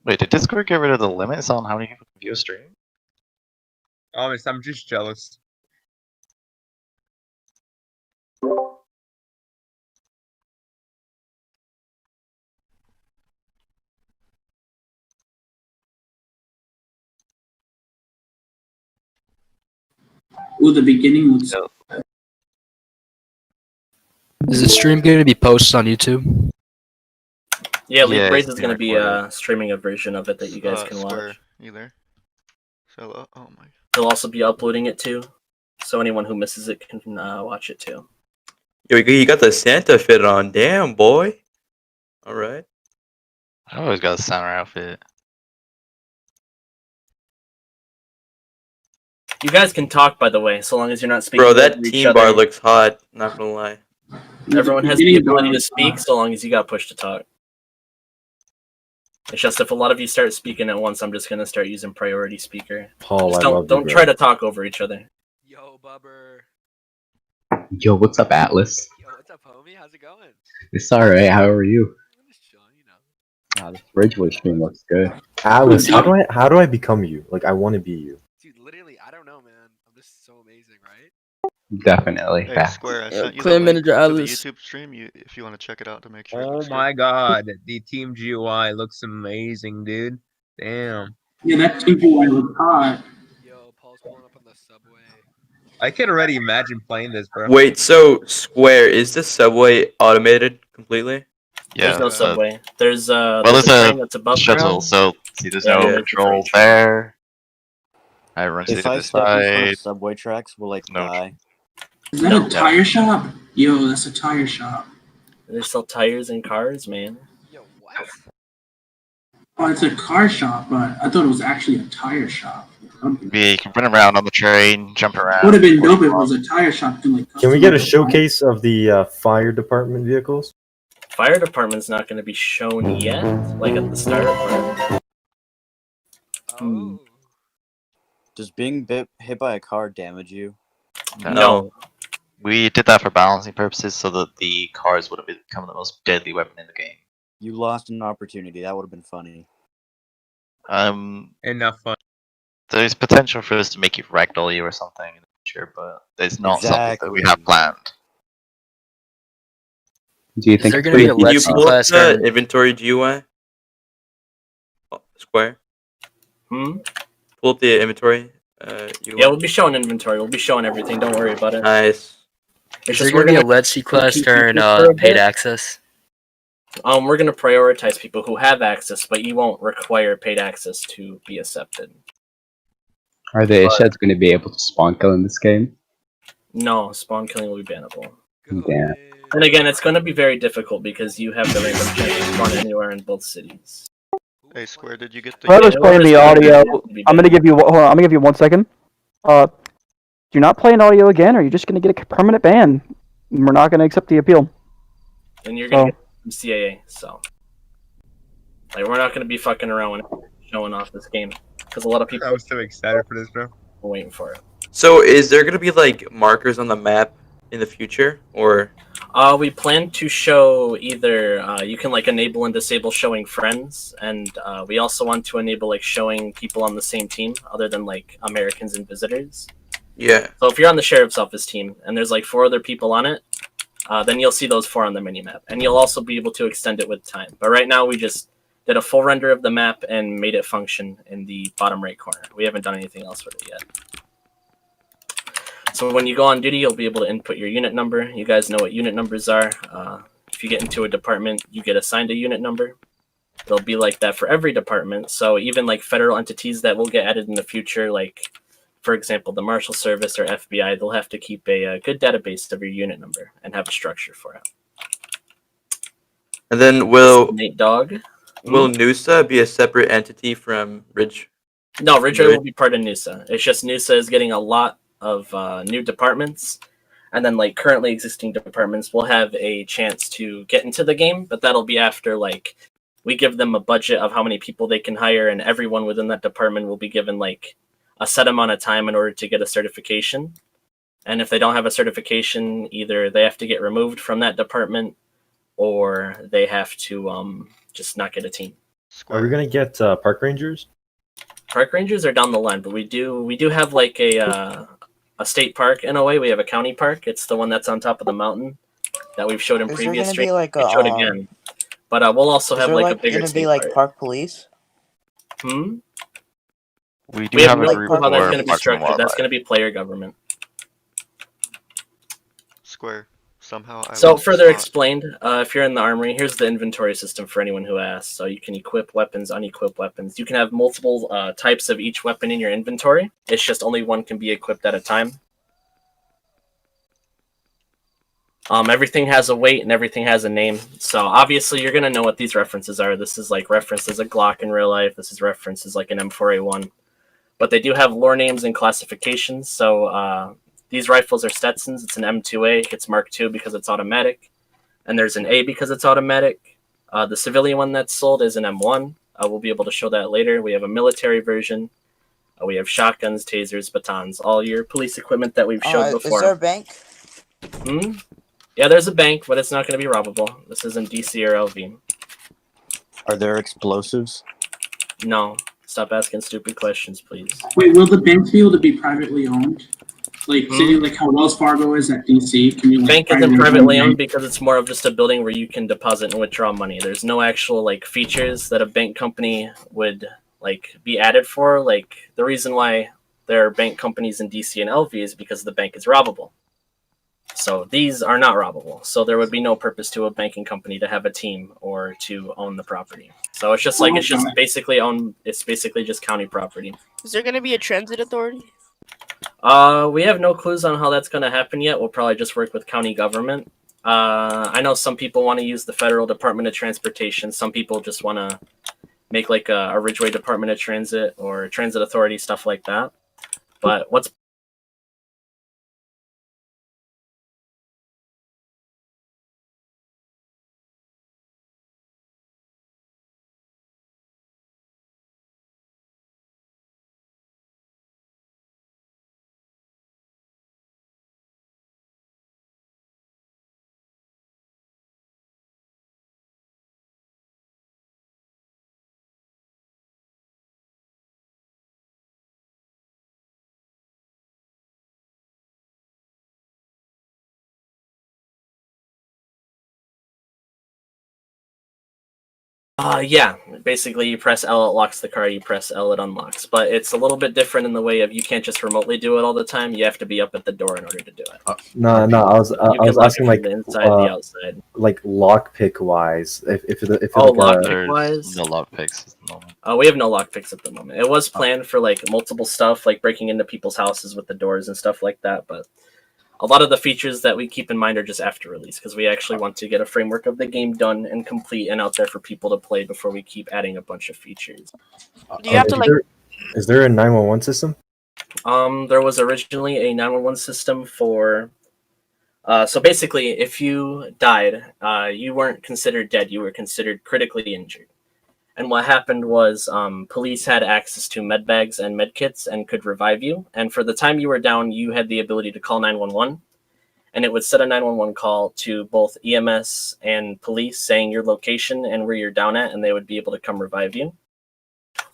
Wait, did Discord get rid of the limits on how many people can view a stream? Honest, I'm just jealous. Ooh, the beginning looks. Yeah. Is the stream going to be posted on YouTube? Yeah, Yeah, Leaf Race it's is being going to be recorded. streaming a version of it that you guys can Square, watch. either. So, oh my. He'll also be uploading it too, so anyone who misses it can watch it too. Yo, you got the Santa fit on. Damn, boy. All right. I always got a summer outfit. You guys can talk, by the way, so long as you're not speaking. Bro, that over each team other. bar looks hot. Not gonna lie. Everyone has the ability to speak, so long as you got pushed to talk. It's just if a lot of you start speaking at once, I'm just gonna start using priority speaker. Paul, Just I love don't you, try bro. to talk over each other. Yo, Bubber. Yo, what's up, Atlas? Yo, what's up, homie? How's it going? It's alright, how are you? I'm just chilling, you know. This Ridgeway stream looks good. Alice, how do I become you? Like, I want to be you. Dude, literally, I don't know, man. I'm just so amazing, right? Definitely. Hey, Facts. Square, I sent you Clan the link Manager to the Alice. YouTube stream. If you want to check it out to make sure. It Oh looks my good. god, the team GUI looks amazing, dude. Damn. Yeah, that team GUI looks hot. Yo, Paul's pulling up on the subway. I can already imagine playing this, bro. Wait, so Square, is the subway automated completely? Yeah. There's no subway. There's Well, there's there's train that's above shuttle, ground. so see, there's Yeah, no yeah, control it's a there. I run to If the I other step in front side. of subway tracks, will I No. die? Is that a tire shop? Yo, that's a tire shop. They sell tires and cars, man. Yo, what? Oh, it's a car shop, but I thought it was actually a tire shop. You can run around on the train, jump around. Would have been dope if it was a tire shop. Can we get a showcase of the fire department vehicles? Fire department's not going to be shown yet, like at the start. But... Oh. Does being hit by a car damage you? No. We did that for balancing purposes so that the cars would have become the most deadly weapon in the game. You lost an opportunity. That would have been funny. Enough fun. There's potential for this to make you ragdoll you or something in the future, but it's not something that we have planned. Do you Is think there going to be a Can you Let's See pull up class the tournament? inventory GUI? Square? Hmm? Pull up the inventory UI. Yeah, we'll be showing inventory. We'll be showing everything. Don't worry about it. Nice. It's Is just there we're going to be a gonna Let's See class keep during people for a paid bit. access? We're gonna prioritize people who have access, but you won't require paid access to be accepted. Are the Isheds going to be able to spawn kill in this game? No, spawn killing will be bannable. Damn. And again, it's going to be very difficult because you have the random chance to spawn anywhere in both cities. Hey, Square, did you get the? Whoever's playing the audio, I'm gonna give you. Hold on, I'm gonna give you 1 second. You're not playing audio again, or you're just gonna get a permanent ban. We're not gonna accept the appeal. And you're going to get from CAA, so. Like, we're not going to be fucking around when showing off this game. Because a lot of people I was so excited for this, bro. are waiting for it. So is there gonna be like markers on the map in the future, or? We plan to show either you can like enable and disable showing friends, and we also want to enable like showing people on the same team other than like Americans and visitors. Yeah. So if you're on the sheriff's office team and there's like 4 other people on it, then you'll see those 4 on the minimap, and you'll also be able to extend it with time. But right now we just did a full render of the map and made it function in the bottom right corner. We haven't done anything else with it yet. So when you go on duty, you'll be able to input your unit number. You guys know what unit numbers are. If you get into a department, you get assigned a unit number. It'll be like that for every department. So even like federal entities that will get added in the future, like for example, the Marshal Service or FBI, they'll have to keep a good database of your unit number and have a structure for it. And then will Nate Dog. Will NUSA be a separate entity from Ridge? No, Ridgeway will be part of NUSA. It's just NUSA is getting a lot of new departments, and then like currently existing departments will have a chance to get into the game, but that'll be after like we give them a budget of how many people they can hire, and everyone within that department will be given like a set amount of time in order to get a certification. And if they don't have a certification, either they have to get removed from that department or they have to just not get a team. Are we gonna get park rangers? Park rangers are down the line, but we do have like a state park in a way. We have a county park. It's the one that's on top of the mountain that we've showed in Is there previous gonna streams. be like a We showed again, but we'll also is have there like like a bigger gonna state be like park. park police? We do We have have a no group clue how that's for going to be Parks and structured. That's Wildlife. going to be player government. Square. Somehow I So lost the further spot. explained, if you're in the Armory, here's the inventory system for anyone who asks. So you can equip weapons, unequip weapons. You can have multiple types of each weapon in your inventory. It's just only one can be equipped at a time. Everything has a weight and everything has a name. So obviously you're going to know what these references are. This is like referenced as a Glock in real life. This is referenced as like an M4A1. But they do have lore names and classifications. So these rifles are Stetsons. It's an M2A. It's Mark II because it's automatic. And there's an A because it's automatic. The civilian one that's sold is an M1. We'll be able to show that later. We have a military version. We have shotguns, tasers, batons, all your police equipment that we've showed before. Is there a bank? Yeah, there's a bank, but it's not going to be robbable. This isn't DC or LV. Are there explosives? No. Stop asking stupid questions, please. Wait, will the banks be able to be privately owned? Like, say, like how Wells Fargo is at DC? Can you, like, Bank isn't privately owned because it's more of just a building where you can deposit and withdraw money. There's no actual like features that a bank company would like be added for. Like the reason why there are bank companies in DC and LV is because the bank is robbable. So these are not robbable. So there would be no purpose to a banking company to have a team or to own the property. So it's just like it's just basically owned. It's basically just county property. Is there going to be a transit authority? We have no clues on how that's going to happen yet. We'll probably just work with county government. I know some people want to use the Federal Department of Transportation. Some people just want to make like a Ridgeway Department of Transit or Transit Authority, stuff like that. But what's yeah, basically you press L, it locks the car, you press L, it unlocks. But it's a little bit different in the way of you can't just remotely do it all the time. You have to be up at the door in order to do it. No, I was asking like the inside, the outside. like lockpick wise. If lockpick wise, no lockpicks at the moment. We have no lockpicks at the moment. It was planned for like multiple stuff, like breaking into people's houses with the doors and stuff like that, but a lot of the features that we keep in mind are just after release because we actually want to get a framework of the game done and complete and out there for people to play before we keep adding a bunch of features. Do you have to like? Is there a 911 system? There was originally a 911 system for. So basically, if you died, you weren't considered dead. You were considered critically injured. And what happened was police had access to med bags and med kits and could revive you. And for the time you were down, you had the ability to call 911. And it would set a 911 call to both EMS and police saying your location and where you're down at, and they would be able to come revive you.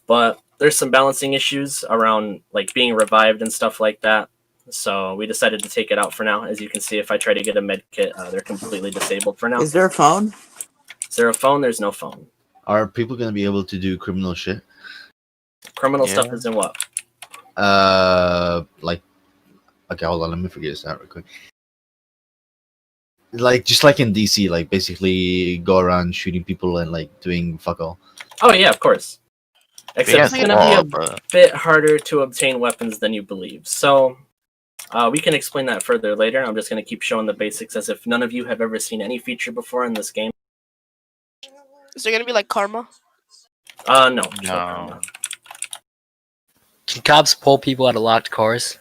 But there's some balancing issues around like being revived and stuff like that. So we decided to take it out for now. As you can see, if I try to get a med kit, they're completely disabled for now. Is there a phone? Is there a phone? There's no phone. Are people gonna be able to do criminal shit? Criminal stuff is in what? Like, okay, hold on, let me figure this out real quick. Like, just like in DC, like basically go around shooting people and like doing fuck all. Oh yeah, of course. Except it's Yeah, gonna be a bit harder to obtain weapons than you believe. So we can explain that further later. I'm just gonna keep showing the basics as if none of you have ever seen any feature before in this game. Is there gonna be like karma? No. Can cops pull people out of locked cars?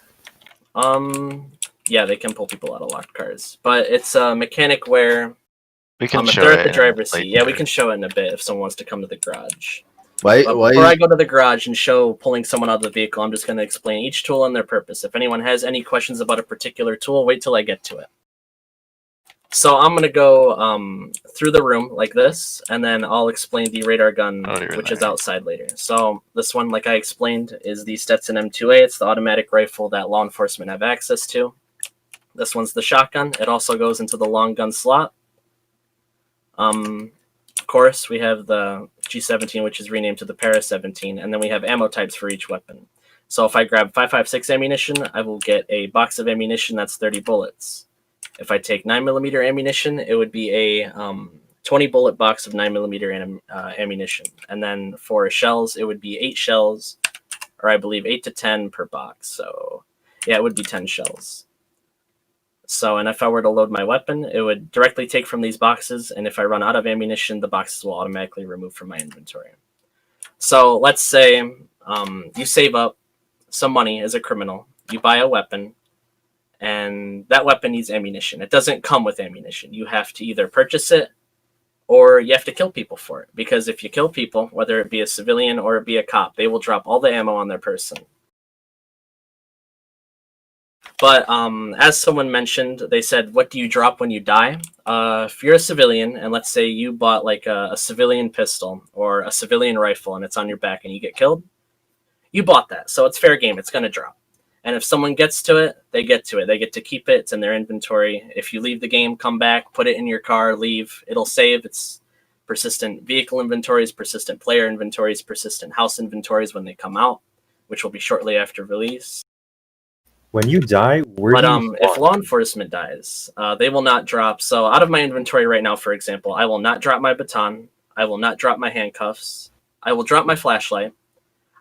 Yeah, they can pull people out of locked cars, but it's a mechanic where we can if show they're it at the in driver's seat. later. Yeah, we can show it in a bit if someone wants to come to the garage. Why? Before I go to the garage and show pulling someone out of the vehicle, I'm just going to explain each tool and their purpose. If anyone has any questions about a particular tool, wait till I get to it. So I'm gonna go through the room like this, and then I'll explain the radar gun, which is outside later. So this one, like I explained, is the Stetson M2A. It's the automatic rifle that law enforcement have access to. This one's the shotgun. It also goes into the long gun slot. Of course, we have the G17, which is renamed to the Para 17, and then we have ammo types for each weapon. So if I grab 5.56 ammunition, I will get a box of ammunition that's 30 bullets. If I take 9mm ammunition, it would be a 20 bullet box of 9mm ammunition. And then for shells, it would be 8 shells, or I believe 8 to 10 per box. So yeah, it would be 10 shells. So, and if I were to load my weapon, it would directly take from these boxes. And if I run out of ammunition, the boxes will automatically remove from my inventory. So let's say you save up some money as a criminal, you buy a weapon, and that weapon needs ammunition. It doesn't come with ammunition. You have to either purchase it or you have to kill people for it. Because if you kill people, whether it be a civilian or it be a cop, they will drop all the ammo on their person. But as someone mentioned, they said, what do you drop when you die? If you're a civilian, and let's say you bought like a civilian pistol or a civilian rifle and it's on your back and you get killed, you bought that. So it's fair game. It's going to drop. And if someone gets to it, they get to it. They get to keep it. It's in their inventory. If you leave the game, come back, put it in your car, leave. It'll save. It's persistent vehicle inventories, persistent player inventories, persistent house inventories when they come out, which will be shortly after release. When you die, where do you if law enforcement dies, they will not drop. So out of my inventory right now, for example, I will not drop my baton. I will not drop my handcuffs. I will drop my flashlight.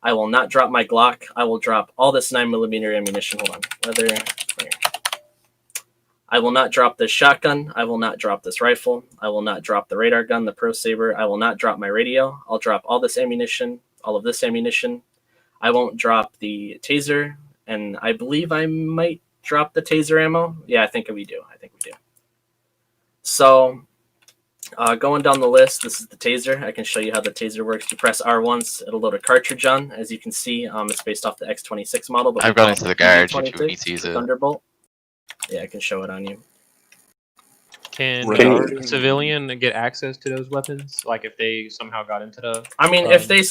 I will not drop my Glock. I will drop all this 9mm ammunition. Hold on. Here. I will not drop this shotgun. I will not drop this rifle. I will not drop the radar gun, the Pro Saber. I will not drop my radio. I'll drop all this ammunition, all of this ammunition. I won't drop the Taser. And I believe I might drop the Taser ammo. Yeah, I think we do. So going down the list, this is the Taser. I can show you how the Taser works. You press R once, it'll load a cartridge on. As you can see, it's based off the X26 model. But I've gone into the garage if you need to use it. Thunderbolt. Yeah, I can show it on you. Can a civilian get access to those weapons? Like if they somehow got into the... I mean, if they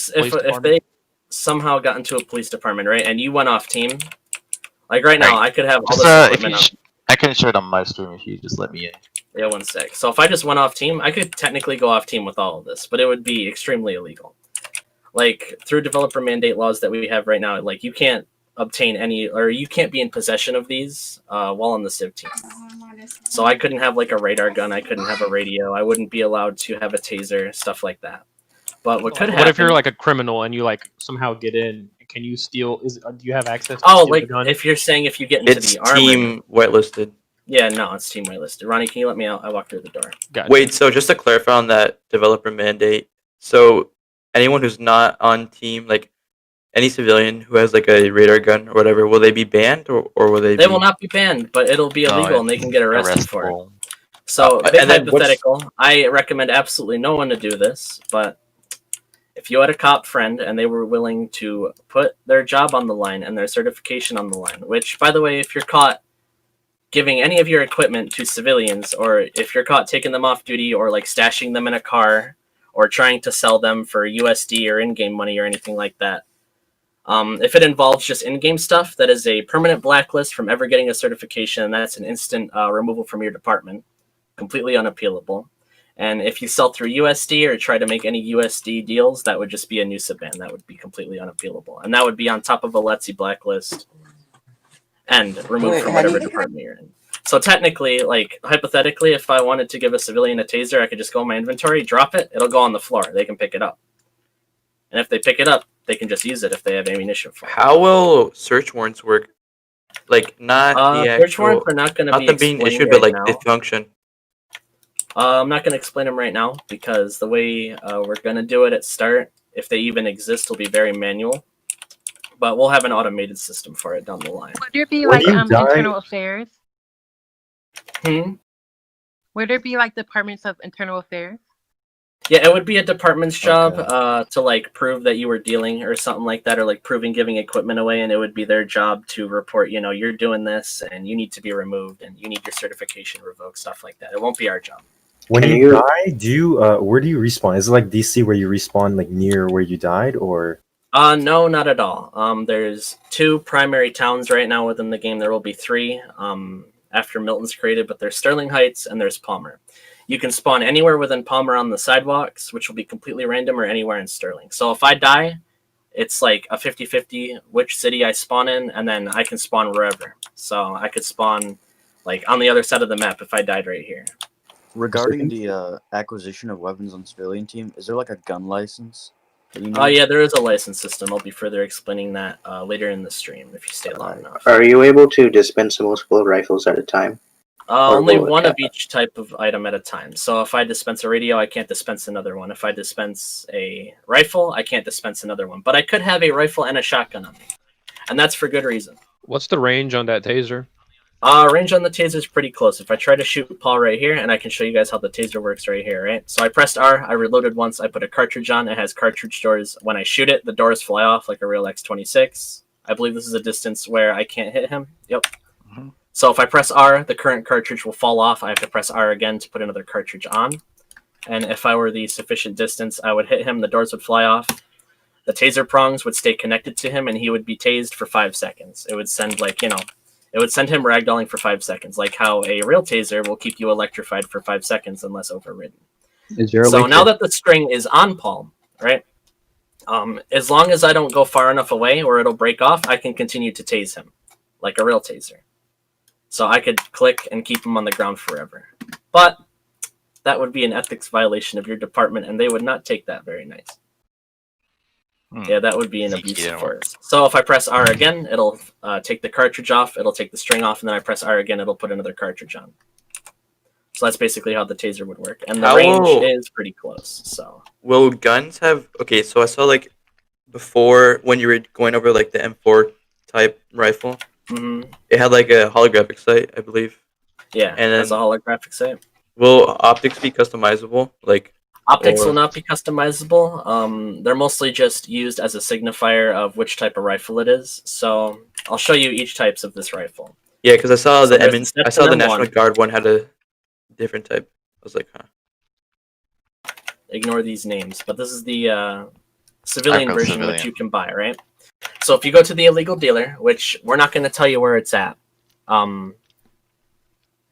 somehow got into a police department, right, and you went off team, like right now, I could have all this equipment up. I can share it on my stream if you just let me in. Yeah, 1 sec. So if I just went off team, I could technically go off team with all of this, but it would be extremely illegal. Like through developer mandate laws that we have right now, like you can't obtain any, or you can't be in possession of these while on the civ team. So I couldn't have like a radar gun, I couldn't have a radio, I wouldn't be allowed to have a taser, stuff like that. But what could happen? What if you're like a criminal and you like somehow get in? Can you steal? Do you have access to steal the gun? If you're saying if you get into the armory. Team whitelisted. Yeah, no, it's team whitelisted. Ronnie, can you let me out? I walked through the door. Gotcha. Wait, so just to clarify on that developer mandate, so anyone who's not on team, like any civilian who has like a radar gun or whatever, will they be banned or will they? They will not be banned, but it'll be illegal and they can get arrested for it. So, big hypothetical. I recommend absolutely no one to do this, but if you had a cop friend and they were willing to put their job on the line and their certification on the line, which, by the way, if you're caught giving any of your equipment to civilians, or if you're caught taking them off duty or like stashing them in a car or trying to sell them for USD or in-game money or anything like that, if it involves just in-game stuff, that is a permanent blacklist from ever getting a certification, and that's an instant removal from your department, completely unappealable. And if you sell through USD or try to make any USD deals, that would just be a new ban. That would be completely unappealable. And that would be on top of a Let's blacklist and removed from whatever department you're in. So technically, like, hypothetically, if I wanted to give a civilian a taser, I could just go in my inventory, drop it, it'll go on the floor. They can pick it up. And if they pick it up, they can just use it if they have ammunition for it. How will search warrants work? Like, not the actual... Search warrants are not going to be them being issued, but like the function. I'm not going to explain them right now because the way we're going to do it at start, if they even exist, will be very manual. But we'll have an automated system for it down the line. Would there be like internal affairs? Hmm? Would there be like departments of internal affairs? Yeah, it would be a department's job to like prove that you were dealing or something like that, or like proving giving equipment away, and it would be their job to report, you know, you're doing this and you need to be removed and you need your certification revoked, stuff like that. It won't be our job. When you die, do you where do you respawn? Is it like DC where you respawn like near where you died, or? No, not at all. There's 2 primary towns right now within the game. There will be 3 after Milton's created, but there's Sterling Heights and there's Palmer. You can spawn anywhere within Palmer on the sidewalks, which will be completely random, or anywhere in Sterling. So if I die, it's like a 50-50 which city I spawn in, and then I can spawn wherever. So I could spawn like on the other side of the map if I died right here. Regarding the acquisition of weapons on civilian team, is there like a gun license? Yeah, there is a license system. I'll be further explaining that later in the stream if you stay long enough. Are you able to dispense multiple rifles at a time? Only one of each type of item at a time. So if I dispense a radio, I can't dispense another one. If I dispense a rifle, I can't dispense another one. But I could have a rifle and a shotgun on me. And that's for good reason. What's the range on that taser? Range on the taser is pretty close. If I try to shoot Paul right here, and I can show you guys how the taser works right here, right? So I pressed R, I reloaded once, I put a cartridge on, it has cartridge doors. When I shoot it, the doors fly off like a real X26. I believe this is a distance where I can't hit him. Yep. So if I press R, the current cartridge will fall off. I have to press R again to put another cartridge on. And if I were the sufficient distance, I would hit him, the doors would fly off. The taser prongs would stay connected to him, and he would be tased for 5 seconds. It would send, like, you know, it would send him ragdolling for 5 seconds, like how a real taser will keep you electrified for 5 seconds unless overridden. So now that the string is on Paul, right, as long as I don't go far enough away or it'll break off, I can continue to tase him, like a real taser. So I could click and keep him on the ground forever. But that would be an ethics violation of your department, and they would not take that very nice. Yeah, that would be an abuse of force. So if I press R again, it'll take the cartridge off, it'll take the string off, and then I press R again, it'll put another cartridge on. So that's basically how the taser would work. And the range is pretty close, so. Will guns have... Okay, so I saw, like, before, when you were going over, like, the M4 type rifle, it had, like, a holographic sight, I believe. Yeah, and then, it has a holographic sight. Will optics be customizable? Like... Optics will not be customizable. They're mostly just used as a signifier of which type of rifle it is. So I'll show you each types of this rifle. Yeah, because I saw So the there's I saw the M1. National Guard one had a different type. I was like, huh. Ignore these names, but this is the civilian Arkham version civilian. which you can buy, right? So if you go to the illegal dealer, which we're not going to tell you where it's at,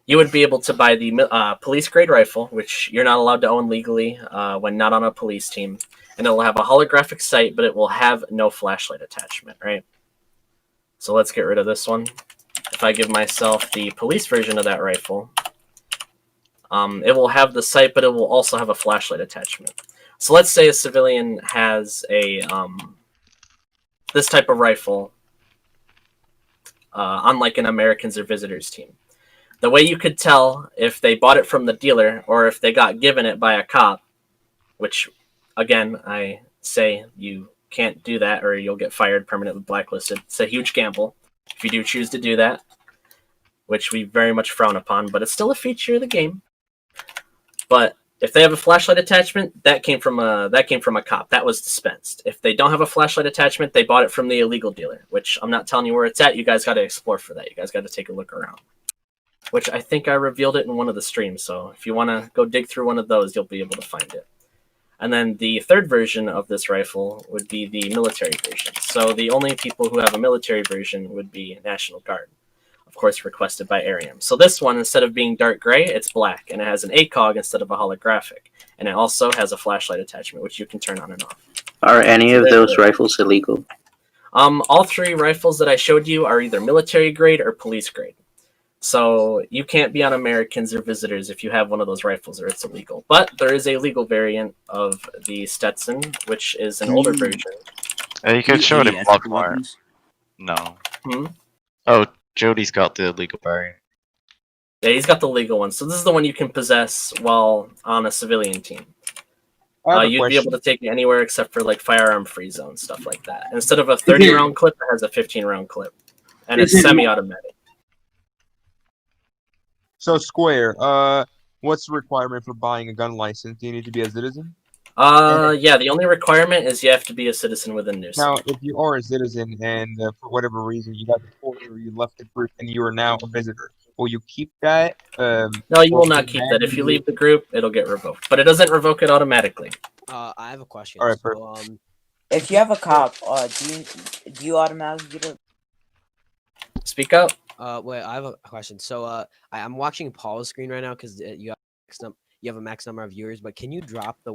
you would be able to buy the police grade rifle, which you're not allowed to own legally when not on a police team. And it will have a holographic sight, but it will have no flashlight attachment, right? So let's get rid of this one. If I give myself the police version of that rifle, it will have the sight, but it will also have a flashlight attachment. So let's say a civilian has a this type of rifle on like an Americans or Visitors team. The way you could tell if they bought it from the dealer or if they got given it by a cop, which, again, I say you can't do that or you'll get fired, permanently blacklisted. It's a huge gamble if you do choose to do that, which we very much frown upon, but it's still a feature of the game. But if they have a flashlight attachment, that came from a cop. That was dispensed. If they don't have a flashlight attachment, they bought it from the illegal dealer, which I'm not telling you where it's at. You guys got to explore for that. You guys got to take a look around. Which I think I revealed it in one of the streams, so if you want to go dig through one of those, you'll be able to find it. And then the third version of this rifle would be the military version. So the only people who have a military version would be National Guard, of course requested by Arium. So this one, instead of being dark gray, it's black, and it has an ACOG instead of a holographic. And it also has a flashlight attachment, which you can turn on and off. Are any of those rifles illegal? All 3 rifles that I showed you are either military grade or police grade. So you can't be on Americans or Visitors if you have one of those rifles, or it's illegal. But there is a legal variant of the Stetson, which is an older version. You can show it in Bloodborne. No. Oh, Jody's got the legal variant. Yeah, he's got the legal one. So this is the one you can possess while on a civilian team. You'd be able to take it anywhere except for like firearm free zone, stuff like that. Instead of a 30-round clip, it has a 15-round clip. And it's semi-automatic. So Square, what's the requirement for buying a gun license? Do you need to be a citizen? Yeah, the only requirement is you have to be a citizen within Noosa. Now, if you are a citizen and for whatever reason you got deported or you left the group and you are now a visitor, will you keep that? No, you will not keep that. If you leave the group, it'll get revoked. But it doesn't revoke it automatically. I have a question. All right, so, if you have a cop, do you automatically get a... Speak up. Wait, I have a question. So, I'm watching Paul's screen right now because you have a max number of viewers. But can you drop the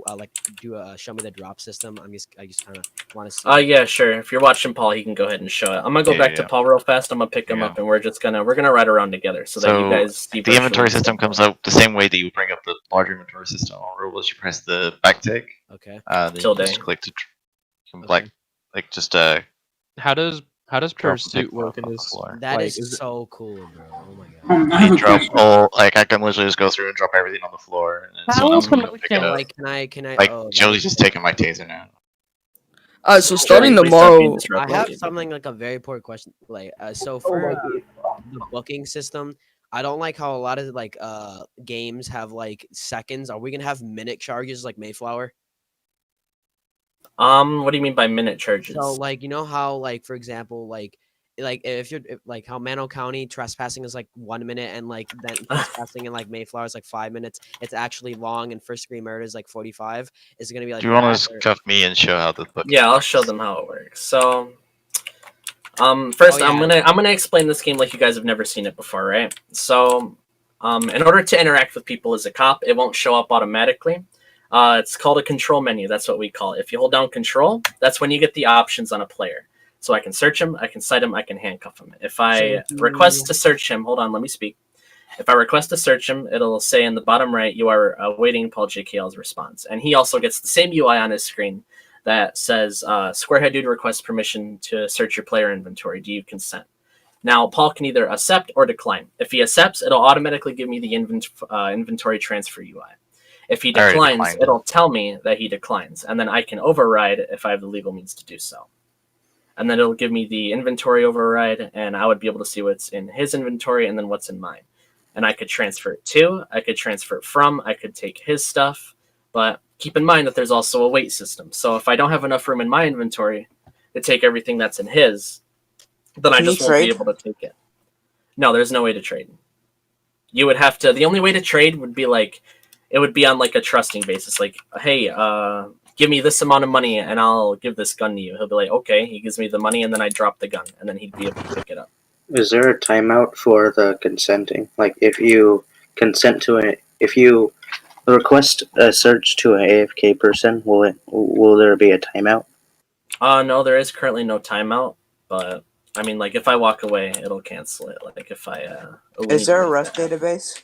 show me the drop system? I just kind of want to see. Yeah, sure. If you're watching Paul, he can go ahead and show it. I'm gonna go back to Paul real fast. I'm gonna pick him up, and we're gonna ride around together so that you guys see. The inventory system comes up the same way that you bring up the larger inventory system on rules. You press the back tick. Okay. Then you just click to How does pursuit work in this? That like, is so cool, bro. Oh my god. You drop all I can literally just go through and drop everything on the floor, and then someone's gonna pick it up. Can I? Like Joey's just taking my taser now. So starting tomorrow, I have something like a very important question. So for the booking system, I don't like how a lot of games have seconds. Are we gonna have minute charges like Mayflower? What do you mean by minute charges? So you know how for example if you're how Penal County trespassing is 1 minute and then trespassing in Mayflower is 5 minutes. It's actually long, and first degree murder is 45. Is it gonna be Do you want to cuff me and show how this book? Yeah, I'll show them how it works. So, first I'm gonna explain this game like you guys have never seen it before, right? So, in order to interact with people as a cop, it won't show up automatically. It's called a control menu. That's what we call it. If you hold down control, that's when you get the options on a player. So I can search him, I can cite him, I can handcuff him. If I request to search him, hold on, let me speak. If I request to search him, it'll say in the bottom right, you are awaiting Paul JKL's response. And he also gets the same UI on his screen that says, Squarehead Dude requests permission to search your player inventory. Do you consent? Now, Paul can either accept or decline. If he accepts, it'll automatically give me the inventory transfer UI. If he declines, it'll tell me that he declines, and then I can override if I have the legal means to do so. And then it'll give me the inventory override, and I would be able to see what's in his inventory and then what's in mine. And I could transfer it to, I could transfer it from, I could take his stuff, but keep in mind that there's also a weight system. So if I don't have enough room in my inventory to take everything that's in his, then I just won't be able to take it. No, there's no way to trade. You would have to, the only way to trade would be it would be on a trusting basis. Hey, give me this amount of money and I'll give this gun to you. He'll be like, okay, he gives me the money and then I drop the gun and then he'd be able to pick it up. Is there a timeout for the consenting? If you consent to it, if you request a search to an AFK person, will there be a timeout? No, there is currently no timeout, but I mean, if I walk away, it'll cancel it. If I is there a arrest database?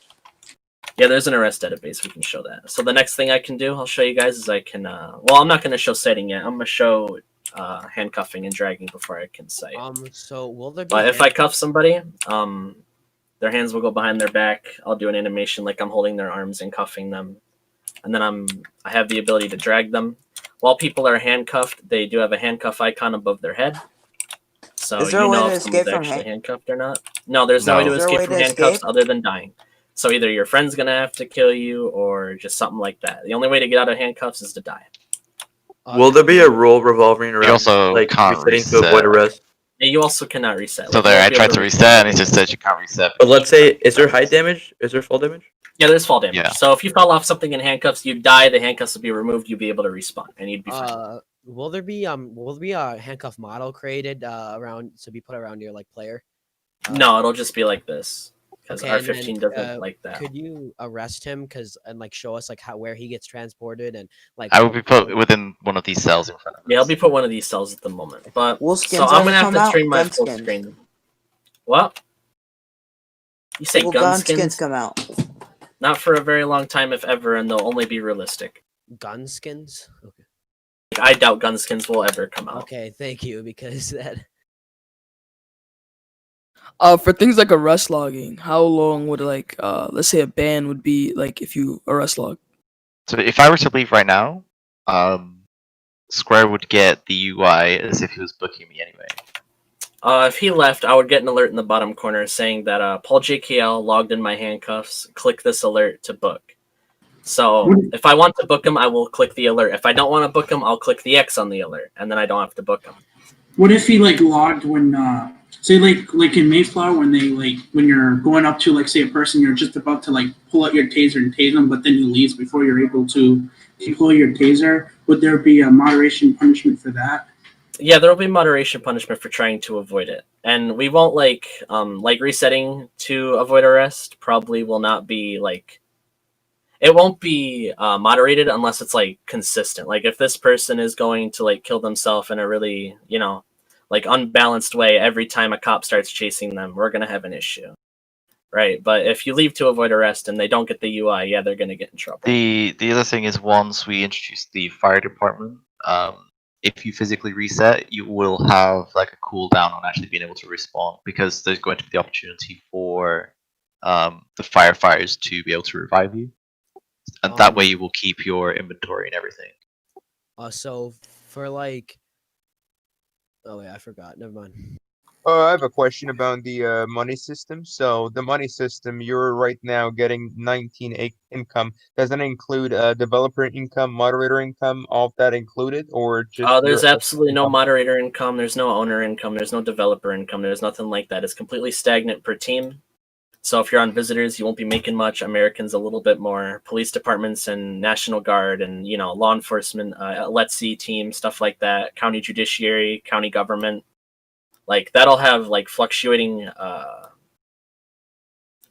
Yeah, there's an arrest database. We can show that. So the next thing I can do, I'll show you guys, is I can. Well, I'm not going to show citing yet. I'm going to show handcuffing and dragging before I can cite. So will there be? But if I cuff somebody, their hands will go behind their back. I'll do an animation like I'm holding their arms and cuffing them, and then I have the ability to drag them. While people are handcuffed, they do have a handcuff icon above their head. So is there a way to if escape someone's from actually handcuffed or not. No, there's no way to escape from handcuffs other than dying. So either your friend's gonna have to kill you, or just something like that. The only way to get out of handcuffs is to die. Will there be a rule revolving around also can't resetting to avoid arrest? Yeah, you also cannot reset. So there, I tried to reset, and it just says you can't reset. But let's say, is there high damage? Is there fall damage? Yeah, there's fall damage. Yeah. So if you fell off something in handcuffs, you die. The handcuffs will be removed. You'll be able to respawn, and you'd be fine. Will there be a handcuff model created around to be put around your player? No, it'll just be like this. Because Okay, R15 doesn't like that. Could you arrest him and show us where he gets transported and I will be put within one of these cells in front of. Yeah, I'll be put one of these cells at the moment. But Will so skins I'm gonna ever have come to stream out? my Gun full skins. screen. What? You say Will gun skins? skins come out? Not for a very long time, if ever, and they'll only be realistic. Gun skins? Okay. I doubt gun skins will ever come out. Okay, thank you, because that. For things like arrest logging, how long would let's say a ban would be if you arrest log? So if I were to leave right now, Square would get the UI as if he was booking me anyway. If he left, I would get an alert in the bottom corner saying that Paul JKL logged in my handcuffs. Click this alert to book. So if I want to book them, I will click the alert. If I don't want to book them, I'll click the X on the alert, and then I don't have to book them. What if he like logged when say like in Mayflower when they when you're going up to say a person, you're just about to pull out your taser and tase them, but then he leaves before you're able to deploy your taser? Would there be a moderation punishment for that? Yeah, there will be moderation punishment for trying to avoid it, and we won't like resetting to avoid arrest. Probably will not be it won't be moderated unless it's consistent. Like if this person is going to kill themselves in a really unbalanced way every time a cop starts chasing them, we're gonna have an issue, right? But if you leave to avoid arrest and they don't get the UI, yeah, they're gonna get in trouble. The other thing is once we introduce the fire department, if you physically reset, you will have a cooldown on actually being able to respond, because there's going to be the opportunity for the firefighters to be able to revive you. And that way you will keep your inventory and everything. So for oh wait, I forgot. Never mind. I have a question about the money system. So the money system, you're right now getting 19 income. Does that include developer income, moderator income, all of that included, or just? There's absolutely no moderator income. There's no owner income. There's no developer income. There's nothing like that. It's completely stagnant per team. So if you're on visitors, you won't be making much. Americans a little bit more. Police departments and National Guard and law enforcement, Let's See team, stuff like that. County judiciary, county government, that'll have fluctuating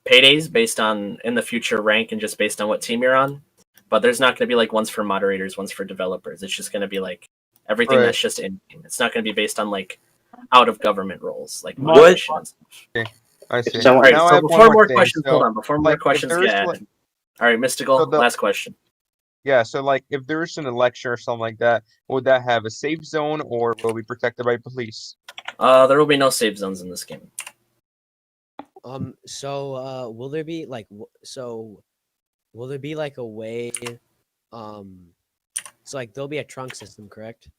paydays based on in the future rank and just based on what team you're on. But there's not going to be ones for moderators, ones for developers. It's just going to be everything that's just in game. It's not going to be based on out of government roles moderation and stuff. Okay. I see. All right, so before more thing. questions, So, hold on. Before more questions get added. All right, Mystical, last question. Yeah, so if there's an election or something like that, would that have a safe zone or will it be protected by police? There will be no safe zones in this game. So will there be will there be a way so there'll be a trunk system, correct?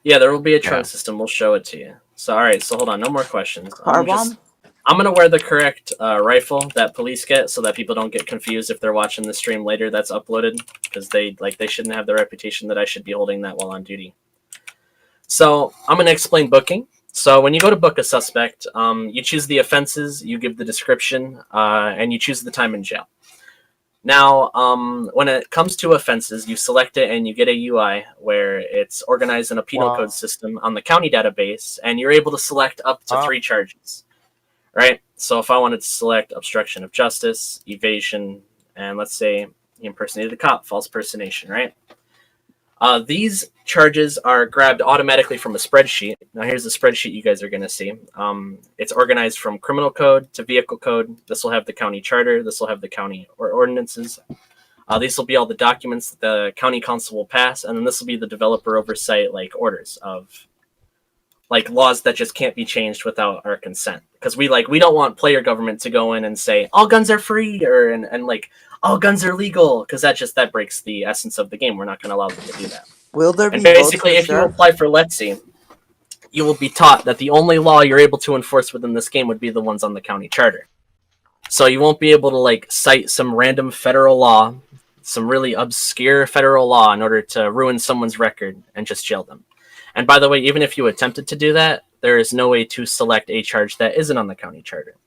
Yeah, there will be a trunk system. We'll show it to you. So, all right. So, hold on. No more questions. I'm gonna wear the correct rifle that police get, so that people don't get confused if they're watching the stream later. That's uploaded, because they shouldn't have the reputation that I should be holding that while on duty. So, I'm gonna explain booking. So, when you go to book a suspect, you choose the offenses, you give the description, and you choose the time in jail. Now, when it comes to offenses, you select it and you get a UI where it's organized in a penal code system on the county database, and you're able to select up to 3 charges, right? So if I wanted to select obstruction of justice, evasion, and let's say he impersonated a cop, false personation, right? These charges are grabbed automatically from a spreadsheet. Now here's the spreadsheet you guys are going to see. It's organized from criminal code to vehicle code. This will have the county charter. This will have the county ordinances. These will be all the documents that the county council will pass, and then this will be the developer oversight orders of laws that just can't be changed without our consent. Because we don't want player government to go in and say all guns are free or all guns are legal, because that breaks the essence of the game. We're not going to allow them to do that. Will there be basically, if you apply for Let's See, you will be taught that the only law you're able to enforce within this game would be the ones on the county charter. So you won't be able to cite some random federal law, some really obscure federal law, in order to ruin someone's record and just jail them. And by the way, even if you attempted to do that, there is no way to select a charge that isn't on the county charter.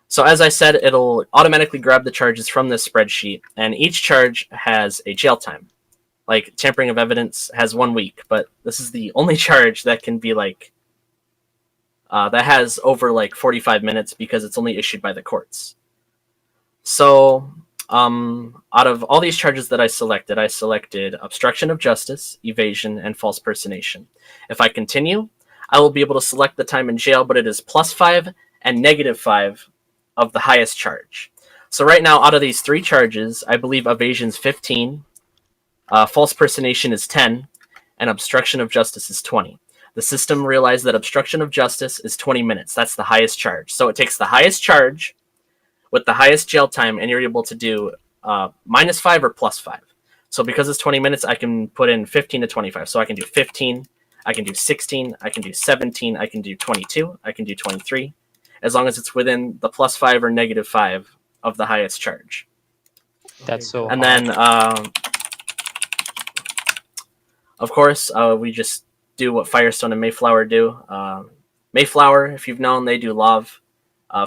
So as I said, it'll automatically grab the charges from this spreadsheet, and each charge has a jail time. Tampering of evidence has 1 week, but this is the only charge that can be that has over 45 minutes, because it's only issued by the courts. So out of all these charges that I selected obstruction of justice, evasion, and false personation. If I continue, I will be able to select the time in jail, but it is +5 and -5 of the highest charge. So right now, out of these 3 charges, I believe evasion's 15, false personation is 10, and obstruction of justice is 20. The system realized that obstruction of justice is 20 minutes. That's the highest charge. So it takes the highest charge with the highest jail time, and you're able to do -5 or +5. So because it's 20 minutes, I can put in 15 to 25. So I can do 15, I can do 16, I can do 17, I can do 22, I can do 23, as long as it's within the +5 or -5 of the highest charge. That's so And hot. then, of course, we just do what Firestone and Mayflower do. Mayflower, if you've known, they do Lov.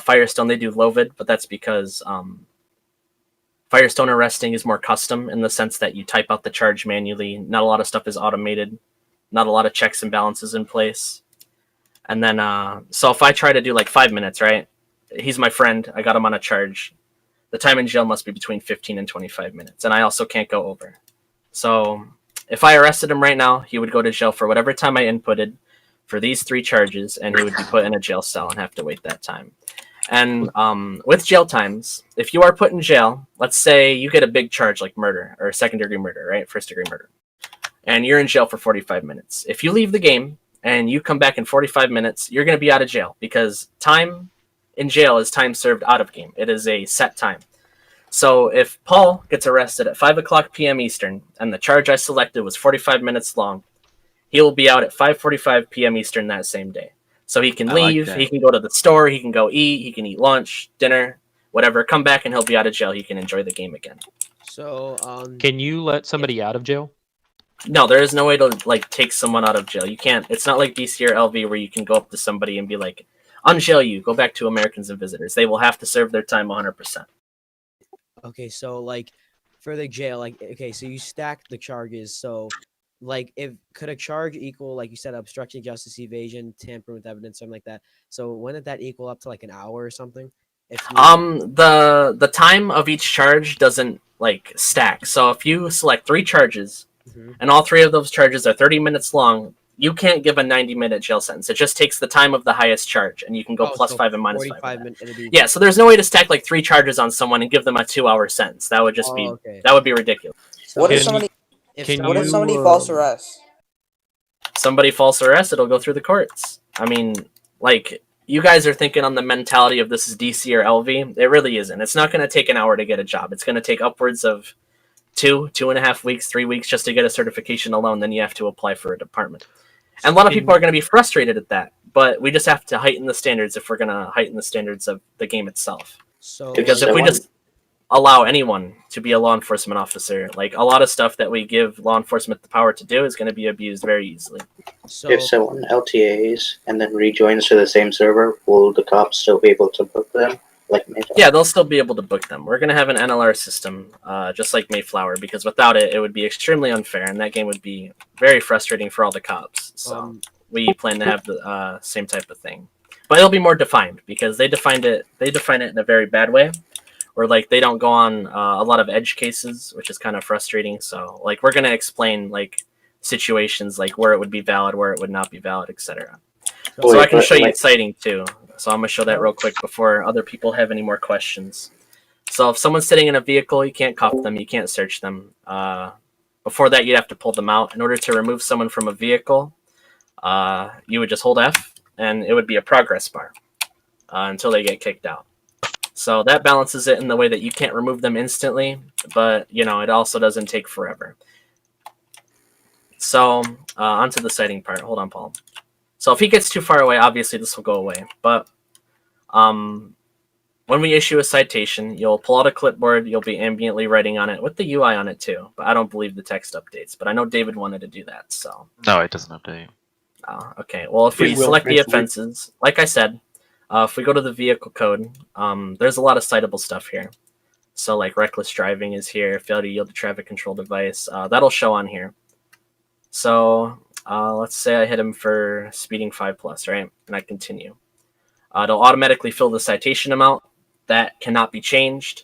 Firestone, they do Lovid, but that's because Firestone arresting is more custom in the sense that you type out the charge manually. Not a lot of stuff is automated. Not a lot of checks and balances in place. And then, so if I try to do like 5 minutes, right? He's my friend. I got him on a charge. The time in jail must be between 15 and 25 minutes. And I also can't go over. So if I arrested him right now, he would go to jail for whatever time I inputted for these 3 charges, and he would be put in a jail cell and have to wait that time. And with jail times, if you are put in jail, let's say you get a big charge like murder or second-degree murder, right? First-degree murder. And you're in jail for 45 minutes. If you leave the game and you come back in 45 minutes, you're going to be out of jail because time in jail is time served out of game. It is a set time. So if Paul gets arrested at 5 o'clock p.m. Eastern and the charge I selected was 45 minutes long, he will be out at 5:45 p.m. Eastern that same day. So he can leave, he can go to the store, he can go eat, he can eat lunch, dinner, whatever, come back and he'll be out of jail. He can enjoy the game again. So, Can you let somebody out of jail? No, there is no way to like take someone out of jail. You can't. It's not like DC or LV where you can go up to somebody and be like, unjail you, go back to Americans and Visitors. They will have to serve their time 100%. Okay, so like for the jail, like okay, so you stack the charges. So like if could a charge equal, like you said, obstruction of justice, evasion, tampering with evidence, something like that. So when did that equal up to like an hour or something? If you... The time of each charge doesn't like stack. So if you select 3 charges and all 3 of those charges are 30 minutes long, you can't give a 90-minute jail sentence. It just takes the time of the highest charge, and you can go plus 5 and minus 5. Yeah, so there's no way to stack like 3 charges on someone and give them a 2-hour sentence. That would just be that would be ridiculous. What if somebody false arrests? Somebody false arrests, it'll go through the courts. I mean, like you guys are thinking on the mentality of this is DC or LV. It really isn't. It's not going to take an hour to get a job. It's going to take upwards of 2.5 weeks, 3 weeks just to get a certification alone. Then you have to apply for a department. And a lot of people are going to be frustrated at that, but we just have to heighten the standards if we're going to heighten the standards of the game itself. So because if we just allow anyone to be a law enforcement officer, like a lot of stuff that we give law enforcement the power to do is going to be abused very easily. So if someone LTAs and then rejoins to the same server, will the cops still be able to book them? Like Mayflower? Yeah, they'll still be able to book them. We're going to have an NLR system, just like Mayflower, because without it, it would be extremely unfair, and that game would be very frustrating for all the cops. So we plan to have the same type of thing, but it'll be more defined because they define it in a very bad way, where like they don't go on a lot of edge cases, which is kind of frustrating. So like we're going to explain like situations like where it would be valid, where it would not be valid, etc. So I can show you citing too. So I'm going to show that real quick before other people have any more questions. So if someone's sitting in a vehicle, you can't cuff them, you can't search them. Before that, you'd have to pull them out. In order to remove someone from a vehicle, you would just hold F, and it would be a progress bar until they get kicked out. So that balances it in the way that you can't remove them instantly, but you know it also doesn't take forever. So onto the citing part. Hold on, Paul. So if he gets too far away, obviously this will go away. But when we issue a citation, you'll pull out a clipboard. You'll be ambiently writing on it with the UI on it too. But I don't believe the text updates. But I know David wanted to do that. So no, it doesn't update. Oh, okay. Well, if we select the offenses, like I said, if we go to the vehicle code, there's a lot of citable stuff here. So like reckless driving is here, failure to yield to traffic control device. That'll show on here. So let's say I hit him for speeding 5+, right? And I continue. It'll automatically fill the citation amount. That cannot be changed.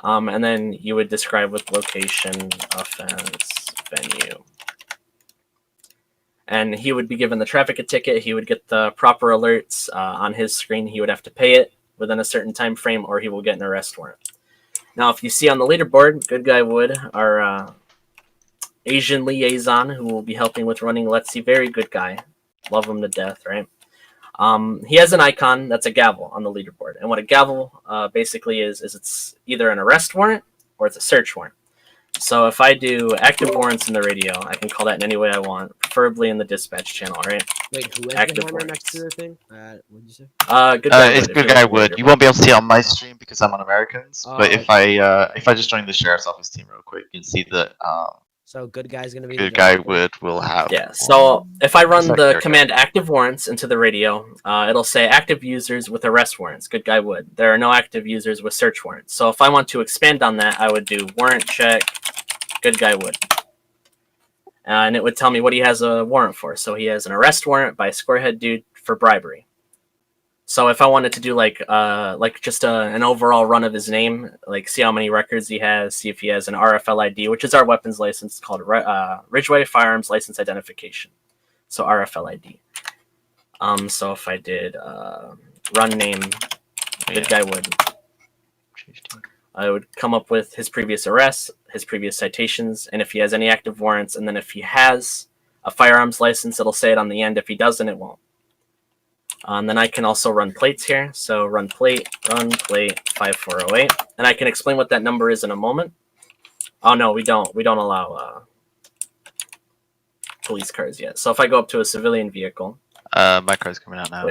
And then you would describe with location, offense, venue. And he would be given the traffic ticket. He would get the proper alerts on his screen. He would have to pay it within a certain time frame, or he will get an arrest warrant. Now, if you see on the leaderboard, Good Guy Wood, our Asian liaison, who will be helping with running Let's See, very good guy. Love him to death, right? He has an icon that's a gavel on the leaderboard. And what a gavel basically is it's either an arrest warrant or it's a search warrant. So if I do active warrants in the radio, I can call that in any way I want, preferably in the dispatch channel, right? Wait, who has Active the hammer warrants. next to their thing? What did you say? Good guy It's would. good guy would. You won't be able to see it on my stream because I'm on Americans. But Oh, if I just join the sheriff's office team real quick, you can see that So good guy's gonna be good the guy developer? will have. Yeah, so if I run like the character. command active warrants into the radio, it'll say active users with arrest warrants. Good guy would. There are no active users with search warrants. So if I want to expand on that, I would do warrant check. Good guy would. And it would tell me what he has a warrant for. So he has an arrest warrant by Squarehead Dude for bribery. So if I wanted to do like just an overall run of his name, like see how many records he has, see if he has an RFL ID, which is our weapons license called Ridgeway Firearms License Identification. So RFL ID. So if I did run name, good guy would. I would come up with his previous arrests, his previous citations, and if he has any active warrants, and then if he has a firearms license, it'll say it on the end. If he doesn't, it won't. And then I can also run plates here. So run plate 5408. And I can explain what that number is in a moment. Oh no, we don't allow police cars yet. So if I go up to a civilian vehicle. My car's coming out now.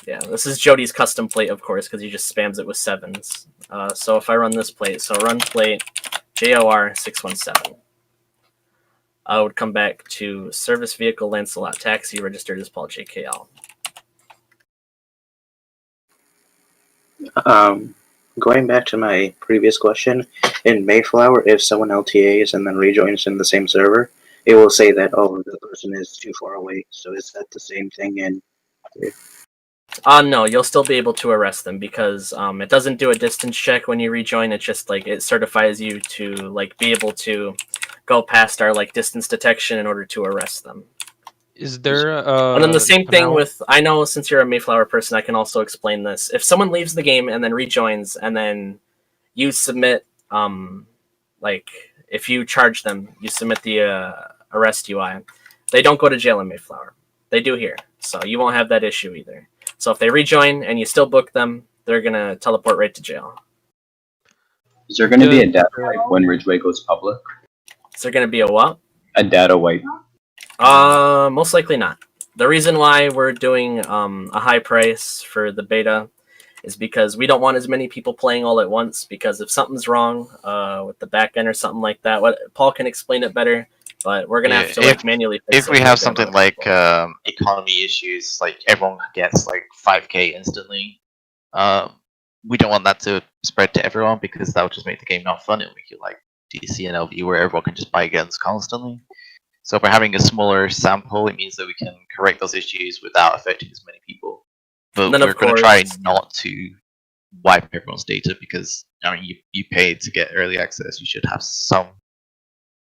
Yeah, this is Jody's custom plate, of course, because he just spams it with 7s. So if I run this plate, so run plate JOR 617. I would come back to service vehicle Lancelot taxi registered as Paul JKL. Going back to my previous question, in Mayflower, if someone LTAs and then rejoins in the same server, it will say that, oh, the person is too far away. So is that the same thing in here? No, you'll still be able to arrest them because it doesn't do a distance check when you rejoin. It's just like it certifies you to like be able to go past our like distance detection in order to arrest them. Is there and then the same thing Penal? with, I know since you're a Mayflower person, I can also explain this. If someone leaves the game and then rejoins and then you submit, like if you charge them, you submit the arrest UI, they don't go to jail in Mayflower. They do here. So you won't have that issue either. So if they rejoin and you still book them, they're going to teleport right to jail. Is there going to be a data wipe when Ridgeway goes public? Is there going to be a what? A data wipe. Most likely not. The reason why we're doing a high price for the beta is because we don't want as many people playing all at once, because if something's wrong with the back end or something like that, Paul can explain it better, but we're gonna have to like manually fix If we it have with something like economy issues, like everyone gets like 5K instantly, we don't want that to spread to everyone because that would just make the game not fun. It'll make you like DC and LV where everyone can just buy guns constantly. So if we're having a smaller sample, it means that we can correct those issues without affecting as many people. But then, we're of going to try course, not to wipe everyone's data because I mean you paid to get early access. You should have some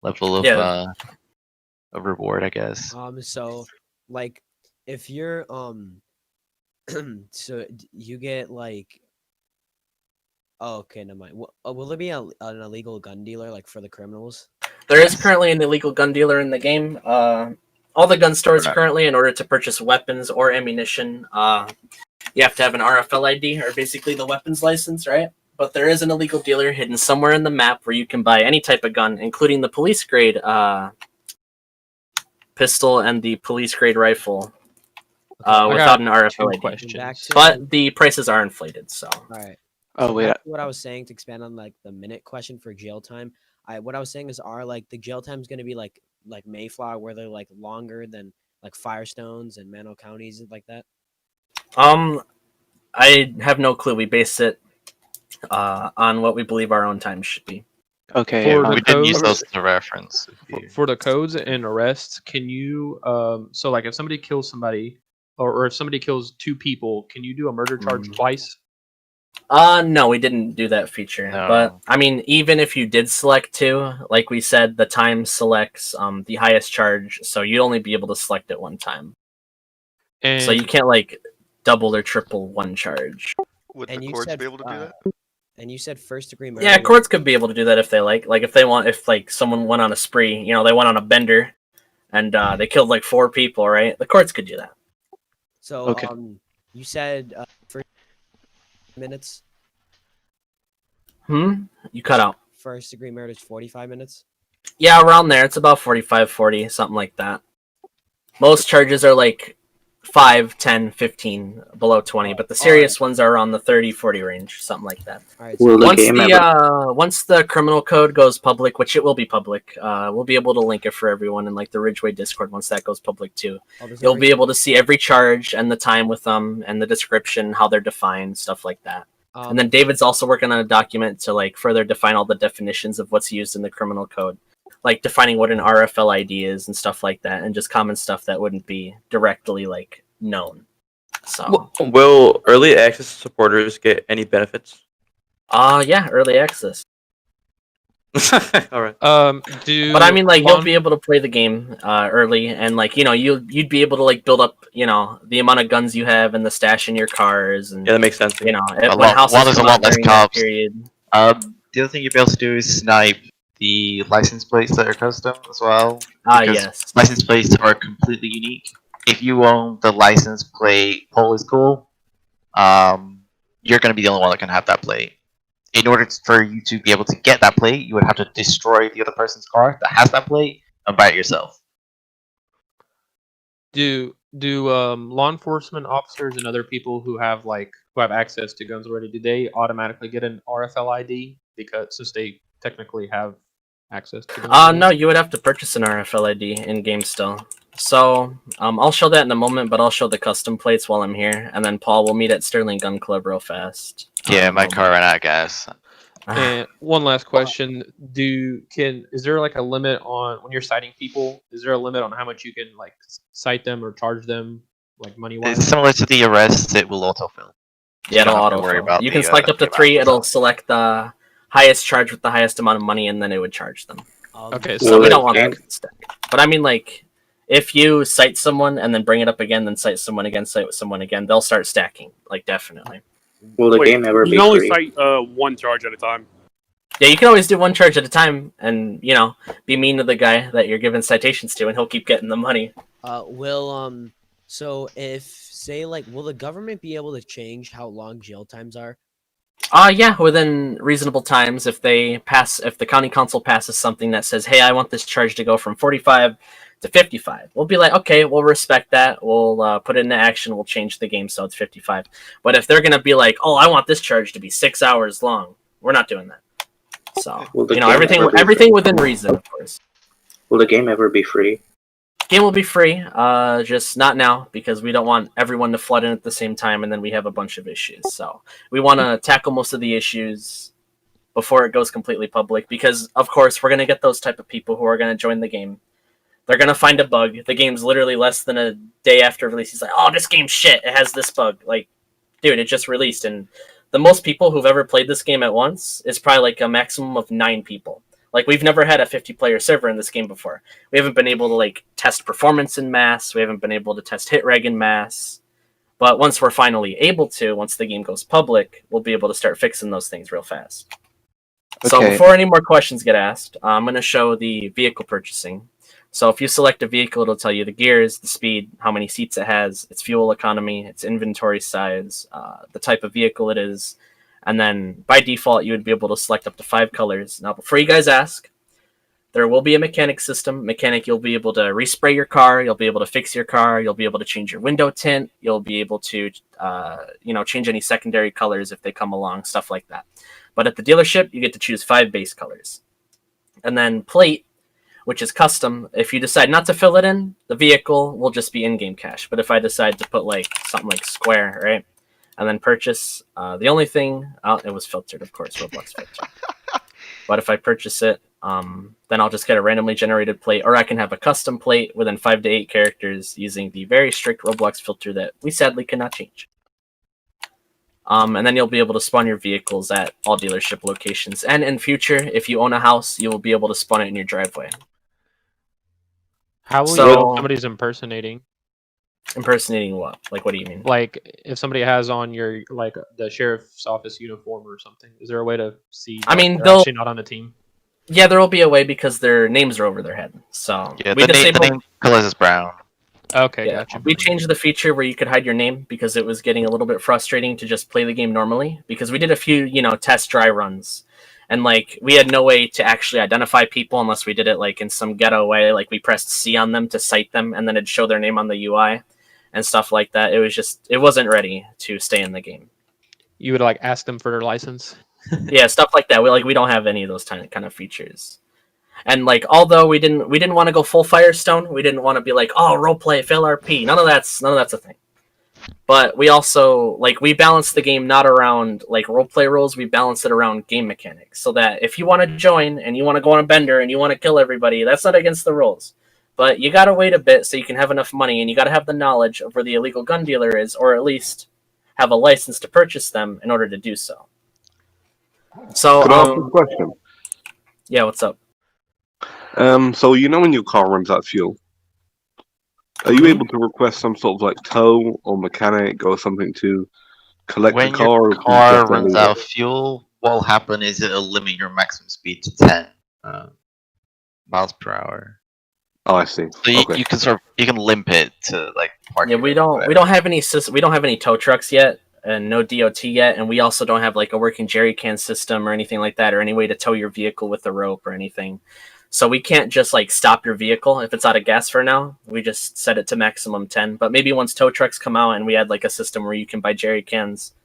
level of a reward, I guess. So like if you're so you get like, oh, okay, never mind. Will there be an illegal gun dealer like for the criminals? There is currently an illegal gun dealer in the game. All the gun stores currently, in order to purchase weapons or ammunition, you have to have an RFL ID, or basically the weapons license, right? But there is an illegal dealer hidden somewhere in the map where you can buy any type of gun, including the police grade pistol and the police grade rifle, without an RFL ID. But the prices are inflated, so. All right. Oh, wait. What I was saying, to expand on like the minute question for jail time, what I was saying is, are like the jail times going to be like Mayflower, where they're like longer than like Firestones and Penal counties like that? I have no clue. We base it on what we believe our own time should be. Okay, we didn't use those as a reference. For the codes and arrests, can you so like if somebody kills somebody, or if somebody kills 2 people, can you do a murder charge twice? No, we didn't do that feature. No. But I mean, even if you did select 2, like we said, the time selects the highest charge, so you'd only be able to select it one time. And so you can't like double or triple one charge. Would And the you courts said, be able to do that? And you said first degree murder. Yeah, courts could be able to do that if they like. Like if they want, if like someone went on a spree, you know, they went on a bender, and they killed like 4 people, right? The courts could do that. So you said first minutes. You cut out. first degree murder is 45 minutes. Yeah, around there. It's about 45, 40, something like that. Most charges are like 5, 10, 15, below 20, but the serious ones are around the 30, 40 range, something like that. Will the Once game once the criminal code goes public, which it will be public, we'll be able to link it for everyone in like the Ridgeway Discord once that goes public too. You'll be able to see every charge and the time with them and the description, how they're defined, stuff like that. And then David's also working on a document to like further define all the definitions of what's used in the criminal code, like defining what an RFL ID is and stuff like that, and just common stuff that wouldn't be directly like known. So Will early access supporters get any benefits? yeah, early access. All right. But I mean, like, you'll be able to play the game early, and like, you know, you'd be able to like build up, you know, the amount of guns you have and the stash in your cars, and Yeah, that makes sense. you know, A when lot, houses one, there's a come lot out less during that cops. period. The other thing you'll be able to do is snipe the license plates that are custom as well. Ah, because yes. License plates are completely unique. If you own the license plate, pole is cool. You're going to be the only one that can have that plate. In order for you to be able to get that plate, you would have to destroy the other person's car that has that plate and buy it yourself. Do law enforcement officers and other people who have access to guns already, do they automatically get an RFL ID since they technically have access to guns? No, you would have to purchase an RFL ID in game still. So I'll show that in a moment, but I'll show the custom plates while I'm here, and then Paul will meet at Sterling Gun Club real fast. Yeah, my car ran out of gas. And one last question: is there like a limit on when you're citing people? Is there a limit on how much you can like cite them or charge them, like money wise? It's similar to the arrests, it will autofill. Yeah, it'll don't have to worry autofill. about You the, can select up to the 3. amount. It'll select the highest charge with the highest amount of money, and then it would charge them. Okay, So we don't want that stack. But I mean, like, if you cite someone and then bring it up again, then cite someone again, cite someone again, they'll start stacking. Like, definitely. Will the game ever You be can only free? cite one charge at a time. Yeah, you can always do one charge at a time, and you know, be mean to the guy that you're giving citations to, and he'll keep getting the money. So if say like, will the government be able to change how long jail times are? Yeah, within reasonable times. If the county council passes something that says, "Hey, I want this charge to go from 45 to 55," we'll be like, "Okay, we'll respect that. We'll put it into action. We'll change the game so it's 55." But if they're gonna be like, "Oh, I want this charge to be 6 hours long," we're not doing that. So you know, everything within reason, of course. Will the game ever be free? Game will be free, just not now, because we don't want everyone to flood in at the same time, and then we have a bunch of issues. So we want to tackle most of the issues before it goes completely public, because of course we're going to get those type of people who are going to join the game. They're going to find a bug. The game's literally less than a day after release. He's like, "Oh, this game's shit. It has this bug." Like, dude, it just released, and the most people who've ever played this game at once is probably like a maximum of 9 people. Like, we've never had a 50-player server in this game before. We haven't been able to, like, test performance in mass. We haven't been able to test hit reg in mass. But once we're finally able to, once the game goes public, we'll be able to start fixing those things real fast. So Okay. before any more questions get asked, I'm going to show the vehicle purchasing. So if you select a vehicle, it'll tell you the gears, the speed, how many seats it has, its fuel economy, its inventory size, the type of vehicle it is. And then by default, you would be able to select up to 5 colors. Now, before you guys ask, there will be a mechanic system. Mechanic, you'll be able to respray your car. You'll be able to fix your car. You'll be able to change your window tint. You'll be able to, change any secondary colors if they come along, stuff like that. But at the dealership, you get to choose 5 base colors. And then plate, which is custom. If you decide not to fill it in, the vehicle will just be in-game cash. But if I decide to put like something like square, right? And then purchase. The only thing, it was filtered, of course, Roblox filter. But if I purchase it, then I'll just get a randomly generated plate, or I can have a custom plate within 5 to 8 characters using the very strict Roblox filter that we sadly cannot change. And then you'll be able to spawn your vehicles at all dealership locations. And in future, if you own a house, you will be able to spawn it in your driveway. How will you know if somebody's impersonating? Impersonating what? Like, what do you mean? Like, if somebody has on your, like, the sheriff's office uniform or something, is there a way to see I mean, they're they'll actually not on the team? Yeah, there will be a way because their names are over their head. So Yeah, we the disabled. name colors is brown. Okay, Yeah, gotcha. we changed the feature where you could hide your name because it was getting a little bit frustrating to just play the game normally. Because we did a few, test dry runs, and like we had no way to actually identify people unless we did it like in some ghetto way, like we pressed C on them to cite them, and then it'd show their name on the UI and stuff like that. It wasn't ready to stay in the game. You would like ask them for their license. Yeah, stuff like that. We don't have any of those kind of features. And like, although we didn't want to go full Firestone, we didn't want to be like, oh, roleplay, fail RP. None of that's a thing. But we also we balance the game not around like roleplay rules. We balance it around game mechanics, so that if you want to join and you want to go on a bender and you want to kill everybody, that's not against the rules. But you gotta wait a bit so you can have enough money, and you gotta have the knowledge of where the illegal gun dealer is, or at least have a license to purchase them in order to do so. So, Could I ask a question? Yeah, what's up? So you know when your car runs out of fuel, are you able to request some sort of like tow or mechanic or something to collect When the car? your or can you car just runs leave out it? of fuel, what will happen is it'll limit your maximum speed to 10 miles per hour. Oh, I see. So you, Okay. you can limp it to like park. Yeah, we don't have any tow trucks yet, and no DOT yet, and we also don't have like a working jerry can system or anything like that, or any way to tow your vehicle with a rope or anything. So we can't just like stop your vehicle if it's out of gas for now. We just set it to maximum 10. But maybe once tow trucks come out and we add like a system where you can buy jerry cans,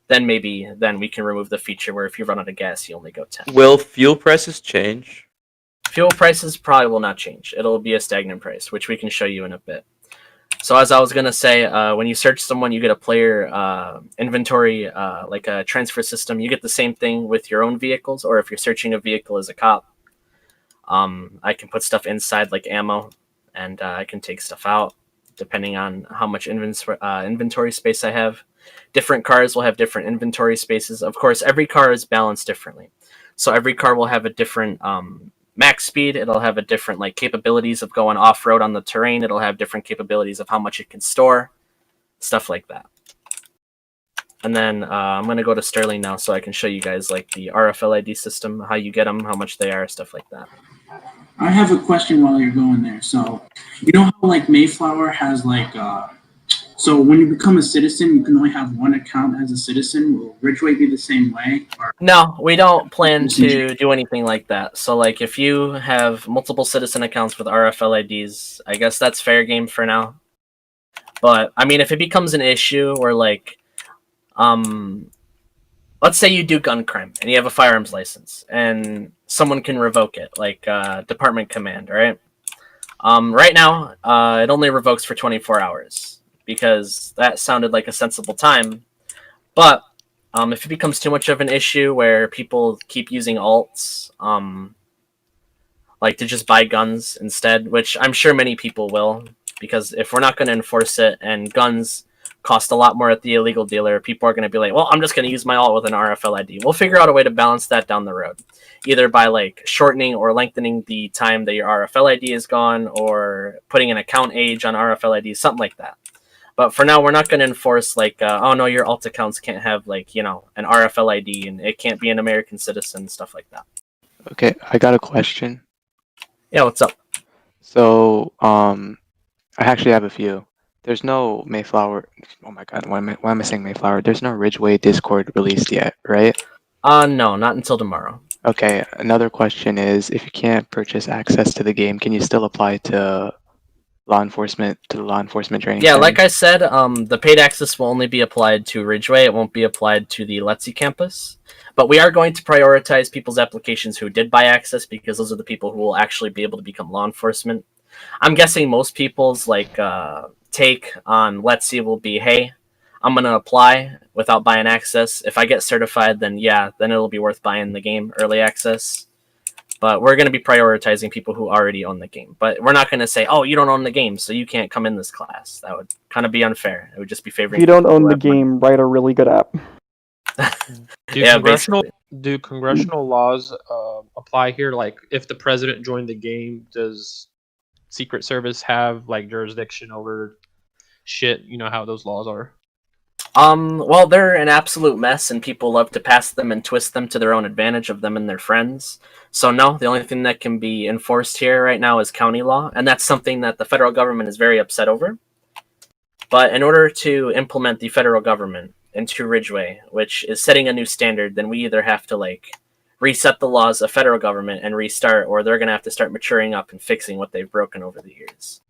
then we can remove the feature where if you run out of gas, you only go 10. Will fuel prices change? Fuel prices probably will not change. It'll be a stagnant price, which we can show you in a bit. So as I was going to say, when you search someone, you get a player inventory, like a transfer system. You get the same thing with your own vehicles, or if you're searching a vehicle as a cop. I can put stuff inside like ammo, and I can take stuff out depending on how much inventory space I have. Different cars will have different inventory spaces. Of course, every car is balanced differently. So every car will have a different max speed. It'll have a different like capabilities of going off-road on the terrain. It'll have different capabilities of how much it can store, stuff like that. And then I'm going to go to Sterling now so I can show you guys like the RFLID system, how you get them, how much they are, stuff like that. I have a question while you're going there. So, you know how like Mayflower has like, so when you become a citizen, you can only have one account as a citizen. Will Ridgeway be the same way? Or? No, we don't plan to do anything like that. So like if you have multiple citizen accounts with RFLIDs, I guess that's fair game for now. But I mean, if it becomes an issue where like, let's say you do gun crime and you have a firearms license and someone can revoke it, like department command, right? Right now, it only revokes for 24 hours because that sounded like a sensible time. But if it becomes too much of an issue where people keep using alts, like to just buy guns instead, which I'm sure many people will, because if we're not going to enforce it and guns cost a lot more at the illegal dealer, people are going to be like, well, I'm just going to use my alt with an RFLID. We'll figure out a way to balance that down the road, either by like shortening or lengthening the time that your RFLID is gone, or putting an account age on RFLID, something like that. But for now, we're not going to enforce like, oh no, your alt accounts can't have like, you know, an RFLID and it can't be an American citizen, stuff like that. Okay, I got a question. Yeah, what's up? So, I actually have a few. There's no Mayflower. Oh my God, why am I saying Mayflower? There's no Ridgeway Discord released yet, right? No, not until tomorrow. Okay, another question is, if you can't purchase access to the game, can you still apply to law enforcement training? Yeah, center? like I said, the paid access will only be applied to Ridgeway. It won't be applied to the Letzi campus. But we are going to prioritize people's applications who did buy access, because those are the people who will actually be able to become law enforcement. I'm guessing most people's like take on Letzi will be, hey, I'm going to apply without buying access. If I get certified, then yeah, then it'll be worth buying the game early access. But we're going to be prioritizing people who already own the game. But we're not going to say, oh, you don't own the game, so you can't come in this class. That would kind of be unfair. It would just be favoring. If you don't own the game, write a really good app. Do congressional laws apply here? Like, if the president joined the game, does Secret Service have like jurisdiction over shit? You know how those laws are. Well, they're an absolute mess, and people love to pass them and twist them to their own advantage of them and their friends. So no, the only thing that can be enforced here right now is county law, and that's something that the federal government is very upset over. But in order to implement the federal government into Ridgeway, which is setting a new standard, then we either have to like reset the laws of federal government and restart, or they're going to have to start maturing up and fixing what they've broken over the years.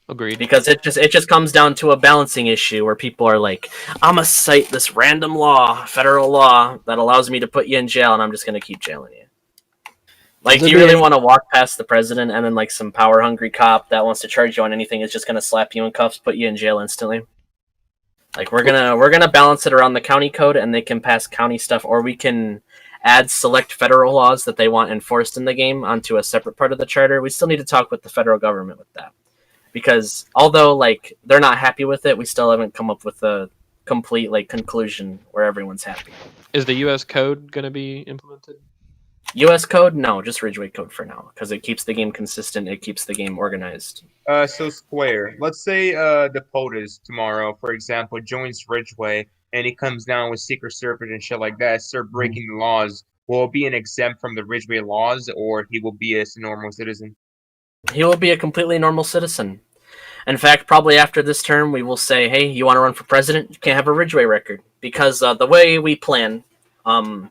Agreed. Because it just comes down to a balancing issue where people are like, I'm gonna cite this random law, federal law, that allows me to put you in jail, and I'm just gonna keep jailing you. Like, do you really want to walk past the president and then like some power hungry cop that wants to charge you on anything is just gonna slap you in cuffs, put you in jail instantly? Like, we're gonna balance it around the county code, and they can pass county stuff, or we can add select federal laws that they want enforced in the game onto a separate part of the charter. We still need to talk with the federal government with that. Because although like they're not happy with it, we still haven't come up with a complete like conclusion where everyone's happy. Is the U.S. code going to be implemented? U.S. code? No, just Ridgeway code for now, because it keeps the game consistent. It keeps the game organized. So Square, let's say the POTUS tomorrow, for example, joins Ridgeway and he comes down with Secret Service and shit like that, start breaking the laws. Will it be an exempt from the Ridgeway laws, or he will be a normal citizen? He will be a completely normal citizen. In fact, probably after this term, we will say, hey, you want to run for president? You can't have a Ridgeway record. Because the way we plan to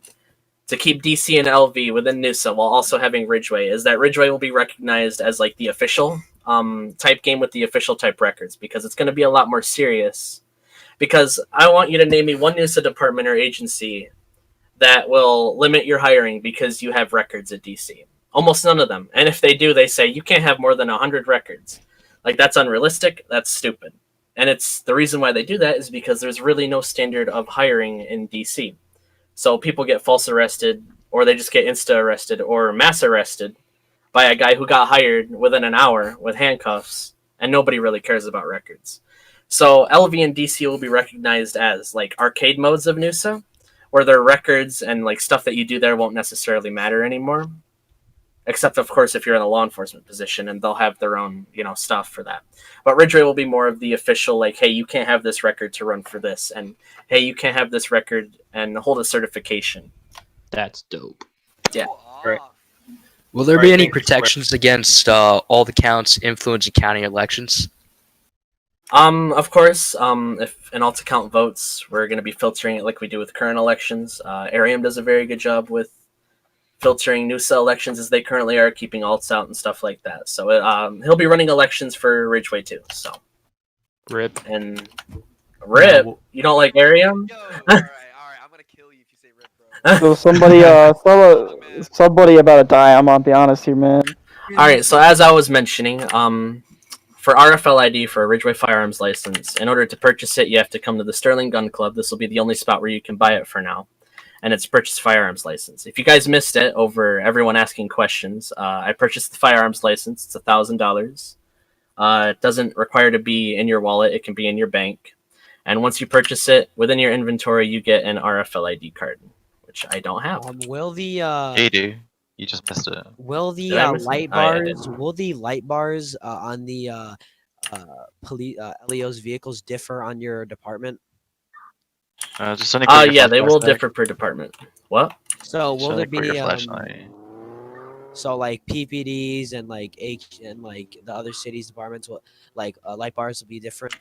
keep DC and LV within NUSA while also having Ridgeway is that Ridgeway will be recognized as like the official type game with the official type records, because it's going to be a lot more serious. Because I want you to name me one NUSA department or agency that will limit your hiring because you have records at DC. Almost none of them. And if they do, they say you can't have more than 100 records. Like, that's unrealistic. That's stupid. And it's the reason why they do that is because there's really no standard of hiring in DC. So people get false arrested, or they just get insta arrested or mass arrested by a guy who got hired within an hour with handcuffs, and nobody really cares about records. So LV and DC will be recognized as like arcade modes of NUSA, where their records and like stuff that you do there won't necessarily matter anymore. Except, of course, if you're in a law enforcement position, and they'll have their own, stuff for that. But Ridgeway will be more of the official, like, hey, you can't have this record to run for this, and hey, you can't have this record and hold a certification. That's dope. Yeah. Right. Will there be any protections against all the counts influencing county elections? Of course, if an alt account votes, we're going to be filtering it like we do with current elections. Arium does a very good job with filtering NUSA elections as they currently are, keeping alts out and stuff like that. So he'll be running elections for Ridgeway too. So Rip. And Rip, you don't like Arium? So somebody about to die. I'm gonna be honest here, man. All right. So as I was mentioning, for RFL ID for a Ridgeway firearms license, in order to purchase it, you have to come to the Sterling Gun Club. This will be the only spot where you can buy it for now. And it's purchase firearms license. If you guys missed it over everyone asking questions, I purchased the firearms license. It's $1,000. It doesn't require to be in your wallet. It can be in your bank. And once you purchase it, within your inventory, you get an RFL ID card, which I don't have. Will the You do. You just missed it. will the Did I miss it? light Oh, yeah, I bars did. will the light bars on the police LEO's vehicles differ on your department? Just only got your Yeah, they will flashlight. differ per department. What? So Just will there only got your be flashlight. so like PPDs and like H and like the other cities departments will like light bars will be different?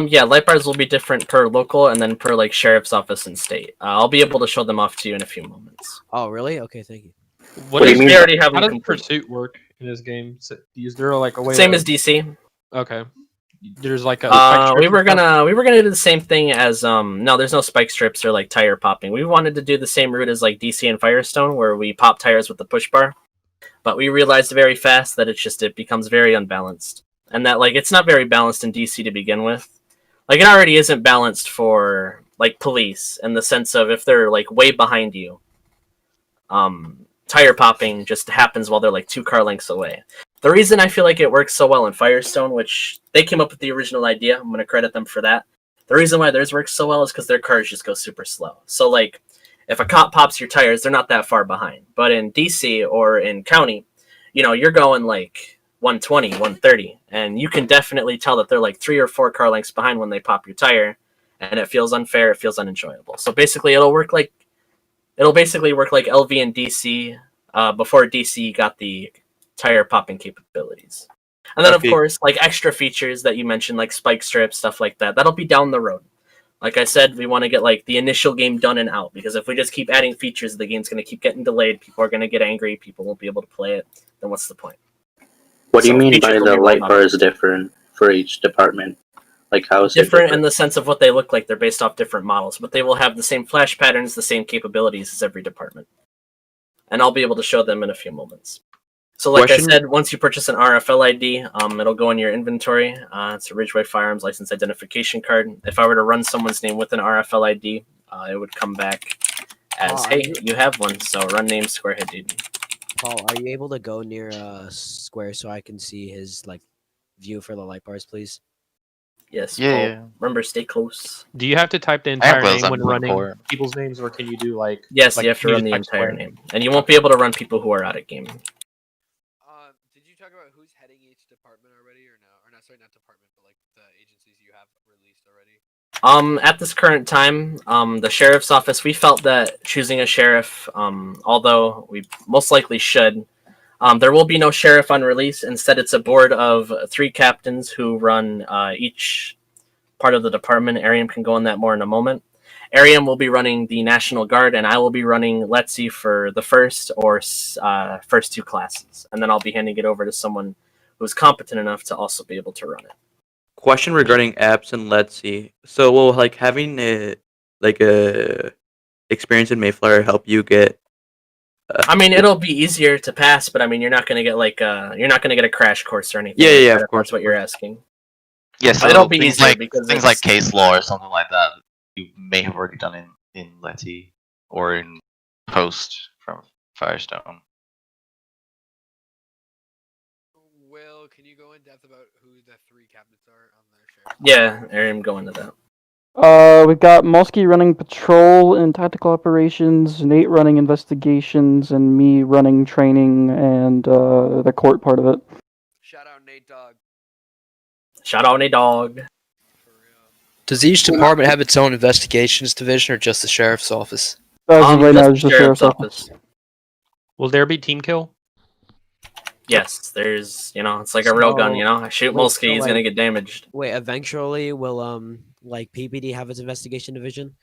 Yeah, light bars will be different per local and then per like sheriff's office and state. I'll be able to show them off to you in a few moments. Oh, really? Okay, thank you. What do is you mean? They already have How them does complete. pursuit work in this game? Is there like a way? Same to- as DC. Okay. There's like a. We were gonna do the same thing as no, there's no spike strips or like tire popping. We wanted to do the same route as like DC and Firestone, where we pop tires with the push bar, but we realized very fast that it becomes very unbalanced, and that like it's not very balanced in DC to begin with. Like, it already isn't balanced for like police in the sense of if they're like way behind you, tire popping just happens while they're like 2 car lengths away. The reason I feel like it works so well in Firestone, which they came up with the original idea, I'm going to credit them for that. The reason why theirs works so well is because their cars just go super slow. So, like, if a cop pops your tires, they're not that far behind. But in DC or in county, you're going like 120, 130, and you can definitely tell that they're like 3 or 4 car lengths behind when they pop your tire, and it feels unfair, it feels unenjoyable. So basically, it'll basically work like LV and DC before DC got the tire popping capabilities. And then, of course, like extra features that you mentioned, like spike strips, stuff like that, that'll be down the road. Like I said, we want to get like the initial game done and out, because if we just keep adding features, the game's going to keep getting delayed. People are going to get angry. People won't be able to play it. Then what's the point? What do you So mean features by will the be rolled light out. bar is different for each department? Like how is it Different in the sense of what they look like. They're based off different models, but they will have the same flash patterns, the same capabilities as every department. And I'll be able to show them in a few moments. So like Question- I said, once you purchase an RFL ID, it'll go in your inventory. It's a Ridgeway Firearms License Identification Card. If I were to run someone's name with an RFL ID, it would come back as, hey, you have one. So run name, square hit dude. Paul, are you able to go near Square so I can see his like view for the light bars, please? Yes, Yeah, Paul. yeah. Remember, stay close. Do you have to type the I entire have those name when I'm looking running for. people's names, or can you do like? Yes, like, you have to can run the just type entire Square? name. And you won't be able to run people who are out of game. Did you talk about who's heading each department already, or no? Or not? Sorry, not department, but like the agencies you have released already. At this current time, the sheriff's office, we felt that choosing a sheriff, although we most likely should, there will be no sheriff on release. Instead, it's a board of 3 captains who run each part of the department. Ariam can go on that more in a moment. Ariam will be running the National Guard, and I will be running Let's for the first or first 2 classes. And then I'll be handing it over to someone who's competent enough to also be able to run it. Question regarding apps and Let's See. So will like having a experience in Mayflower help you get? I mean, it'll be easier to pass, but I mean, you're not gonna get like you're not gonna get a crash course or anything. Yeah, like that, of course. That's what you're asking. Yes, But it'll be easier because things like case law or something like that you may have already done in Letty or in Post from Firestone. Will, can you go in depth about who the 3 captains are on their share? Yeah, Ariam, go into that. We've got Mosky running patrol and tactical operations, Nate running investigations, and me running training and the court part of it. Shout out Nate Dog. Shout out a dog. Does each department have its own investigations division or just the sheriff's office? As of right now, just it's just sheriff's office. Will there be team kill? Yes, there's, it's like a real gun, I shoot Wait, Molsky, so, he's gonna like- get damaged. Wait, eventually will like PPD have its investigation division?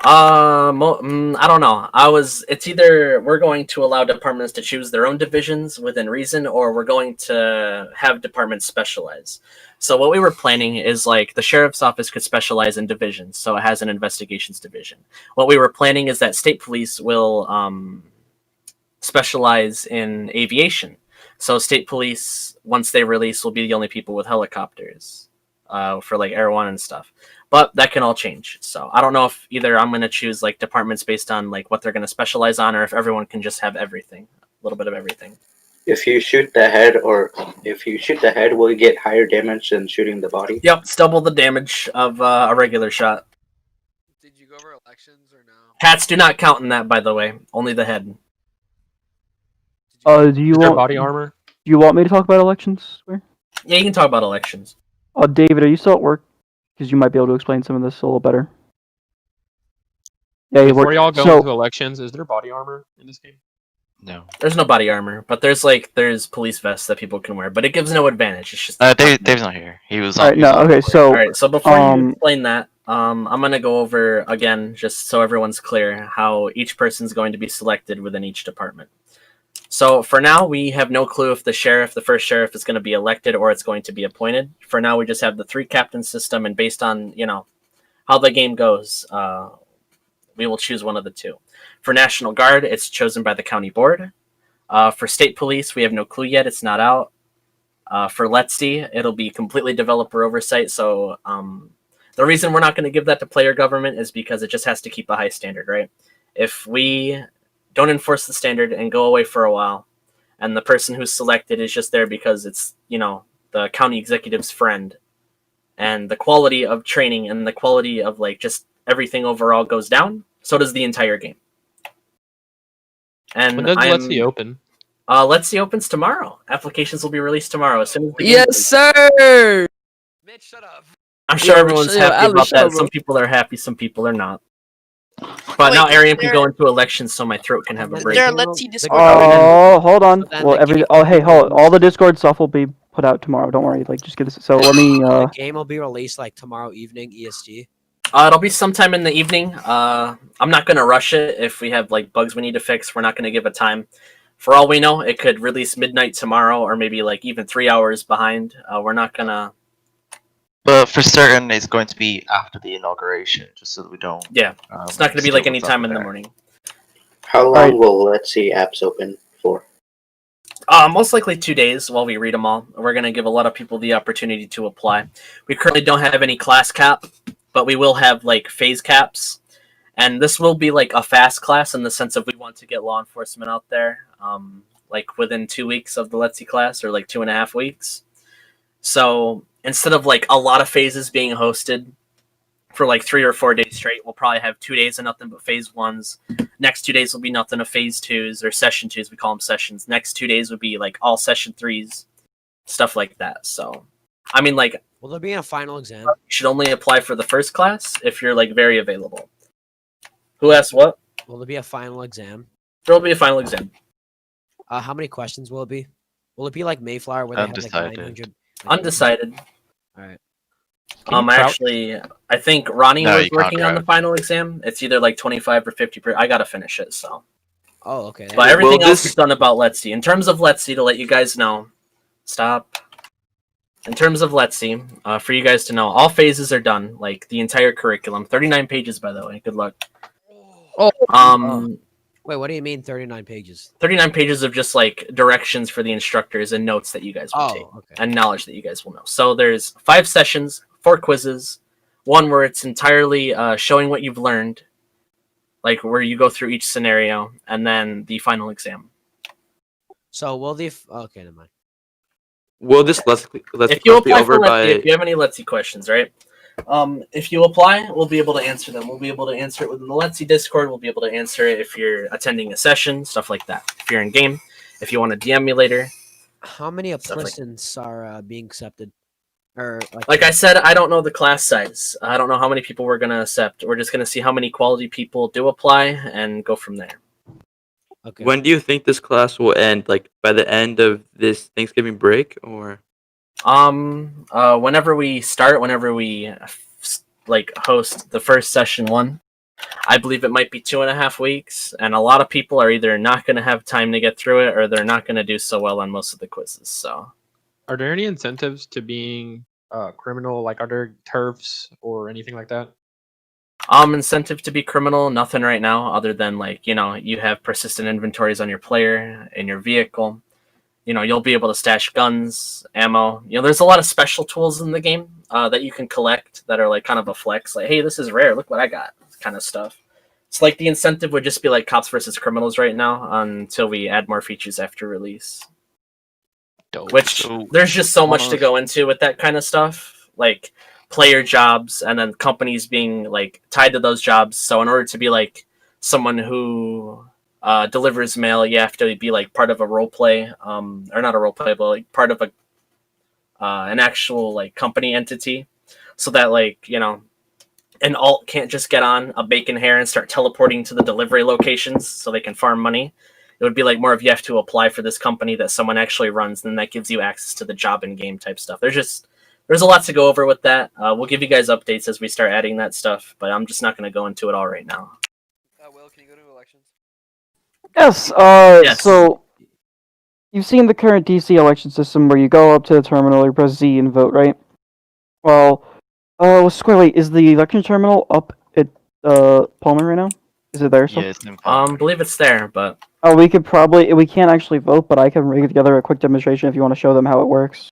I don't know. It's either we're going to allow departments to choose their own divisions within reason, or we're going to have departments specialize. So what we were planning is like the sheriff's office could specialize in divisions, so it has an investigations division. What we were planning is that state police will specialize in aviation. So state police, once they release, will be the only people with helicopters for like Air One and stuff. But that can all change. So I don't know if either I'm going to choose like departments based on like what they're going to specialize on, or if everyone can just have everything, a little bit of everything. If you shoot the head, will you get higher damage than shooting the body? Yep, it's double the damage of a regular shot. Did you go over elections or no? Hats do not count in that, by the way. Only the head. Do you Is there want body armor? Do you want me to talk about elections? Square? Yeah, you can talk about elections. David, are you still at work? Because you might be able to explain some of this a little better. Yeah, you Before work. y'all go So, into elections, is there body armor in this game? No. There's no body armor, but there's police vests that people can wear, but it gives no advantage. It's just Dave's not here. He was on. Alright, no, okay, so Alright, so before you explain that, I'm gonna go over again, just so everyone's clear, how each person's going to be selected within each department. So for now, we have no clue if the first sheriff is going to be elected or it's going to be appointed. For now, we just have the 3 captain system, and based on, how the game goes, we will choose one of the 2. For National Guard, it's chosen by the county board. For state police, we have no clue yet. It's not out. For Let's See, it'll be completely developer oversight. So the reason we're not going to give that to player government is because it just has to keep a high standard, right? If we don't enforce the standard and go away for a while, and the person who's selected is just there because it's, the county executive's friend, and the quality of training and the quality of just everything overall goes down, so does the entire game. And When does Let's See open? Let's See opens tomorrow. Applications will be released tomorrow as soon as the game Yes, opens. sir. Mitch, shut up. I'm sure Yeah, everyone's yeah, happy Ali, about shut up, that. Some bro. people are happy, some people are not. But now Ariam can go into elections, so my throat can have a break. hold on. Well, hey, hold. All the Discord stuff will be put out tomorrow. Don't worry. Just get this. So let me. The game will be released tomorrow evening EST. It'll be sometime in the evening. I'm not gonna rush it. If we have like bugs we need to fix, we're not gonna give a time. For all we know, it could release midnight tomorrow, or maybe like even 3 hours behind. We're not gonna. But for certain, it's going to be after the inauguration, just so that we don't. Yeah, it's not gonna be steal like any what's time up in the there. morning. How long will Let's See apps open for? Most likely 2 days while we read them all. We're going to give a lot of people the opportunity to apply. We currently don't have any class cap, but we will have like phase caps. And this will be like a fast class in the sense of we want to get law enforcement out there like within 2 weeks of the Let's See class, or like 2.5 weeks. So instead of like a lot of phases being hosted for like 3 or 4 days straight, we'll probably have 2 days of nothing but phase 1s. Next 2 days will be nothing of phase 2s, or session 2s, we call them sessions. Next 2 days would be like all session 3s, stuff like that. So I mean, like, Will there be a final exam? you should only apply for the first class if you're like very available. Who asked what? Will there be a final exam? There will be a final exam. How many questions will it be? Will it be like Mayflower where they have like 900? Undecided. All right. Actually, I think Ronnie No, was you can't working on the crouch. final exam. It's either like 25 or 50. I gotta finish it, so. Oh, okay. But everything else is done about Let's See. In terms of Let's See, to let you guys know, stop. In terms of Let's See, for you guys to know, all phases are done. Like the entire curriculum, 39 pages, by the way. Good luck. Wait, what do you mean 39 pages? 39 pages of just like directions for the instructors and notes that you guys will take, and knowledge that you guys will know. So there's 5 sessions, 4 quizzes, one where it's entirely showing what you've learned, like where you go through each scenario, and then the final exam. So will the okay, never mind. Will this let's If you class be apply over for Let's See, by? if you have any Let's See questions, right? If you apply, we'll be able to answer them. We'll be able to answer it within the Let's See Discord. We'll be able to answer it if you're attending a session, stuff like that. If you're in game, if you want to DM me later. How many Stuff like applicants are being accepted? Or Like I said, I don't know the class size. I don't know how many people we're going to accept. We're just going to see how many quality people do apply and go from there. Okay. When do you think this class will end? Like by the end of this Thanksgiving break, or? Whenever we start, whenever we like host the first session 1, I believe it might be 2.5 weeks, and a lot of people are either not going to have time to get through it, or they're not going to do so well on most of the quizzes. So, Are there any incentives to being criminal? Like, are there turfs or anything like that? Incentive to be criminal, nothing right now, other than like, you know, you have persistent inventories on your player in your vehicle. You know, you'll be able to stash guns, ammo. You know, there's a lot of special tools in the game that you can collect that are like kind of a flex. Like, hey, this is rare. Look what I got, kind of stuff. It's like the incentive would just be like cops versus criminals right now until we add more features after release. Which there's just so much to go into with that kind of stuff, like player jobs and then companies being like tied to those jobs. So in order to be like someone who delivers mail, you have to be like part of a role play, or not a role play, but like part of a an actual like company entity, so that like, you know, an alt can't just get on a bacon hair and start teleporting to the delivery locations so they can farm money. It would be like more of you have to apply for this company that someone actually runs, and then that gives you access to the job in game type stuff. There's a lot to go over with that. We'll give you guys updates as we start adding that stuff, but I'm just not going to go into it all right now. Will, can you go to elections? Yes. Yes. So you've seen the current DC election system where you go up to the terminal, you press Z and vote, right? Well, wait, is the election terminal up at Palmer right now? Is it there? Yeah, it's believe it's there, but oh, we can't actually vote, but I can rig together a quick demonstration if you want to show them how it works.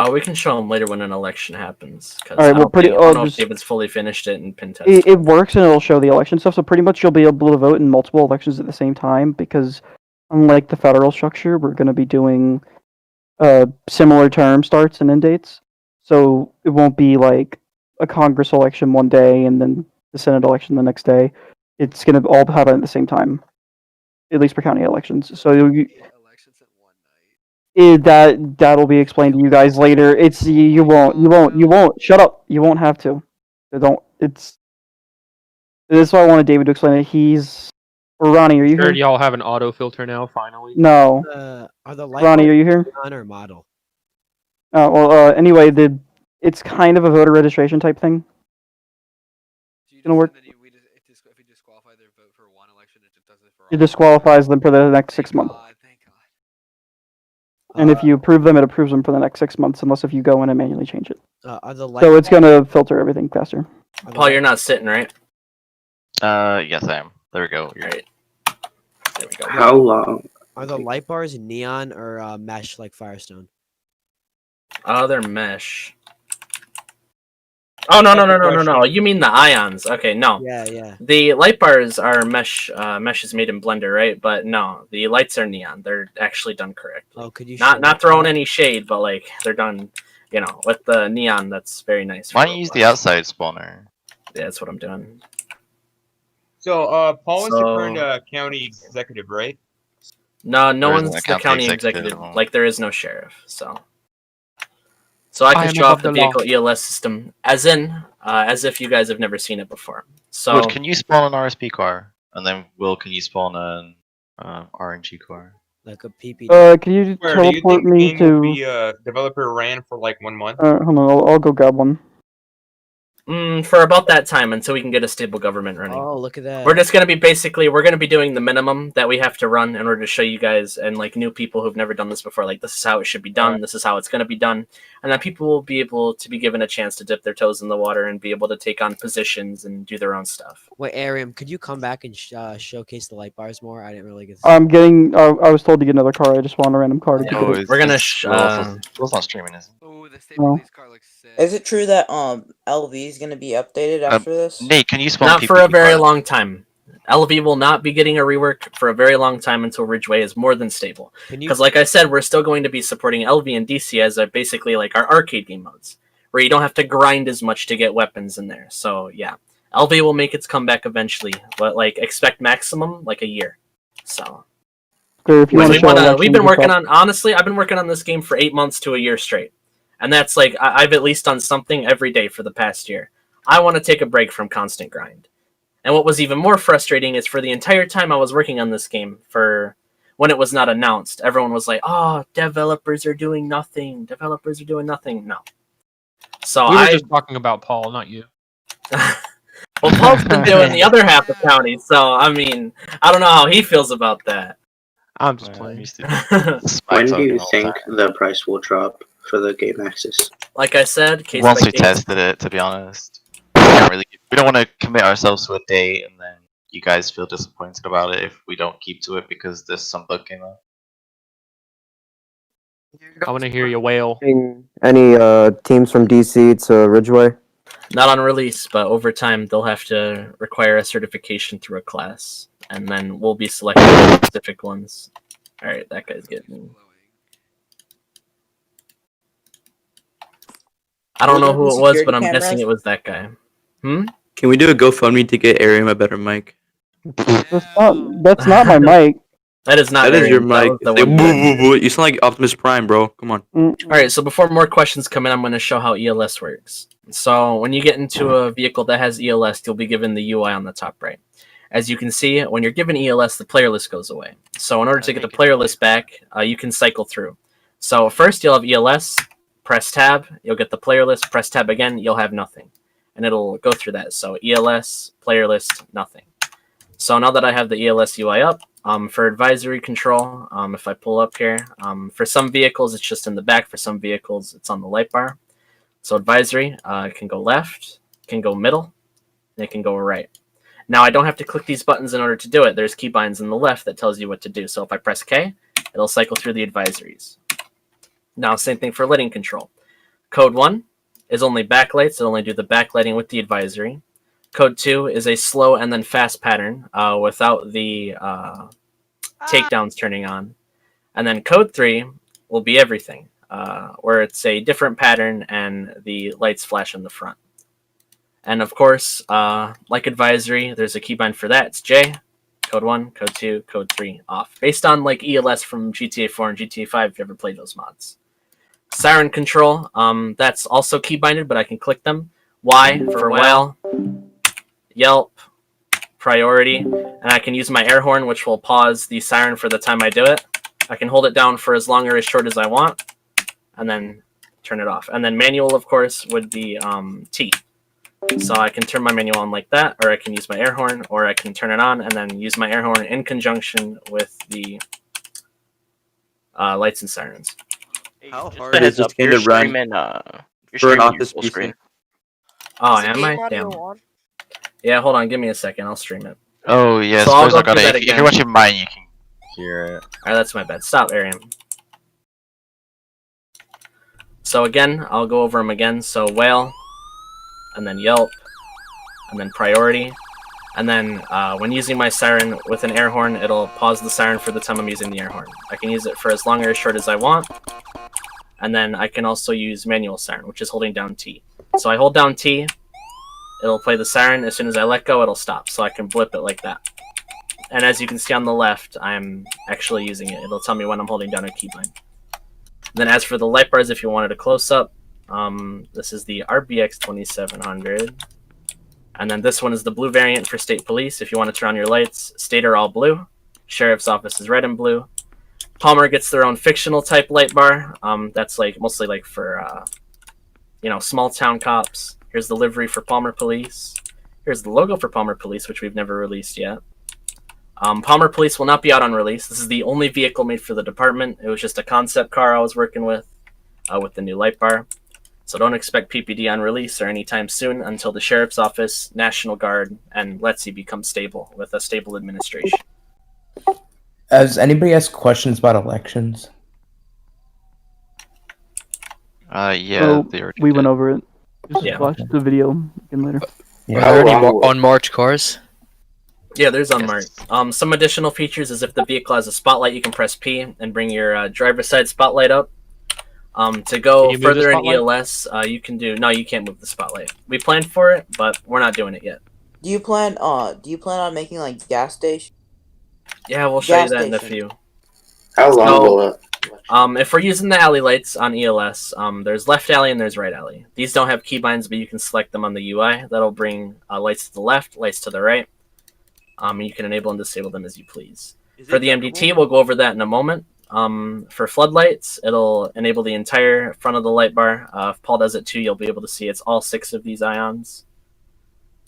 We can show them later when an election happens. Because All right, I well, don't know if David's fully finished it in pen test. It works and it'll show the election stuff, so pretty much you'll be able to vote in multiple elections at the same time, because unlike the federal structure, we're going to be doing similar term starts and end dates. So it won't be like a Congress election one day and then the Senate election the next day. It's going to all happen at the same time, at least for county elections. So that'll be explained to you guys later. It's you won't shut up. You won't have to. This is why I wanted David to explain it. Or Ronnie, are you Sure, here? y'all have an auto filter now, finally. No. Are the Ronnie, are you here? on or model? Anyway, it's kind of a voter registration type thing. gonna work. Then if we disqualify their vote for one election, it just does it for It disqualifies them for the next 6 months. thank God. And if you approve them, it approves them for the next 6 months, unless if you go in and manually change it. Are the So it's gonna filter everything faster. Paul, you're not sitting, right? Yes, I am. There we go. You're right. There we go. How long? Are the light bars neon or mesh like Firestone? They're mesh. Oh no! You mean the ions? Okay, no. Yeah. The light bars are mesh. Mesh is made in Blender, right? But no, the lights are neon. They're actually done correctly. Oh, could you? Not throwing any shade, but like they're done. You know, with the neon. That's very nice. Why don't you use the outside spawner? Yeah, that's what I'm doing. So, Paul is the current So- county executive, right? No, no There one's isn't a the county county executive executive. at all. Like there is no sheriff. So I I can am show off above the the law. vehicle ELS system as if you guys have never seen it before. So Wood, can you spawn an RSP car? And then Will, can you spawn an RNG car? Like a PP. Can you Where do you teleport think the me game will to? be developer ran for like 1 month? Hold on, I'll go grab one. for about that time until we can get a stable government running. Oh, look at that. We're just gonna be we're gonna be doing the minimum that we have to run in order to show you guys and like new people who've never done this before, like this is how it should be done, this is how it's gonna be done, and then people will be able to be given a chance to dip their toes in the water and be able to take on positions and do their own stuff. Wait, Ariam, could you come back and showcase the light bars more? I didn't really get. I'm getting. I was told to get another car. I just want a random car to get it. We're gonna. Will's not streaming, is he? Oh, the No. police car looks sick. Is it true that LV is gonna be updated after this? Nate, can you spawn Not for a PPP very car? long time. LV will not be getting a rework for a very long time until Ridgeway is more than stable. Can you- Because, like I said, we're still going to be supporting LV and DC as basically like our arcade game modes, where you don't have to grind as much to get weapons in there. So yeah, LV will make its comeback eventually, but like expect maximum like a year. So Okay, if you want to show elections, we've been just working talk. on. Honestly, I've been working on this game for 8 months to a year straight, and that's like I've at least done something every day for the past year. I want to take a break from constant grind. And what was even more frustrating is for the entire time I was working on this game, for when it was not announced, everyone was like, "Oh, developers are doing nothing. Developers are doing nothing." No. So We were just talking about Paul, not you. well, Paul's been doing the other half of county, so I mean, I don't know how he feels about that. I'm just playing. When do you think the price will drop for the game access? Like I said, case Once by we case. tested it, to be honest. We don't want to commit ourselves to a date and then you guys feel disappointed about it if we don't keep to it because there's some bug came up. I want to hear you wail. Any teams from DC to Ridgeway? Not on release, but over time they'll have to require a certification through a class, and then we'll be selecting specific ones. All right, that guy's getting. I don't know who it was, but I'm guessing it was that guy. Can we do a GoFundMe to get Ariam a better mic? That's not my mic. That is not. That is your Arian, that mic. was the It's like, one boo, that- boo, boo. You sound like Optimus Prime, bro. Come on. All right, so before more questions come in, I'm going to show how ELS works. So when you get into a vehicle that has ELS, you'll be given the UI on the top right. As you can see, when you're given ELS, the player list goes away. So in order to get the player list back, you can cycle through. So first you'll have ELS, press tab, you'll get the player list, press tab again, you'll have nothing. And it'll go through that. So ELS, player list, nothing. So now that I have the ELS UI up, for advisory control, if I pull up here, for some vehicles it's just in the back, for some vehicles it's on the light bar. So advisory, it can go left, it can go middle, and it can go right. Now I don't have to click these buttons in order to do it. There's keybinds on the left that tells you what to do. So if I press K, it'll cycle through the advisories. Now same thing for lighting control. Code 1 is only backlights, it'll only do the backlighting with the advisory. Code 2 is a slow and then fast pattern without the takedowns turning on. And then code 3 will be everything, where it's a different pattern and the lights flash in the front. And of course, like advisory, there's a keybind for that. It's J, code 1, code 2, code 3, off. Based on like ELS from GTA 4 and GTA 5 if you ever played those mods. Siren control, that's also keybinded, but I can click them. Y for well, yelp, priority, and I can use my air horn, which will pause the siren for the time I do it. I can hold it down for as long or as short as I want, and then turn it off. And then manual, of course, would be T. So I can turn my manual on like that, or I can use my air horn, or I can turn it on and then use my air horn in conjunction with the lights and sirens. How Just hard a is heads this up, game you're to run streaming. for You're an streaming your office full PC? screen. Oh, Is the am game I? audio Damn. on? Yeah, hold on. Give me a second. I'll stream it. Oh yeah, So I'll suppose go I got through it. that If again. you're watching mine, you can hear it. Alright, that's my bad. Stop, Arian. So again, I'll go over them again. So whale, and then yelp, and then priority. And then when using my siren with an air horn, it'll pause the siren for the time I'm using the air horn. I can use it for as long or as short as I want. And then I can also use manual siren, which is holding down T. So I hold down T, it'll play the siren. As soon as I let go, it'll stop. So I can blip it like that. And as you can see on the left, I'm actually using it. It'll tell me when I'm holding down a keybind. Then as for the light bars, if you wanted a close-up, this is the RBX 2700. And then this one is the blue variant for state police. If you want to turn on your lights, state are all blue. Sheriff's office is red and blue. Palmer gets their own fictional type light bar. That's like mostly like for small town cops. Here's the livery for Palmer Police. Here's the logo for Palmer Police, which we've never released yet. Palmer Police will not be out on release. This is the only vehicle made for the department. It was just a concept car I was working with the new light bar. So don't expect PPD on release or anytime soon until the Sheriff's Office, National Guard, and Let's become stable with a stable administration. Has anybody asked questions about elections? Yeah, we went over it. Just Yeah. watch the video again later. Are there any on-march cars? Yeah, there's unmarked. Some additional features is if the vehicle has a spotlight, you can press P and bring your driver's side spotlight up. To go Can you move the further in spotlight? ELS, you can do. No, you can't move the spotlight. We planned for it, but we're not doing it yet. Do you plan on making like gas station? Yeah, we'll show you Gas that in a station. few. How long So, will it? if we're using the alley lights on ELS, there's left alley and there's right alley. These don't have keybinds, but you can select them on the UI. That'll bring lights to the left, lights to the right. You can enable and disable them as you please. For the MDT, we'll go over that in a moment. For floodlights, it'll enable the entire front of the light bar. If Paul does it too, you'll be able to see it's all 6 of these ions.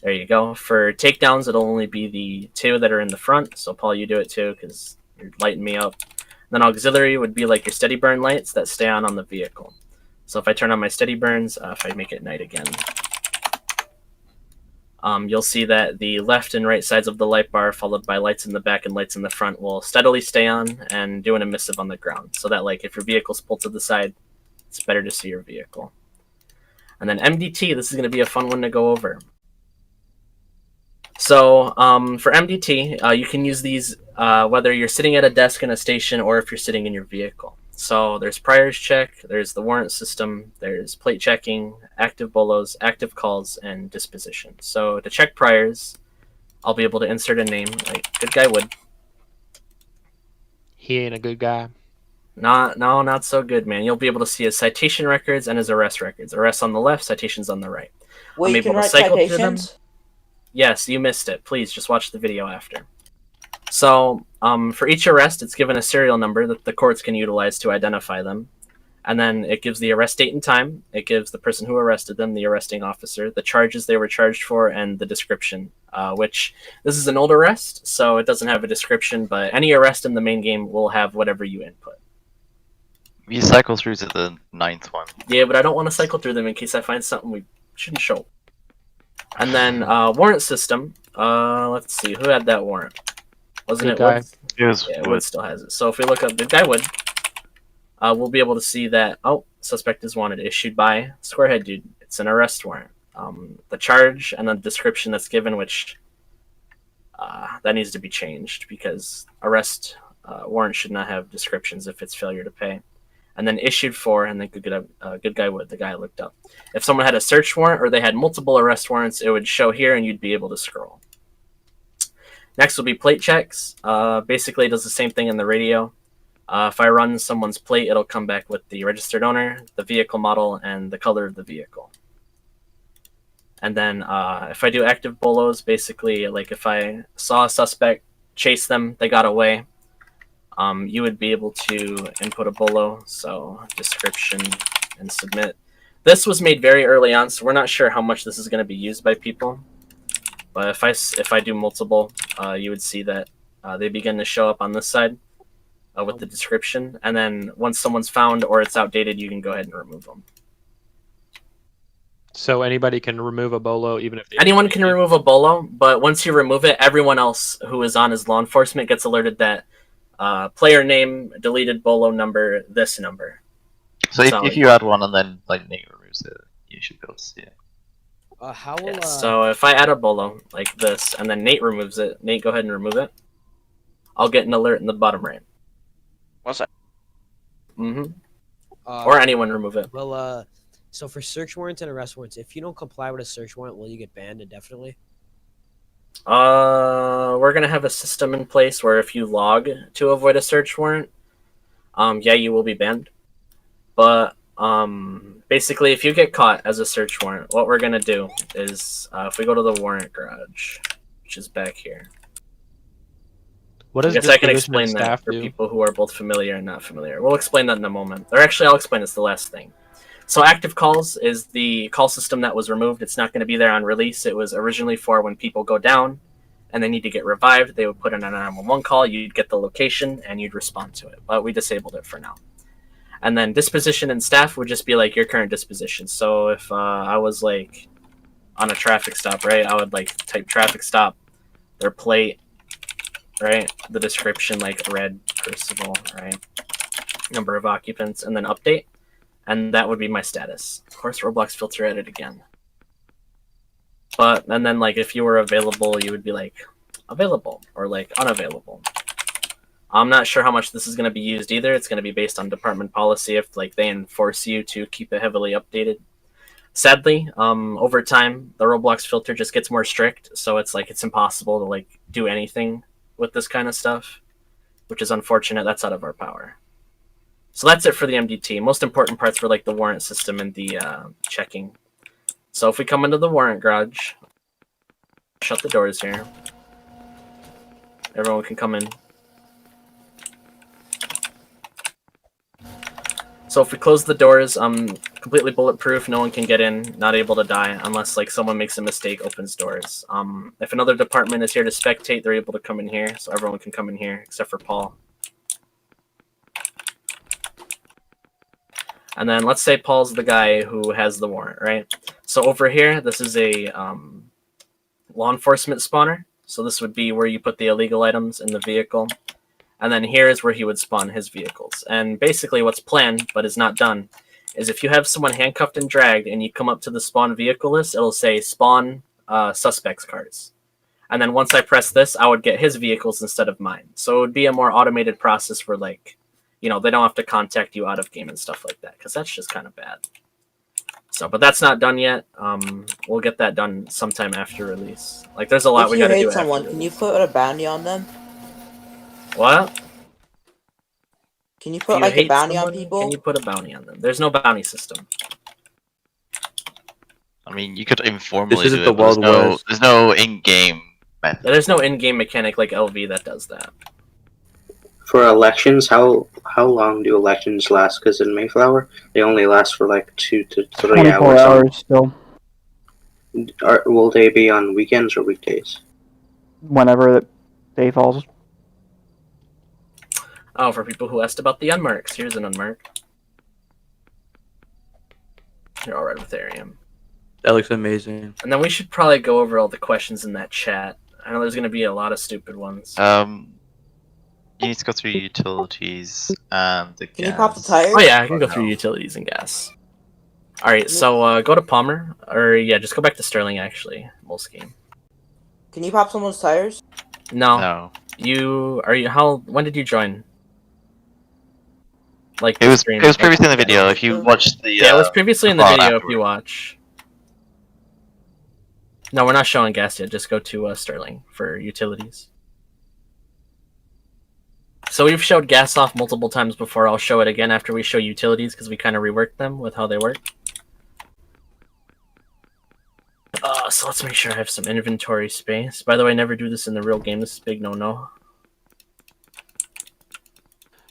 There you go. For takedowns, it'll only be the 2 that are in the front. So Paul, you do it too because you're lighting me up. Then auxiliary would be like your steady burn lights that stay on the vehicle. So if I turn on my steady burns, if I make it night again, you'll see that the left and right sides of the light bar, followed by lights in the back and lights in the front, will steadily stay on and do an emissive on the ground. So that like if your vehicle's pulled to the side, it's better to see your vehicle. And then MDT, this is going to be a fun one to go over. So for MDT, you can use these whether you're sitting at a desk in a station or if you're sitting in your vehicle. So there's priors check, there's the warrant system, there's plate checking, active bolos, active calls, and disposition. So to check priors, I'll be able to insert a name like Good Guy Wood. He ain't a good guy. Not so good, man. You'll be able to see his citation records and his arrest records. Arrests on the left, citations on the right. Wait, I'm you can able to write cycle through them. citations? Yes, you missed it. Please just watch the video after. So for each arrest, it's given a serial number that the courts can utilize to identify them. And then it gives the arrest date and time. It gives the person who arrested them, the arresting officer, the charges they were charged for, and the description, which this is an old arrest, so it doesn't have a description, but any arrest in the main game will have whatever you input. You cycle through to the 9th one. Yeah, but I don't want to cycle through them in case I find something we shouldn't show. And then warrant system. Let's see, who had that warrant? Wasn't Good it guy. Wood? It was Yeah, Wood. Wood still has it. So if we look up Good Guy Wood, we'll be able to see that, suspect is wanted, issued by Squarehead Dude. It's an arrest warrant. The charge and the description that's given, which that needs to be changed because arrest warrant should not have descriptions if it's failure to pay. And then issued for, and then Good Guy Wood, the guy I looked up. If someone had a search warrant or they had multiple arrest warrants, it would show here and you'd be able to scroll. Next will be plate checks. Basically, it does the same thing in the radio. If I run someone's plate, it'll come back with the registered owner, the vehicle model, and the color of the vehicle. And then if I do active bolos, basically, like if I saw a suspect, chase them, they got away, you would be able to input a bolo, so description and submit. This was made very early on, so we're not sure how much this is going to be used by people. But if I do multiple, you would see that they begin to show up on this side with the description. And then once someone's found or it's outdated, you can go ahead and remove them. So anybody can remove a bolo, even if they Anyone can remove a bolo, but once you remove it, everyone else who is on as law enforcement gets alerted that player name, deleted bolo number, this number. So if you add one and then like Nate removes it, you should be able to see it. How will So if I add a bolo like this and then Nate removes it, Nate, go ahead and remove it. I'll get an alert in the bottom right. What's that? Or anyone remove it. Well, so for search warrants and arrest warrants, if you don't comply with a search warrant, will you get banned indefinitely? We're gonna have a system in place where if you log to avoid a search warrant, yeah, you will be banned. But basically, if you get caught as a search warrant, what we're gonna do is if we go to the warrant garage, which is back here. What does I guess I can disposition and explain that staff for do? people who are both familiar and not familiar. We'll explain that in a moment. Or actually, I'll explain this the last thing. So active calls is the call system that was removed. It's not going to be there on release. It was originally for when people go down and they need to get revived. They would put in a 911 call. You'd get the location and you'd respond to it. But we disabled it for now. And then disposition and staff would just be like your current disposition. So if I was like on a traffic stop, right, I would like type traffic stop, their plate, right, the description like red Percival, right, number of occupants, and then update. And that would be my status. Of course, Roblox filter edit again. But, and then like if you were available, you would be like available or like unavailable. I'm not sure how much this is going to be used either. It's going to be based on department policy if like they enforce you to keep it heavily updated. Sadly, over time, the Roblox filter just gets more strict. So it's like it's impossible to like do anything with this kind of stuff, which is unfortunate. That's out of our power. So that's it for the MDT. Most important parts were like the warrant system and the checking. So if we come into the warrant garage, shut the doors here. Everyone can come in. So if we close the doors, completely bulletproof, no one can get in, not able to die, unless like someone makes a mistake, opens doors. If another department is here to spectate, they're able to come in here, so everyone can come in here, except for Paul. And then let's say Paul's the guy who has the warrant, right? So over here, this is a law enforcement spawner. So this would be where you put the illegal items in the vehicle. And then here is where he would spawn his vehicles. And basically what's planned, but is not done, is if you have someone handcuffed and dragged and you come up to the spawn vehicle list, it'll say spawn suspects cars. And then once I press this, I would get his vehicles instead of mine. So it would be a more automated process where like, you know, they don't have to contact you out of game and stuff like that, because that's just kind of bad. So, but that's not done yet. We'll get that done sometime after release. Like, there's a lot we gotta do. If you hate someone, can you put a bounty on them? What? Can you put like a bounty on people? Can you put a bounty on them? There's no bounty system. I mean, you could informally This isn't do the it, but Wild West. there's no in-game method. There's no in-game mechanic like LV that does that. For elections, how long do elections last? Because in Mayflower, they only last for like 2 to 3 24 hours. hours still. Will they be on weekends or weekdays? Whenever the day falls. Oh, for people who asked about the unmarks, here's an unmark. You're alright with Arium. That looks amazing. And then we should probably go over all the questions in that chat. I know there's going to be a lot of stupid ones. You need to go through utilities and the Can you pop the tires? Oh yeah, I can go through utilities and gas. Alright, so go to Palmer. Or yeah, just go back to Sterling actually. Moleskine. Can you pop someone's tires? No. No. When did you join? Like It was previously in the video. If you watched the yeah, it was previously in the VOD video afterwards. if you watch. No, we're not showing gas yet. Just go to Sterling for utilities. So we've showed gas off multiple times before. I'll show it again after we show utilities because we kind of reworked them with how they work. So let's make sure I have some inventory space. By the way, never do this in the real game. This is big no-no.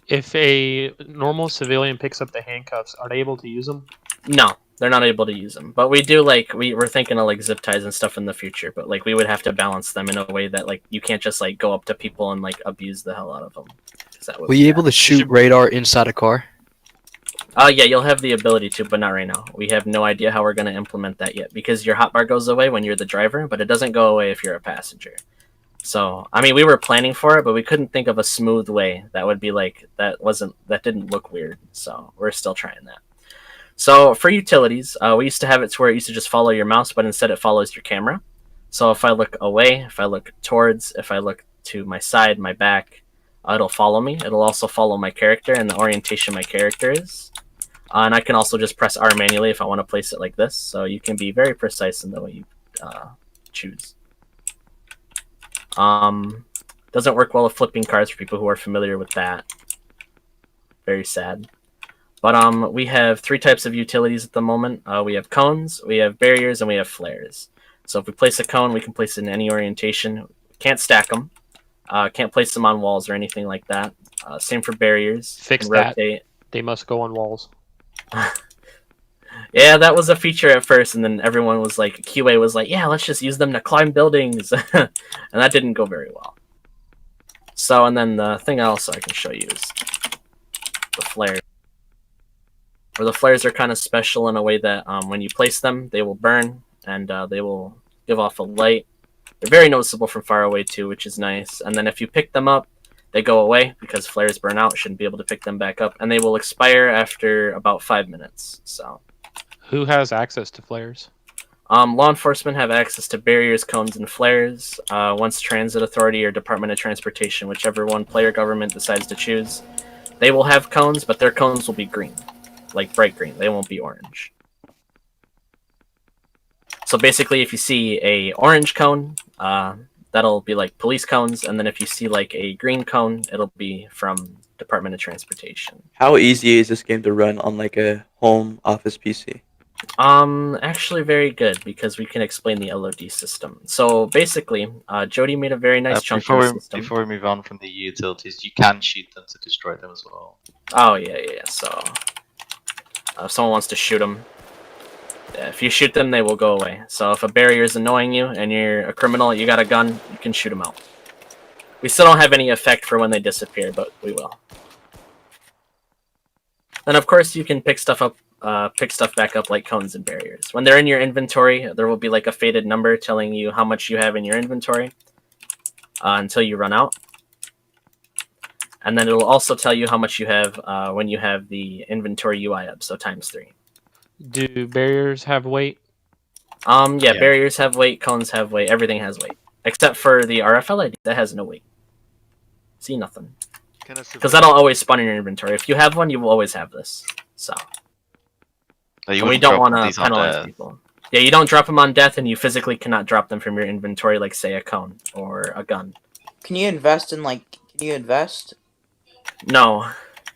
If a normal civilian picks up the handcuffs, are they able to use them? No, they're not able to use them. But we do like we're thinking of like zip ties and stuff in the future. But like we would have to balance them in a way that like you can't just like go up to people and like abuse the hell out of them. That would Were be you bad. able to shoot radar inside a car? Yeah, you'll have the ability to, but not right now. We have no idea how we're going to implement that yet because your hotbar goes away when you're the driver, but it doesn't go away if you're a passenger. So, I mean, we were planning for it, but we couldn't think of a smooth way that would be like that didn't look weird. So, we're still trying that. So, for utilities, we used to have it to where it used to just follow your mouse, but instead it follows your camera. So, if I look away, if I look towards, if I look to my side, my back, it'll follow me. It'll also follow my character and the orientation my character is. And I can also just press R manually if I want to place it like this. So you can be very precise in the way you choose. Doesn't work well with flipping cars for people who are familiar with that. Very sad. But we have 3 types of utilities at the moment. We have cones, we have barriers, and we have flares. So if we place a cone, we can place it in any orientation. Can't stack them. Can't place them on walls or anything like that. Same for barriers. Fix can that. Rotate. They must go on walls. Yeah, that was a feature at first, and then everyone was like, QA was like, yeah, let's just use them to climb buildings. And that didn't go very well. So, and then the thing also I can show you is the flares. Where the flares are kind of special in a way that when you place them, they will burn, and they will give off a light. They're very noticeable from far away too, which is nice. And then if you pick them up, they go away because flares burn out. Shouldn't be able to pick them back up, and they will expire after about 5 minutes. So, who has access to flares? Law enforcement have access to barriers, cones, and flares. Once Transit Authority or Department of Transportation, whichever one player government decides to choose, they will have cones, but their cones will be green, like bright green. They won't be orange. So basically, if you see a orange cone, that'll be like police cones, and then if you see like a green cone, it'll be from Department of Transportation. How easy is this game to run on like a home office PC? Actually very good because we can explain the LOD system. So basically, Jody made a very nice chunking system. Before we move on from the utilities, you can shoot them to destroy them as well. Oh yeah. So if someone wants to shoot them, if you shoot them, they will go away. So if a barrier is annoying you and you're a criminal, you got a gun, you can shoot them out. We still don't have any effect for when they disappear, but we will. Then of course you can pick stuff back up like cones and barriers. When they're in your inventory, there will be like a faded number telling you how much you have in your inventory until you run out. And then it'll also tell you how much you have when you have the inventory UI up, so ×3. Do barriers have weight? Yeah, barriers have weight, cones have weight, everything has weight. Except for the RFLID, that has no weight. See, nothing. Because that'll always spawn in your inventory. If you have one, you will always have this. So. And we don't want to penalize people. Yeah, you don't drop them on death, and you physically cannot drop them from your inventory, like, say, a cone or a gun. Can you invest in, like, can you invest? No.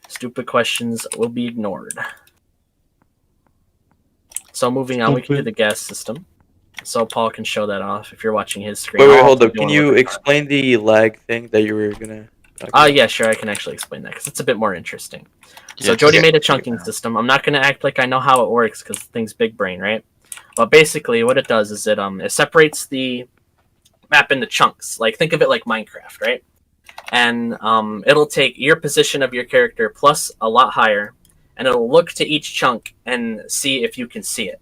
Stupid questions will be ignored. So moving on, we can do the gas system. So Paul can show that off if you're watching his screen. Wait, hold up. Can you explain the lag thing that you were gonna talk about? Yeah, sure, I can actually explain that, because it's a bit more interesting. So Jody made a chunking system. I'm not going to act like I know how it works, because the thing's big brain, right? But basically, what it does is it separates the map into chunks. Like, think of it like Minecraft, right? And it'll take your position of your character plus a lot higher, and it'll look to each chunk and see if you can see it.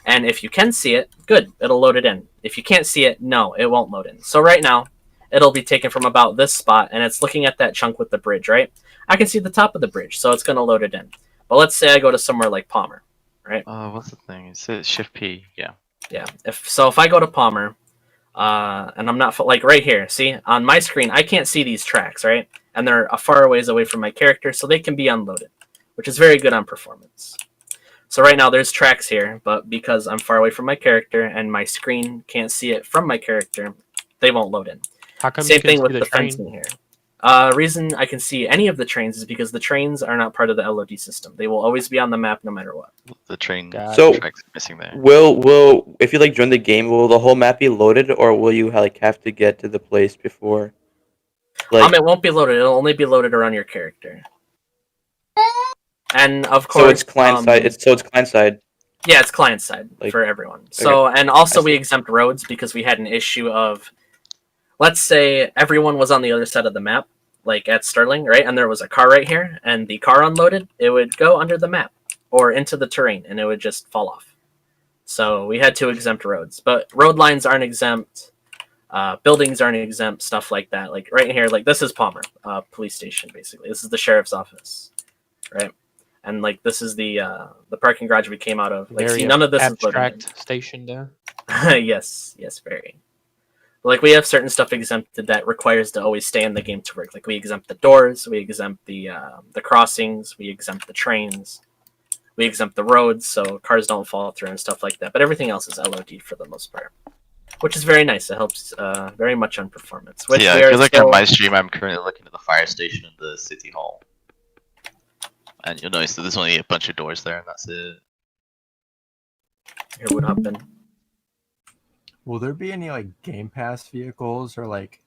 And if you can see it, good, it'll load it in. If you can't see it, no, it won't load in. So right now, it'll be taken from about this spot, and it's looking at that chunk with the bridge, right? I can see the top of the bridge, so it's going to load it in. But let's say I go to somewhere like Palmer, right? What's the thing? It's Shift P, yeah. Yeah, if I go to Palmer, and I'm not, like right here, see? On my screen, I can't see these tracks, right? And they're a far ways away from my character, so they can be unloaded, which is very good on performance. So right now there's tracks here, but because I'm far away from my character and my screen can't see it from my character, they won't load in. How come Same you can thing see with the the train? fencing here. Reason I can see any of the trains is because the trains are not part of the LOD system. They will always be on the map no matter what. The train So tracks missing there. will if you like join the game, will the whole map be loaded, or will you like have to get to the place before? Like, It won't be loaded. It'll only be loaded around your character. And of So course, it's client side. It's client side. Yeah, it's client side for everyone. So and also we exempt roads because we had an issue of, let's say everyone was on the other side of the map, like at Sterling, right? And there was a car right here, and the car unloaded. It would go under the map or into the terrain, and it would just fall off. So we had to exempt roads, but road lines aren't exempt. Buildings aren't exempt, stuff like that. Like right here, like this is Palmer police station, basically. This is the sheriff's office, right? And like this is the parking garage we came out of. Like, Very see, none of this abstract is station there. yes, very. Like we have certain stuff exempted that requires to always stay in the game to work. Like we exempt the doors, we exempt the crossings, we exempt the trains, we exempt the roads, so cars don't fall through and stuff like that. But everything else is LOD for the most part, which is very nice. It helps very much on performance. Which yeah, if you look at my stream, I'm currently looking at the fire station in the city hall, and you'll notice that there's only a bunch of doors there, and that's it. Here would happen. Will there be any like Game Pass vehicles or like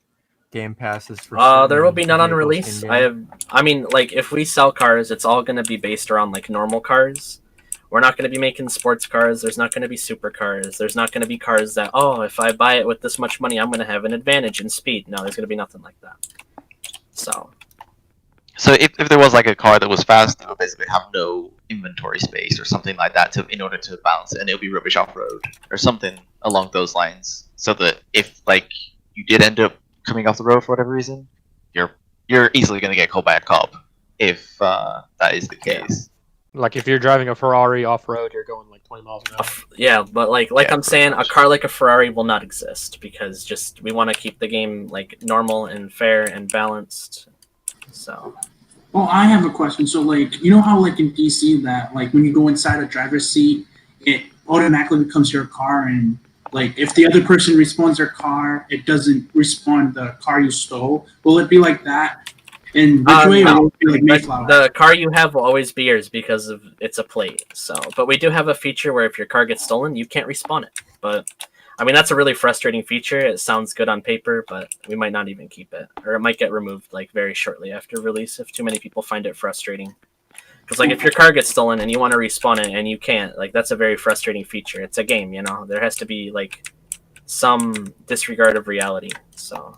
Game Passes for? There will be none on vehicles release. in-game? I mean, like if we sell cars, it's all going to be based around like normal cars. We're not going to be making sports cars. There's not going to be supercars. There's not going to be cars that, oh, if I buy it with this much money, I'm going to have an advantage in speed. No, there's going to be nothing like that. So if there was like a car that was fast, it would basically have no inventory space or something like that in order to balance it, and it would be rubbish off road or something along those lines. So that if like you did end up coming off the road for whatever reason, you're easily going to get called by a cop if that is the case. Like if you're driving a Ferrari off road, you're going like 20 miles an hour. yeah, but like I'm saying, a car like a Ferrari will not exist because just we want to keep the game like normal and fair and balanced. So. Well, I have a question. So, like, you know how, like, in DC, that, like, when you go inside a driver's seat, it automatically becomes your car, and, like, if the other person respawns their car, it doesn't respawn the car you stole. Will it be like that in Ridgeway, or will it be like Mayflower? The car you have will always be yours because of it's a plate. So, but we do have a feature where if your car gets stolen, you can't respawn it. But I mean, that's a really frustrating feature. It sounds good on paper, but we might not even keep it, or it might get removed like very shortly after release if too many people find it frustrating. Because like if your car gets stolen and you want to respawn it and you can't, like that's a very frustrating feature. It's a game, you know. There has to be like some disregard of reality. So,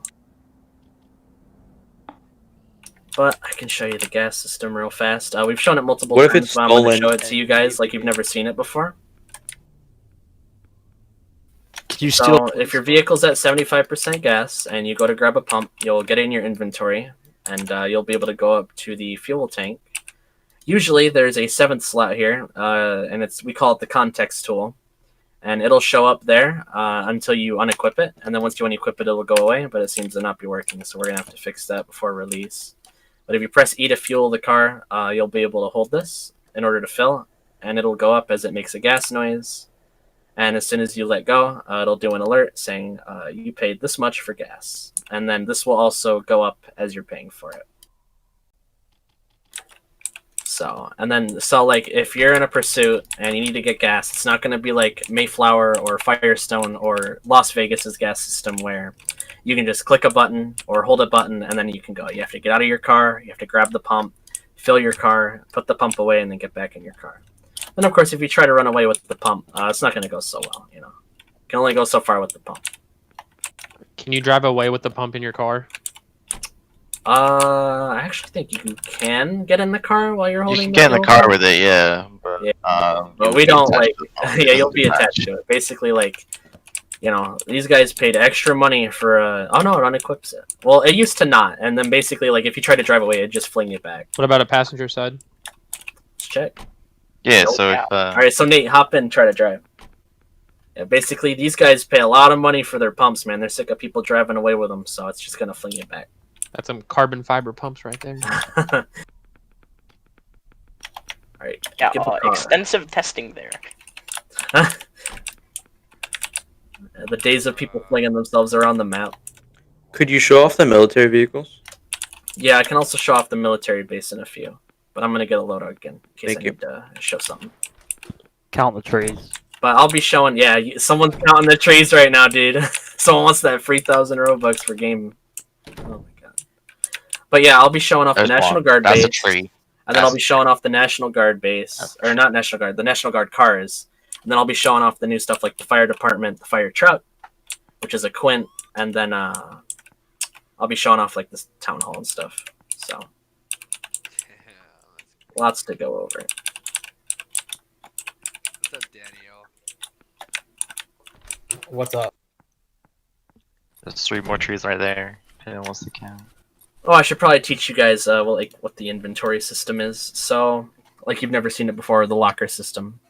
but I can show you the gas system real fast. We've shown it multiple What if times, it's but I'm going to stolen? show it to you guys like you've never seen it before. You So still if your vehicle's at 75% gas and you go to grab a pump, you'll get in your inventory and you'll be able to go up to the fuel tank. Usually there's a 7th slot here, and we call it the context tool, and it'll show up there until you unequip it, and then once you unequip it, it'll go away. But it seems to not be working, so we're gonna have to fix that before release. But if you press E to fuel the car, you'll be able to hold this in order to fill, and it'll go up as it makes a gas noise. And as soon as you let go, it'll do an alert saying you paid this much for gas. And then this will also go up as you're paying for it. So, like if you're in a pursuit and you need to get gas, it's not going to be like Mayflower or Firestone or Las Vegas's gas system where you can just click a button or hold a button and then you can go. You have to get out of your car, you have to grab the pump, fill your car, put the pump away, and then get back in your car. And of course, if you try to run away with the pump, it's not going to go so well. You know, you can only go so far with the pump. Can you drive away with the pump in your car? I actually think you can get in the car while you're holding. You can get in the car with it, yeah. But we don't like. Yeah, you'll be attached to it. Basically, like, you know, these guys paid extra money for. Oh no, it unequips it. Well, it used to not, and then basically, like, if you try to drive away, it just fling you back. What about a passenger side? Let's check. Yeah, so if, all right, so Nate, hop in, try to drive. Yeah, basically, these guys pay a lot of money for their pumps, man. They're sick of people driving away with them, so it's just gonna fling you back. That's some carbon fiber pumps right there. All right. Yeah, extensive testing there. The days of people flinging themselves around the map. Could you show off the military vehicles? Yeah, I can also show off the military base in a few. But I'm going to get a loadout again in case Thank I you. need to show something. Count the trees. But I'll be showing, yeah, someone's counting the trees right now, dude. Someone wants that 3,000 Robux for game. Oh my god. But yeah, I'll be showing off There's the National one. Guard That's base. a tree. And then I'll be showing off the National Guard base, or not National Guard, the National Guard cars. And then I'll be showing off the new stuff like the fire department, the fire truck, which is a Quint, and then I'll be showing off like this town hall and stuff. So lots to go over. What's up, Daniel? What's up? There's 3 more trees right there. Who wants to count? Oh, I should probably teach you guys like what the inventory system is. So, like you've never seen it before, the locker system.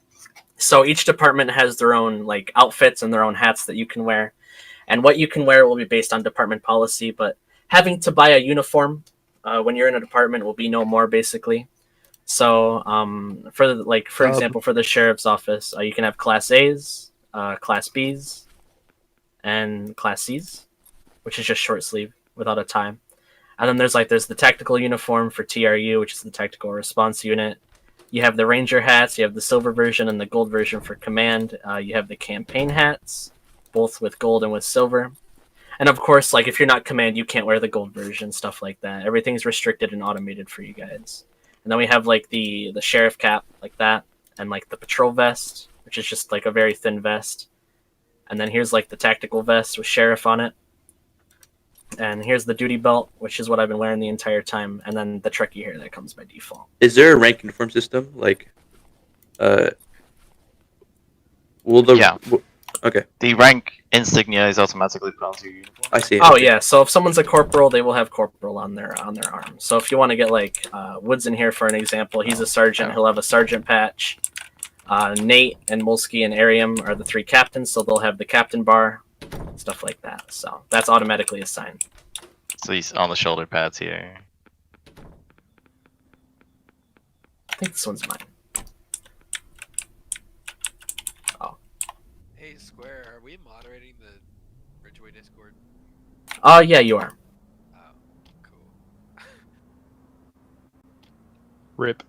So each department has their own like outfits and their own hats that you can wear, and what you can wear will be based on department policy. But having to buy a uniform when you're in a department will be no more basically. So, for example, for the sheriff's office, you can have Class A's, Class B's, and Class C's, which is just short sleeve without a tie. And then there's the tactical uniform for TRU, which is the tactical response unit. You have the ranger hats, you have the silver version and the gold version for command. You have the campaign hats, both with gold and with silver. And of course, like if you're not command, you can't wear the gold version, stuff like that. Everything's restricted and automated for you guys. And then we have like the sheriff cap like that, and like the patrol vest, which is just like a very thin vest. And then here's like the tactical vest with sheriff on it. And here's the duty belt, which is what I've been wearing the entire time. And then the Trekkie hair that comes by default. Is there a rank uniform system? Like, will the okay. The rank insignia is automatically put onto your uniform. I see. Oh yeah, so if someone's a corporal, they will have corporal on their arm. So if you want to get like Woods in here for an example, he's a sergeant. He'll have a sergeant patch. Nate and Molsky and Arium are the 3 captains, so they'll have the captain bar. Stuff like that. So that's automatically assigned. So he's on the shoulder pads here. I think this one's mine. Oh. Hey, Square, are we moderating the Ridgeway Discord? Yeah, you are. Oh, cool. Rip.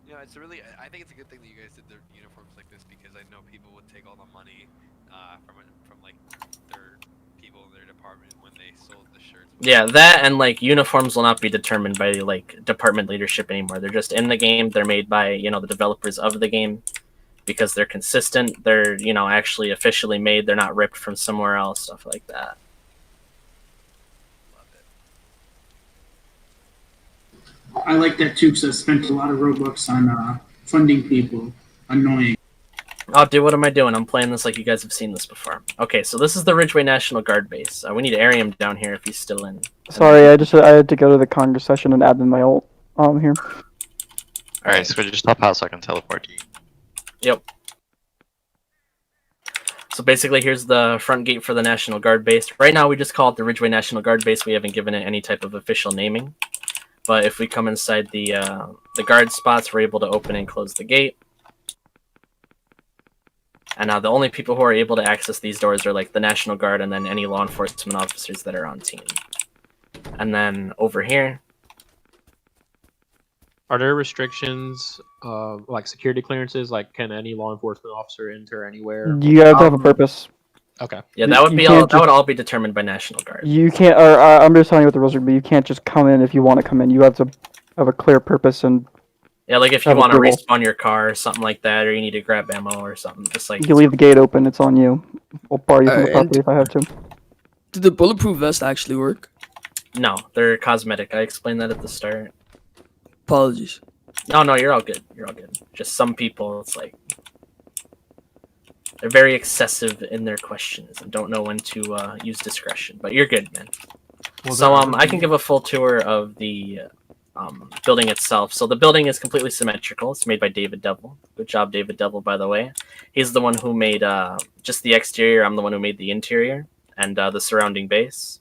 You know, it's really. I think it's a good thing that you guys did the uniforms like this because I know people would take all the money from like their people in their department when they sold the shirts. Yeah, that and like uniforms will not be determined by like department leadership anymore. They're just in the game. They're made by the developers of the game because they're consistent. They're actually officially made. They're not ripped from somewhere else. Stuff like that. I like that too because I spent a lot of Robux on funding people. Annoying. Oh, dude, what am I doing? I'm playing this like you guys have seen this before. Okay, so this is the Ridgeway National Guard base. We need Arium down here if he's still in. Sorry, I had to go to the Congress session and add in my ult here. Alright, so just hop out so I can teleport you. Yep. So basically, here's the front gate for the National Guard base. Right now, we just call it the Ridgeway National Guard base. We haven't given it any type of official naming. But if we come inside the guard spots, we're able to open and close the gate. And now the only people who are able to access these doors are like the National Guard and then any law enforcement officers that are on team. And then over here. Are there restrictions, like security clearances? Like, can any law enforcement officer enter anywhere? You have to have a purpose. Okay. Yeah, that would be all. That would all be determined by National Guard. You can't. Or I'm just telling you what the rules are, but you can't just come in if you want to come in. You have to have a clear purpose and. Yeah, like if you want to respawn your car or something like that, or you need to grab ammo or something, just like. You leave the gate open. It's on you. I'll bar you from the property if I have to. Did the bulletproof vest actually work? No, they're cosmetic. I explained that at the start. Apologies. No, you're all good. You're all good. Just some people, it's like. They're very excessive in their questions and don't know when to use discretion. But you're good, man. Well, so I can give a full tour of the building itself. So the building is completely symmetrical. It's made by David Devil. Good job, David Devil, by the way. He's the one who made just the exterior. I'm the one who made the interior and the surrounding base.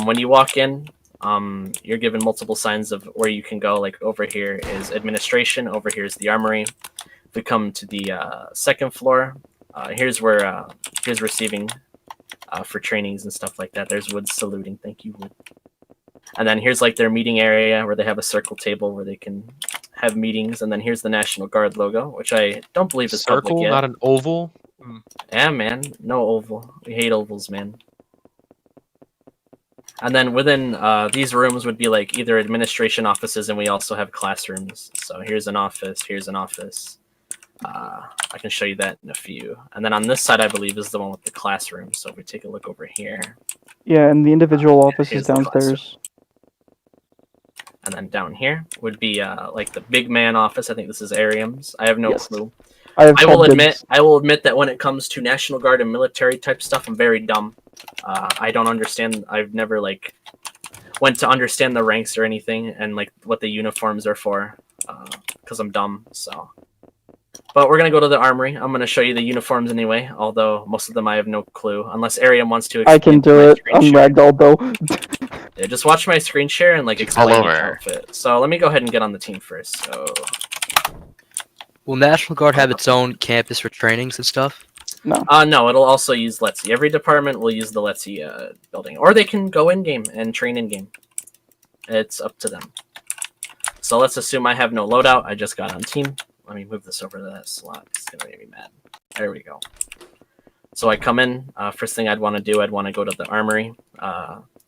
When you walk in, you're given multiple signs of where you can go. Like over here is administration. Over here is the armory. If we come to the second floor, here's where here's receiving for trainings and stuff like that. There's Woods saluting. Thank you, Wood. And then here's like their meeting area where they have a circle table where they can have meetings. And then here's the National Guard logo, which I don't believe is circle, public yet. not an oval. Yeah, man. No oval. We hate ovals, man. And then within these rooms would be like either administration offices, and we also have classrooms. So here's an office, here's an office. I can show you that in a few. And then on this side, I believe, is the one with the classroom. So if we take a look over here. Yeah, and the individual office is here's the downstairs. And then down here would be like the big man office. I think this is Arium's. I have no clue. I will admit that when it comes to National Guard and military type stuff, I'm very dumb. I don't understand. I've never like went to understand the ranks or anything, and like what the uniforms are for, because I'm dumb. So, but we're gonna go to the Armory. I'm gonna show you the uniforms anyway. Although most of them I have no clue, unless Arium wants to. I can do it. I'm ragdolled though. Yeah, just watch my screen share and like explain each outfit. So let me go ahead and get on the team first. So. Will National Guard have its own campus for trainings and stuff? No. No, it'll also use Let's See. Every department will use the Let's See building. Or they can go in-game and train in-game. It's up to them. So let's assume I have no loadout. I just got on team. Let me move this over to that slot. It's going to make me mad. There we go. So I come in. First thing I'd want to do, I'd want to go to the Armory.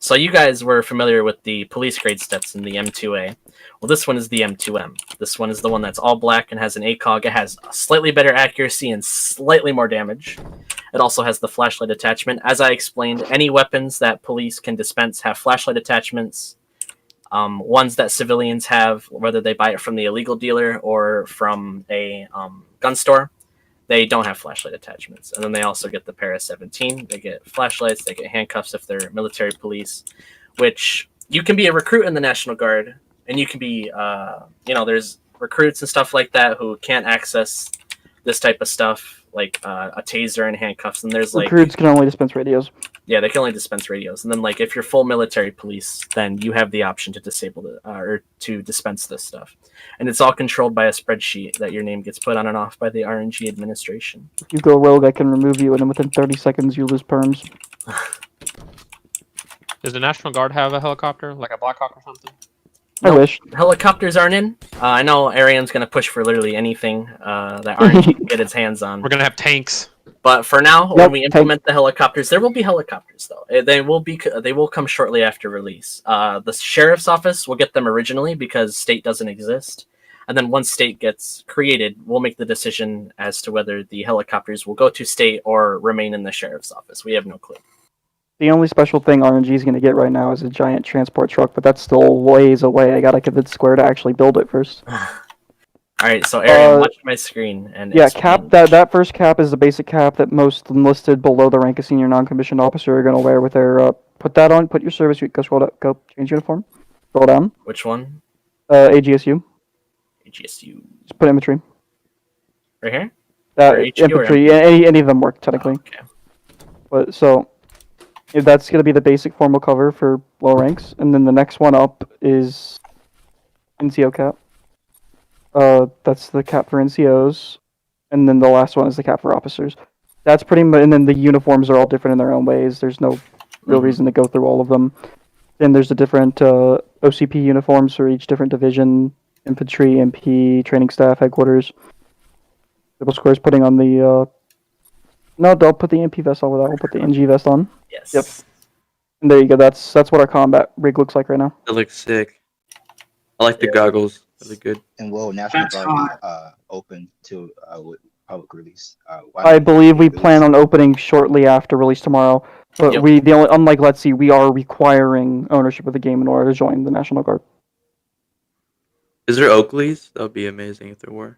So you guys were familiar with the police grade stats in the M2A. Well, this one is the M2M. This one is the one that's all black and has an ACOG. It has a slightly better accuracy and slightly more damage. It also has the flashlight attachment. As I explained, any weapons that police can dispense have flashlight attachments. Ones that civilians have, whether they buy it from the illegal dealer or from a gun store, they don't have flashlight attachments. And then they also get the Para 17. They get flashlights. They get handcuffs if they're military police, which you can be a recruit in the National Guard. And you can be, there's recruits and stuff like that who can't access this type of stuff, like a taser and handcuffs. And there's like recruits can only dispense radios. Yeah, they can only dispense radios. And then like if you're full military police, then you have the option to disable it or to dispense this stuff. And it's all controlled by a spreadsheet that your name gets put on and off by the RNG administration. If you go rogue, I can remove you, and then within 30 seconds you lose perms. Does the National Guard have a helicopter, like a Black Hawk or something? I wish. Helicopters aren't in. I know Arian's going to push for literally anything that RNG can get its hands on. We're going to have tanks. But for now, when we implement the helicopters, there will be helicopters though. They will come shortly after release. The sheriff's office will get them originally because state doesn't exist. And then once state gets created, we'll make the decision as to whether the helicopters will go to state or remain in the sheriff's office. We have no clue. The only special thing RNG is going to get right now is a giant transport truck, but that's still ways away. I got to convince Square to actually build it first. All right, so Arian, watch my screen and yeah, cap that first cap is the basic cap that most enlisted below the rank of senior non-commissioned officer are going to wear with their. Put that on. Put your service. Go scroll down. Go change uniform. Scroll down. Which one? AGSU. AGSU. Just put infantry. Right here. Infantry. Yeah, any of them work technically. Oh, okay. But so. If that's going to be the basic formal cover for low ranks, and then the next one up is NCO cap. That's the cap for NCOs, and then the last one is the cap for officers. That's pretty much, and then the uniforms are all different in their own ways. There's no real reason to go through all of them. Then there's the different OCP uniforms for each different division: infantry, MP, training staff, headquarters. Double Square's putting on the. No, don't put the MP vest on with that. We'll put the NG vest on. Yes. Yep. And there you go. That's what our combat rig looks like right now. It looks sick. I like the goggles. Really good. And will National Guard be open to public release? I believe we plan on opening shortly after release tomorrow. But unlike Let's See, we are requiring ownership of the game in order to join the National Guard. Is there Oakleys? That would be amazing if there were.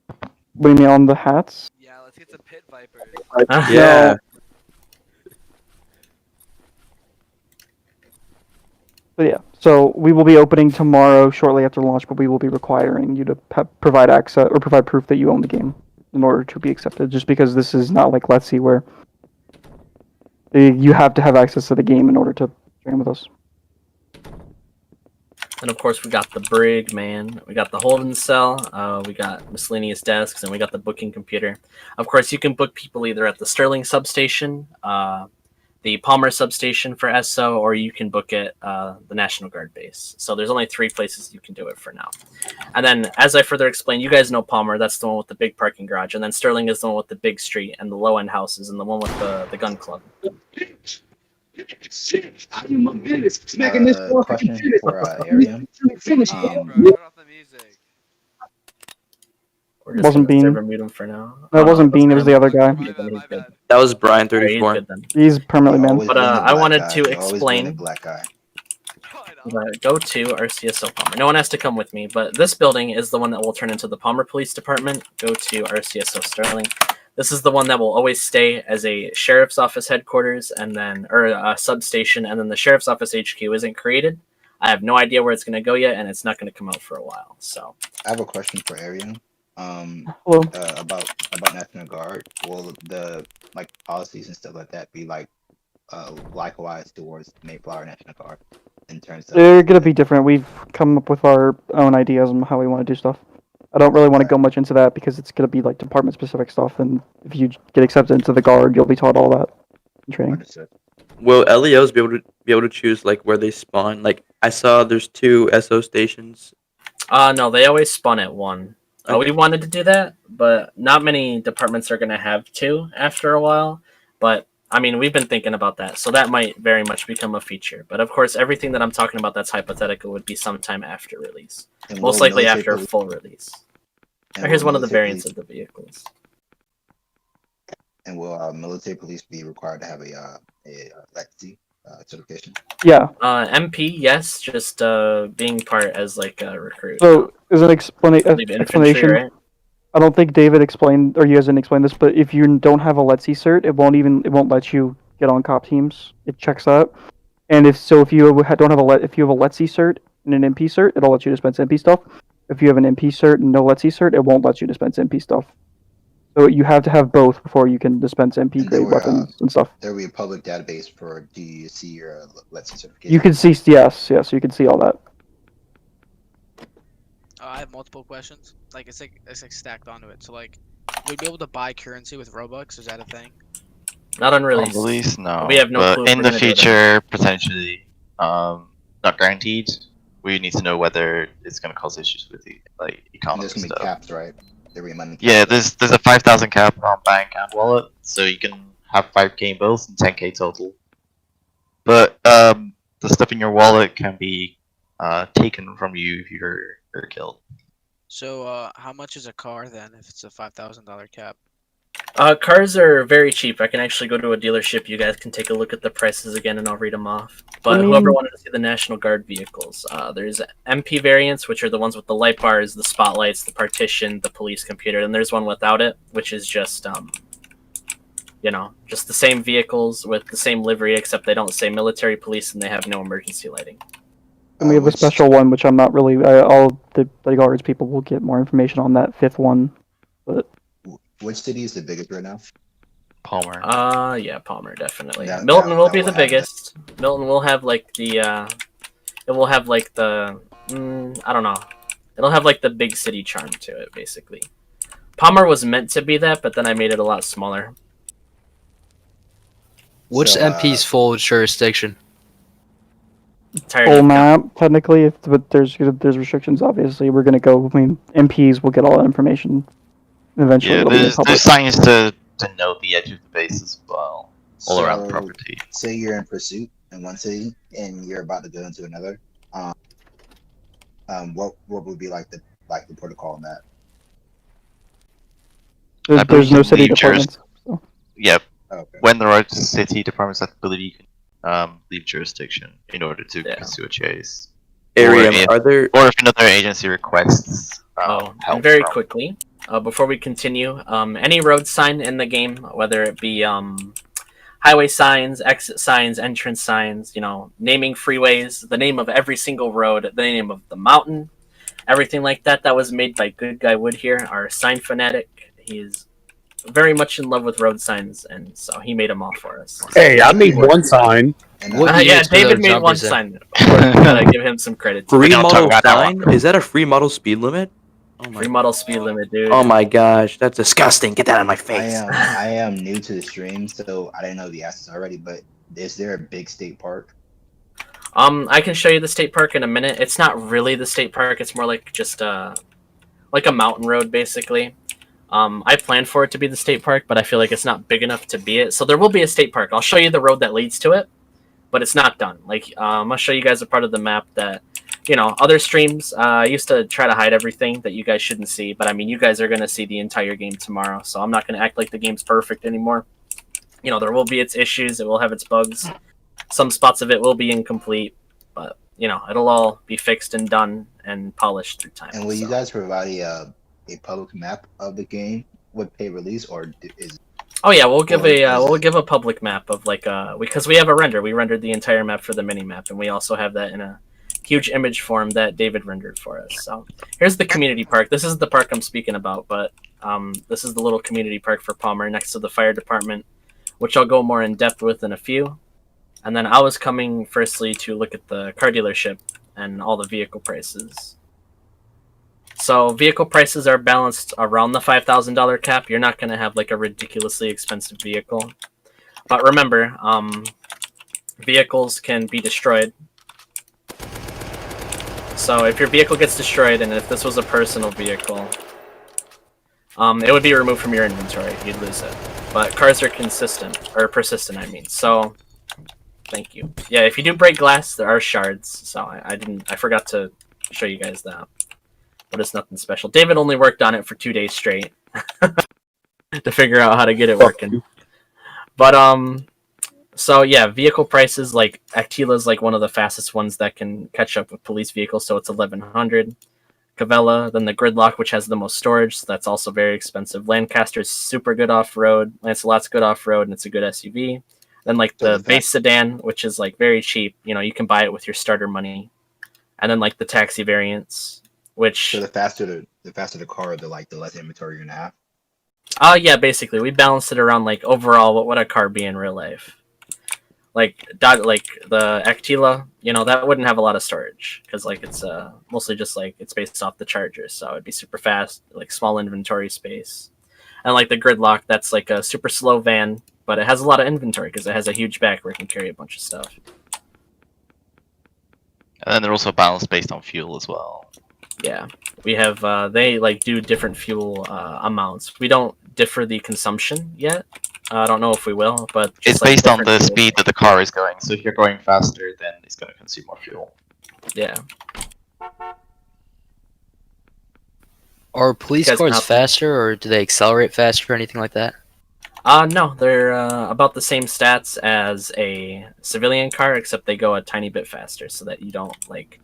What do you mean on the hats? Yeah, let's get some pit vipers. Yeah. But yeah, so we will be opening tomorrow shortly after launch, but we will be requiring you to provide access or provide proof that you own the game in order to be accepted. Just because this is not like Let's See where you have to have access to the game in order to train with us. And of course, we got the brig, man. We got the holding cell. We got miscellaneous desks, and we got the booking computer. Of course, you can book people either at the Sterling substation, the the Palmer substation for ESO, or you can book it the National Guard base. So there's only 3 places you can do it for now. And then, as I further explained, you guys know Palmer. That's the one with the big parking garage, and then Sterling is the one with the big street and the low end houses, and the one with the gun club. Question for Arium. Wasn't Bean. Mute him for now. That wasn't Bean. It was the other guy. That was Brian Alright, 34. he's good then. He's permanently banned. But I wanted to Always been a explain. black guy. Go to RCSO Palmer. No one has to come with me, but this building is the one that will turn into the Palmer Police Department. Go to RCSO Sterling. This is the one that will always stay as a sheriff's office headquarters, and then or a substation, and then the sheriff's office HQ isn't created. I have no idea where it's going to go yet, and it's not going to come out for a while. So I have a question for Arium. About National Guard. Will the policies and stuff like that be likewise towards Mayflower National Guard in terms of? They're gonna be different. We've come up with our own ideas on how we want to do stuff. I don't really want to go much into that because it's gonna be like department specific stuff, and if you get accepted into the Guard, you'll be taught all that in training. Understood. Will LEOs be able to choose like where they spawn? Like I saw there's 2 SO stations. no, they always spawn at 1. We wanted to do that, but not many departments are going to have 2 after a while. But I mean, we've been thinking about that, so that might very much become a feature. But of course, everything that I'm talking about that's hypothetical would be sometime after release, most likely after full release. Here's one of the variants of the vehicles. And will military police be required to have a LETC certification? Yeah. MP, yes, just being part as like a recruit. So, as an Infantry, explanation, right? I don't think David explained, or you guys didn't explain this, but if you don't have a LETC cert, it won't let you get on cop teams. It checks that. And if you don't have if you have a LETC cert and an MP cert, it'll let you dispense MP stuff. If you have an MP cert and no LETC cert, it won't let you dispense MP stuff. So you have to have both before you can dispense MP grade weapons and stuff. There will be a public database for do you see your LETC certification? You can see, yes, you can see all that. I have multiple questions. Like it's like stacked onto it. So like, would we be able to buy currency with Robux? Is that a thing? Not on release. On release, no. We have no but clue if in we're the gonna do that. future, potentially, not guaranteed. We need to know whether it's going to cause issues with the economy. There's gonna be caps, right? There'll be money. Yeah, there's a 5,000 cap on bank and wallet, so you can have 5K in both and 10K total. But the stuff in your wallet can be taken from you if you're killed. So how much is a car then if it's a $5,000 cap? Cars are very cheap. I can actually go to a dealership. You guys can take a look at the prices again, and I'll read them off. But whoever wanted to see the National Guard vehicles, there's MP variants, which are the ones with the light bars, the spotlights, the partition, the police computer. And there's one without it, which is just, just the same vehicles with the same livery, except they don't say military police and they have no emergency lighting. And we have a special one, which I'm not really. All the Guards people will get more information on that 5th one, but. Which city is the biggest right now? Palmer. Yeah, Palmer definitely. Milton will be the biggest. Milton will have like the it will have like the I don't know. It'll have like the big city charm to it, basically. Palmer was meant to be that, but then I made it a lot smaller. What's MP's full jurisdiction? Full map, technically, but there's restrictions. Obviously, we're gonna go. I mean, MPs will get all that information. Eventually, Yeah, it'll be there's public. signs to know the edge of the base as well, all around the property. Say you're in pursuit in one city and you're about to go into another. What would be like the protocol on that? There's no city departments. So. Yep. Okay. When there are city departments, I believe you can leave jurisdiction in order to pursue a chase. Arium, or if another agency requests help And very from- quickly, before we continue, any road sign in the game, whether it be highway signs, exit signs, entrance signs, naming freeways, the name of every single road, the name of the mountain, everything like that, that was made by Good Guy Wood here, our sign fanatic. He is very much in love with road signs, and so he made them all for us. Hey, I made one sign. Yeah, David made one sign. Of course, we gotta give him some credit. Free model sign? Is that a free model speed limit? Oh my Free model speed limit, dude. Oh my gosh, that's disgusting. Get that out of my face. I am new to the stream, so I didn't know the assets already. But is there a big state park? I can show you the state park in a minute. It's not really the state park. It's more like just like a mountain road, basically. I planned for it to be the state park, but I feel like it's not big enough to be it. So there will be a state park. I'll show you the road that leads to it, but it's not done. Like, I'll show you guys a part of the map that, other streams used to try to hide everything that you guys shouldn't see. But I mean, you guys are going to see the entire game tomorrow, so I'm not going to act like the game's perfect anymore. There will be its issues. It will have its bugs. Some spots of it will be incomplete, but, it'll all be fixed and done and polished through time. And will you guys provide a public map of the game with pay release, or is? Oh yeah, we'll give a public map of because we have a render. We rendered the entire map for the mini map, and we also have that in a huge image form that David rendered for us. So here's the community park. This is the park I'm speaking about, but this is the little community park for Palmer next to the fire department, which I'll go more in depth with in a few. And then I was coming firstly to look at the car dealership and all the vehicle prices. So vehicle prices are balanced around the $5,000 cap. You're not going to have like a ridiculously expensive vehicle. But remember, vehicles can be destroyed. So if your vehicle gets destroyed, and if this was a personal vehicle, it would be removed from your inventory. You'd lose it. But cars are persistent, I mean. So, thank you. Yeah, if you do break glass, there are shards. So I forgot to show you guys that. But it's nothing special. David only worked on it for 2 days straight to figure out how to get it working. But so yeah, vehicle prices, like Actila's like one of the fastest ones that can catch up with police vehicles, so it's 1,100. Cavella, then the Gridlock, which has the most storage, so that's also very expensive. Lancaster's super good off-road. Lancelot's good off-road, and it's a good SUV. Then like the base sedan, which is like very cheap. You can buy it with your starter money. And then like the taxi variants. Which so the faster the car, the less inventory you're gonna have. Yeah, basically we balanced it around like overall what would a car be in real life. Like the Actila, that wouldn't have a lot of storage because like it's mostly just like it's based off the Charger, so it'd be super fast, like small inventory space. And like the Gridlock, that's like a super slow van, but it has a lot of inventory because it has a huge back where it can carry a bunch of stuff. And then they're also balanced based on fuel as well. Yeah, we have they like do different fuel amounts. We don't differ the consumption yet. I don't know if we will, but it's based on the speed that the car is going. So if you're going faster, then it's going to consume more fuel. Yeah. Are police cars faster, or do they accelerate faster, or anything like that? No, they're about the same stats as a civilian car, except they go a tiny bit faster, so that you don't like.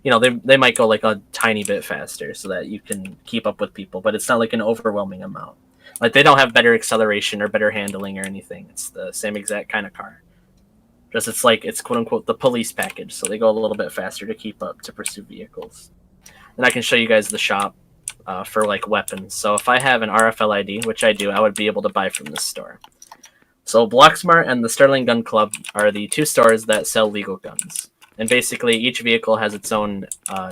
They might go like a tiny bit faster so that you can keep up with people, but it's not like an overwhelming amount. Like they don't have better acceleration or better handling or anything. It's the same exact kind of car. Just it's quote unquote the police package, so they go a little bit faster to keep up to pursue vehicles. And I can show you guys the shop for like weapons. So if I have an RFL ID, which I do, I would be able to buy from this store. So Blocksmart and the Sterling Gun Club are the two stores that sell legal guns. And basically, each vehicle has its own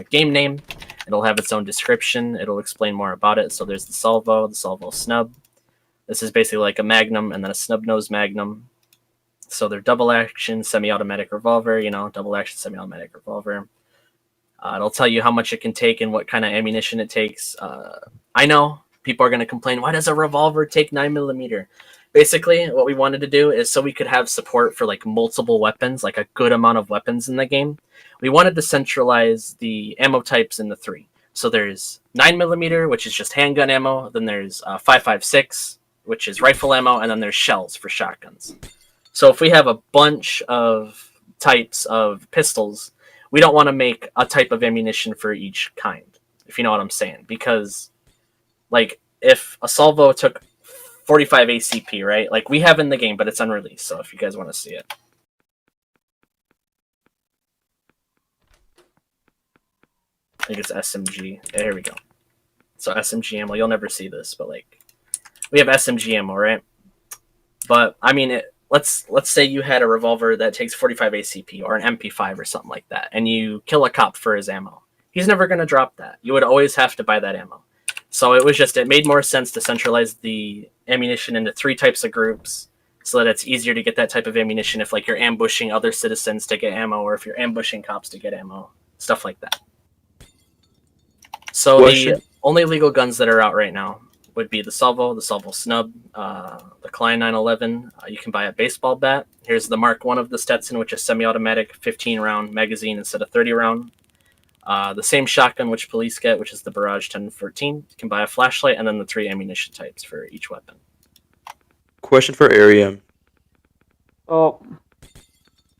game name. It'll have its own description. It'll explain more about it. So there's the Salvo Snub. This is basically like a Magnum and then a snub-nose Magnum. So they're double-action, semi-automatic revolver, double-action, semi-automatic revolver. It'll tell you how much it can take and what kind of ammunition it takes. I know people are going to complain, why does a revolver take 9mm? Basically, what we wanted to do is so we could have support for like multiple weapons, like a good amount of weapons in the game. We wanted to centralize the ammo types into 3. So there's 9mm, which is just handgun ammo. Then there's 5.56, which is rifle ammo, and then there's shells for shotguns. So if we have a bunch of types of pistols, we don't want to make a type of ammunition for each kind, if you know what I'm saying. Because, like, if a Salvo took 45 ACP, right? Like we have in the game, but it's unreleased. So if you guys want to see it. I think it's SMG. Yeah, here we go. So SMG ammo, you'll never see this, but like we have SMG ammo, right? But I mean, let's say you had a revolver that takes 45 ACP or an MP5 or something like that, and you kill a cop for his ammo. He's never going to drop that. You would always have to buy that ammo. So it made more sense to centralize the ammunition into 3 types of groups so that it's easier to get that type of ammunition if like you're ambushing other citizens to get ammo, or if you're ambushing cops to get ammo, stuff like that. So the only legal guns that are out right now would be the salvo snub, the Klein 911. You can buy a baseball bat. Here's the Mark 1 of the Stetson, which is semi-automatic, 15-round magazine instead of 30-round. The same shotgun which police get, which is the Barrage 1014. You can buy a flashlight, and then the 3 ammunition types for each weapon. Question for Arium. Oh.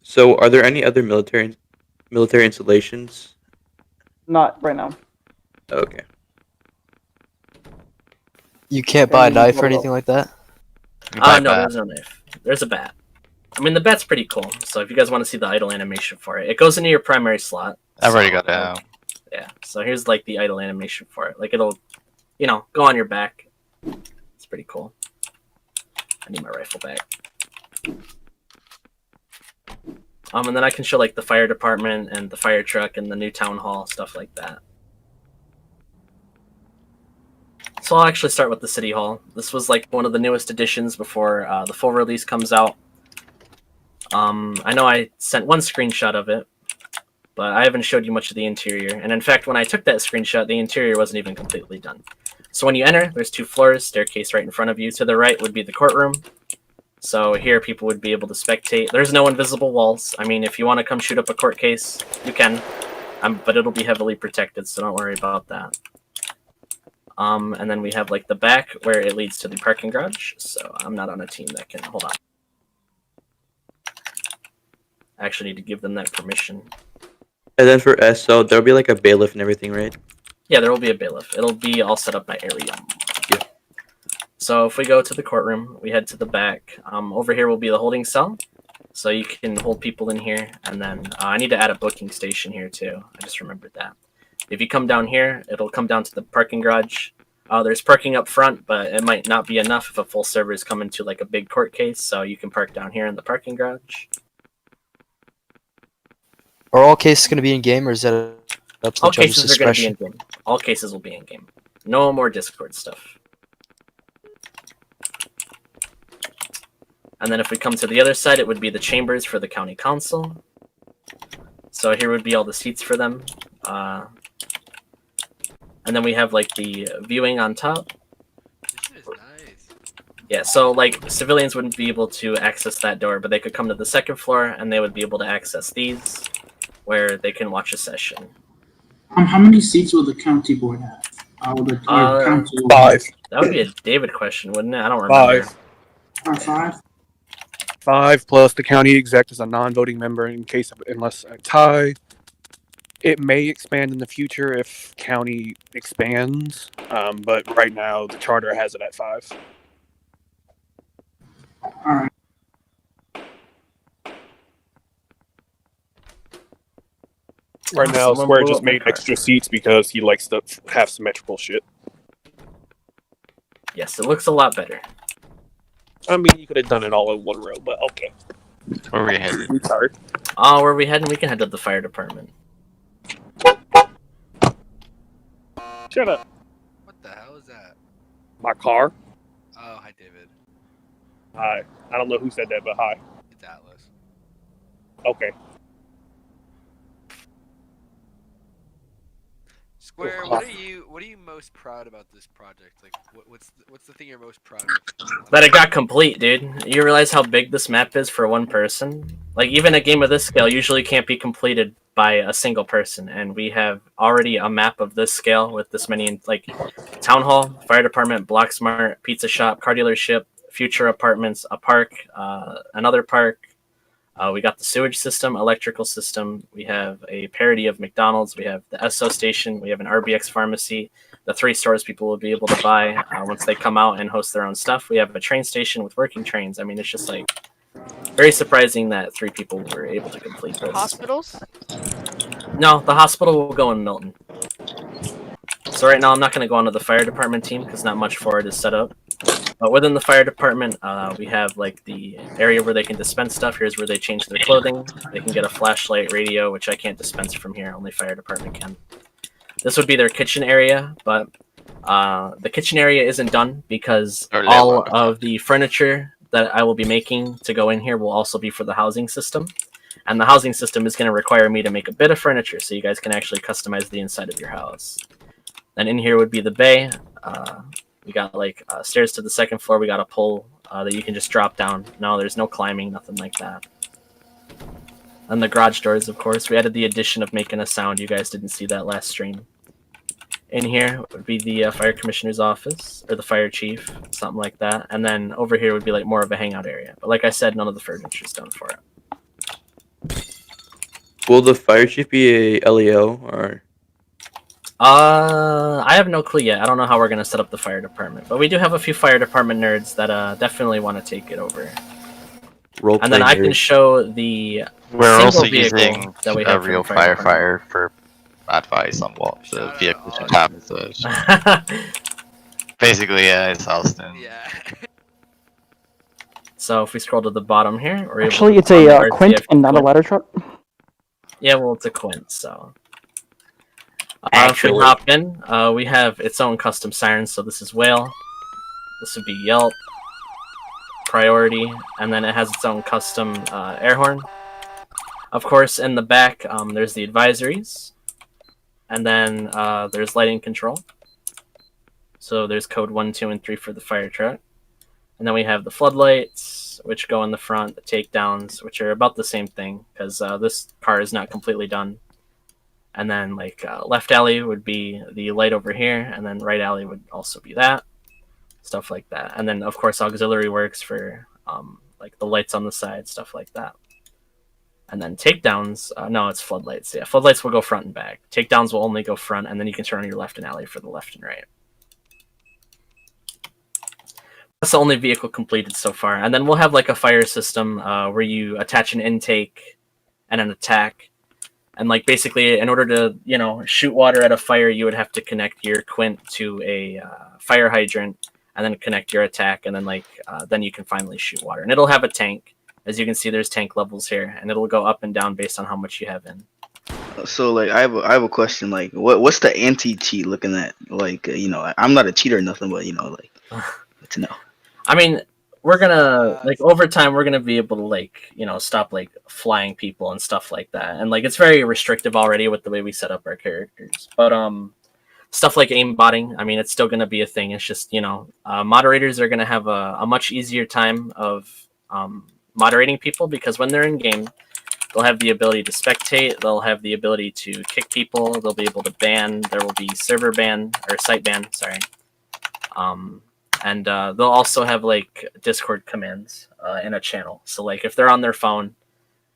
So, are there any other military installations? Not right now. Okay. You can't buy a knife or anything like that? No, there's no knife. There's a bat. I mean, the bat's pretty cool, so if you guys want to see the idle animation for it, it goes into your primary slot. I've already got it out. Yeah, so here's like the idle animation for it. Like it'll, go on your back. It's pretty cool. I need my rifle back. And then I can show like the fire department and the fire truck and the new town hall, stuff like that. So I'll actually start with the city hall. This was like one of the newest additions before the full release comes out. I know I sent one screenshot of it, but I haven't showed you much of the interior. And in fact, when I took that screenshot, the interior wasn't even completely done. So when you enter, there's 2 floors, staircase right in front of you. To the right would be the courtroom. So here people would be able to spectate. There's no invisible walls. I mean, if you want to come shoot up a court case, you can. But it'll be heavily protected, so don't worry about that. And then we have like the back where it leads to the parking garage. So I'm not on a team that can, hold on. I actually need to give them that permission. And then for SO, there'll be like a bailiff and everything, right? Yeah, there will be a bailiff. It'll be all set up by area. Yeah. So if we go to the courtroom, we head to the back. Over here will be the holding cell. So you can hold people in here. And then I need to add a booking station here too. I just remembered that. If you come down here, it'll come down to the parking garage. There's parking up front, but it might not be enough if a full server is coming to like a big court case. So you can park down here in the parking garage. Are all cases going to be in game, or is that up to the All judge's cases are going to be discretion? in game. All cases will be in game. No more Discord stuff. And then if we come to the other side, it would be the chambers for the county council. So here would be all the seats for them. And then we have like the viewing on top. This is nice. Yeah, so like civilians wouldn't be able to access that door, but they could come to the second floor and they would be able to access these, where they can watch a session. How many seats will the county board have? County 5. That would be a David question, wouldn't it? I don't remember. 5. 5 plus the county exec is a non-voting member unless a tie. It may expand in the future if county expands, but right now the charter has it at 5. All right. Right now, Square just made extra seats because he likes to have symmetrical shit. Yes, it looks a lot better. I mean, you could have done it all in one row, but okay. Where are we headed? Sorry. Oh, where are we heading? We can head to the fire department. Shut up. What the hell is that? My car? Oh, hi, David. Hi. I don't know who said that, but hi. It's Atlas. Okay. Square, what are you most proud about this project? Like, what's the thing you're most proud of? That it got complete, dude. You realize how big this map is for one person? Like, even a game of this scale usually can't be completed by a single person, and we have already a map of this scale with this many, like, town hall, fire department, block smart, pizza shop, car dealership, future apartments, a park, another park. We got the sewage system, electrical system. We have a parody of McDonald's. We have the SO station. We have an RBX pharmacy. The 3 stores people will be able to buy once they come out and host their own stuff. We have a train station with working trains. I mean, it's just like very surprising that 3 people were able to complete this. Hospitals? No, the hospital will go in Milton. So right now I'm not going to go onto the fire department team because not much for it is set up. But within the fire department, we have like the area where they can dispense stuff. Here's where they change their clothing. They can get a flashlight, radio, which I can't dispense from here. Only fire department can. This would be their kitchen area, but the kitchen area isn't done because all of the furniture that I will be making to go in here will also be for the housing system. And the housing system is going to require me to make a bit of furniture so you guys can actually customize the inside of your house. Then in here would be the bay. We got like stairs to the second floor. We got a pole that you can just drop down. No, there's no climbing, nothing like that. And the garage doors, of course. We added the addition of making a sound. You guys didn't see that last stream. In here would be the fire commissioner's office, or the fire chief, something like that. And then over here would be like more of a hangout area. But like I said, none of the furniture is done for it. Will the fire chief be a LEO or? I have no clue yet. I don't know how we're gonna set up the fire department, but we do have a few fire department nerds that definitely want to take it over. And then I can show the We're also vehicle using that we a have real from the fire firefighter for advice on what the vehicle should have. So basically, yeah, it's Austin. Yeah. So if we scroll to the bottom here, we're Actually, able it's to a Quint and not a ladder truck. Yeah, well, it's a Quint, so. If we hop in, we have its own custom sirens. So this is Whale, this would be Yelp, Priority, and then it has its own custom air horn. Of course, in the back, there's the advisories, and then there's lighting control. So there's code 1, 2, and 3 for the fire truck. And then we have the floodlights, which go in the front, the takedowns, which are about the same thing, because this car is not completely done. And then like left alley would be the light over here, and then right alley would also be that. Stuff like that. And then of course auxiliary works for like the lights on the side, stuff like that. And then takedowns, no, it's floodlights. Yeah, floodlights will go front and back. Takedowns will only go front, and then you can turn on your left and alley for the left and right. That's the only vehicle completed so far. And then we'll have like a fire system where you attach an intake and an attack. And like basically in order to, you know, shoot water at a fire, you would have to connect your Quint to a fire hydrant and then connect your attack. And then like, then you can finally shoot water. And it'll have a tank. As you can see, there's tank levels here, and it'll go up and down based on how much you have in. So like I have a question, like what's the anti-cheat looking at? Like you know, I'm not a cheater or nothing, but you know, like good to know. I mean, we're gonna like over time we're gonna be able to like, you know, stop like flying people and stuff like that. And like it's very restrictive already with the way we set up our characters. But stuff like aimbotting, I mean, it's still gonna be a thing. It's just, you know, moderators are gonna have a much easier time of moderating people, because when they're in game, they'll have the ability to spectate, they'll have the ability to kick people, they'll be able to ban, there will be server ban, or site ban, sorry. And they'll also have like Discord commands in a channel. So like if they're on their phone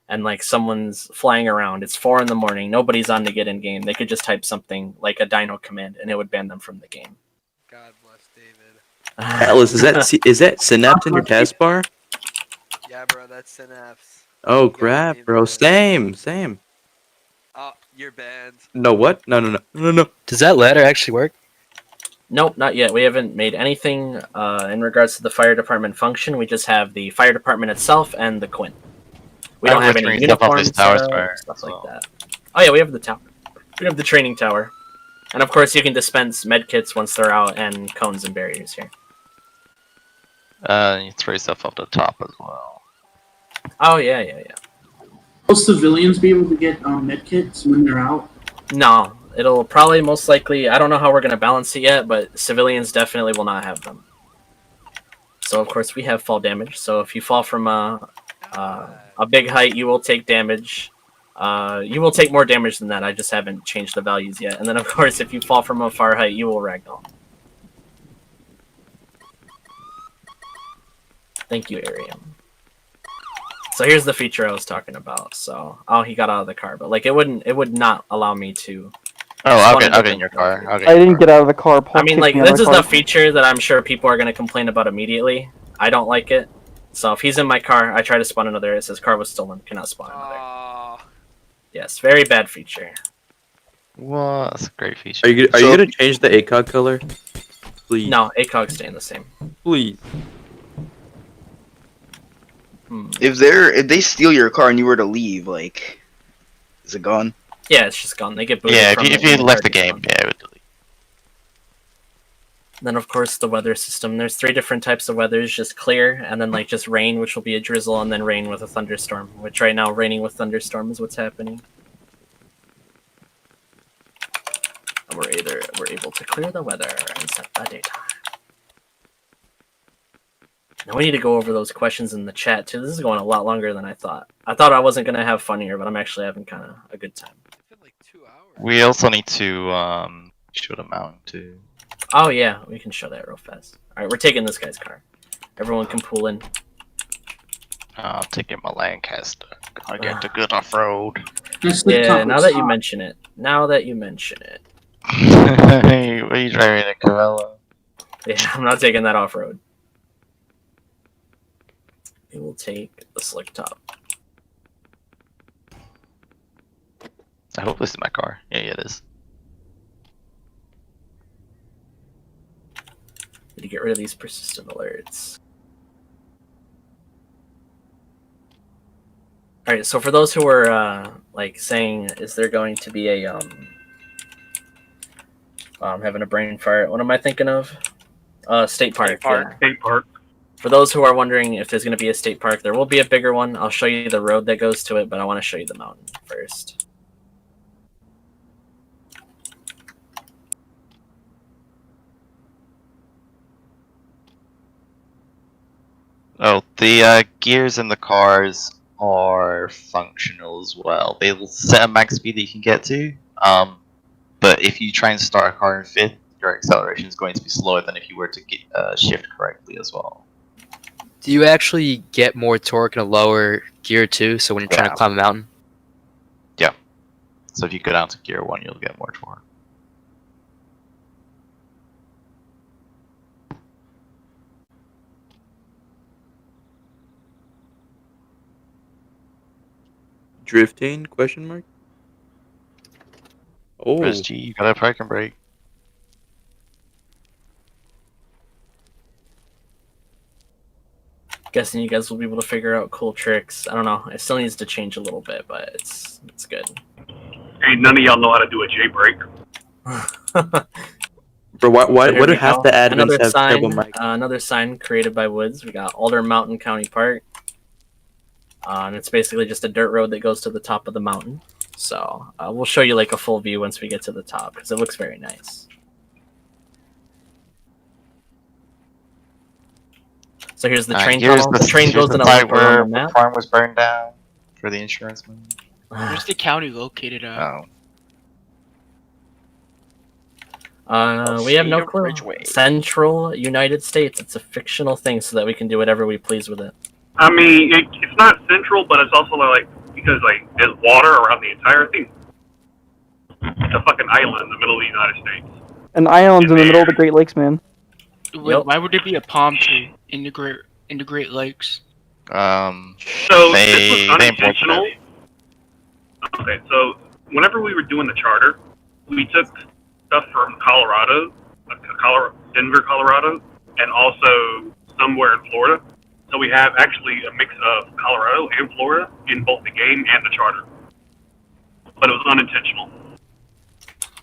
and like someone's flying around, it's 4 in the morning, nobody's on to get in game, they could just type something like a dino command and it would ban them from the game. God bless David. Atlas, is that synapse in your taskbar? Yeah, bro, that's synapse. Oh, crap, bro. Same. Oh, you're banned. No, what? No. Does that ladder actually work? Nope, not yet. We haven't made anything in regards to the fire department function. We just have the fire department itself and the Quint. We don't have any uniforms, stuff like that. Oh yeah, we have the tower. We have the training tower. And of course you can dispense medkits once they're out, and cones and barriers here. You throw stuff off the top as well. Oh yeah. Will civilians be able to get medkits when they're out? No, it'll probably most likely, I don't know how we're going to balance it yet, but civilians definitely will not have them. So of course we have fall damage, so if you fall from a big height, you will take damage. You will take more damage than that, I just haven't changed the values yet. And then of course if you fall from a far height, you will ragdoll. Thank you, Arium. So here's the feature I was talking about. So, oh, he got out of the car, but like it would not allow me to. Oh, I'll get in your car. I didn't get out of the car. Paul I mean, kicked like me out of this the is car. the feature that I'm sure people are going to complain about immediately. I don't like it. So if he's in my car, I try to spawn another. It says car was stolen. Cannot spawn another. Yes, very bad feature. Well, that's a great feature. Are you gonna change the ACOG color? Please. No, ACOG's staying the same. Please. If they steal your car and you were to leave, like, is it gone? Yeah, it's just gone. They get booted. Yeah, from if you left the game, yeah, it would delete. Then of course the weather system. There's 3 different types of weathers: just clear, and then like just rain, which will be a drizzle, and then rain with a thunderstorm. Which right now, raining with thunderstorm is what's happening. And we're able to clear the weather and set the daytime. Now we need to go over those questions in the chat too. This is going a lot longer than I thought. I thought I wasn't gonna have fun here, but I'm actually having kind of a good time. We also need to show the mountain too. Oh yeah, we can show that real fast. All right, we're taking this guy's car. Everyone can pull in. I'm taking my Lancaster. I get the good off road. Yeah, now that you mention it. Hey, what are you driving a Corella? Yeah, I'm not taking that off road. We will take the slick top. I hope this is my car. Yeah, it is. Need to get rid of these persistent alerts. All right, so for those who are like saying, is there going to be a I'm having a brain fart. What am I thinking of? State park. Yeah. State park. For those who are wondering if there's going to be a state park, there will be a bigger one. I'll show you the road that goes to it, but I want to show you the mountain first. Oh, the gears in the cars are functional as well. They'll set a max speed that you can get to. But if you try and start a car in 5th, your acceleration is going to be slower than if you were to get, shift correctly as well. Do you actually get more torque in a lower gear too? So when you're trying to climb a mountain? Yeah. So if you go down to gear 1, you'll get more torque. Drifting? Question mark. Oh. Press G, you gotta park and brake. Guessing you guys will be able to figure out cool tricks. I don't know. It still needs to change a little bit, but it's good. Hey, none of y'all know how to do a J break. Bro, why Here do we half go. the admins Another have sign, terrible mics? another sign created by Woods. We got Alder Mountain County Park. And it's basically just a dirt road that goes to the top of the mountain. So we'll show you like a full view once we get to the top because it looks very nice. So here's the train Here's tunnel. The train here's goes the in a site loop where around the the map. farm was burned down for the insurance money. Where's the county located at? Oh. We have no State of clue. Ridgeway. Central United States. It's a fictional thing so that we can do whatever we please with it. I mean, it's not central, but it's also like because like there's water around the entire thing. It's a fucking island in the middle of the United States. An island in the middle of the Great Lakes, man. Wait, why would there be a palm tree in the Great Lakes? So this was they unintentional. Okay, so whenever we were doing the charter, we took stuff from Colorado, Denver, Colorado, and also somewhere in Florida. So we have actually a mix of Colorado and Florida in both the game and the charter. But it was unintentional.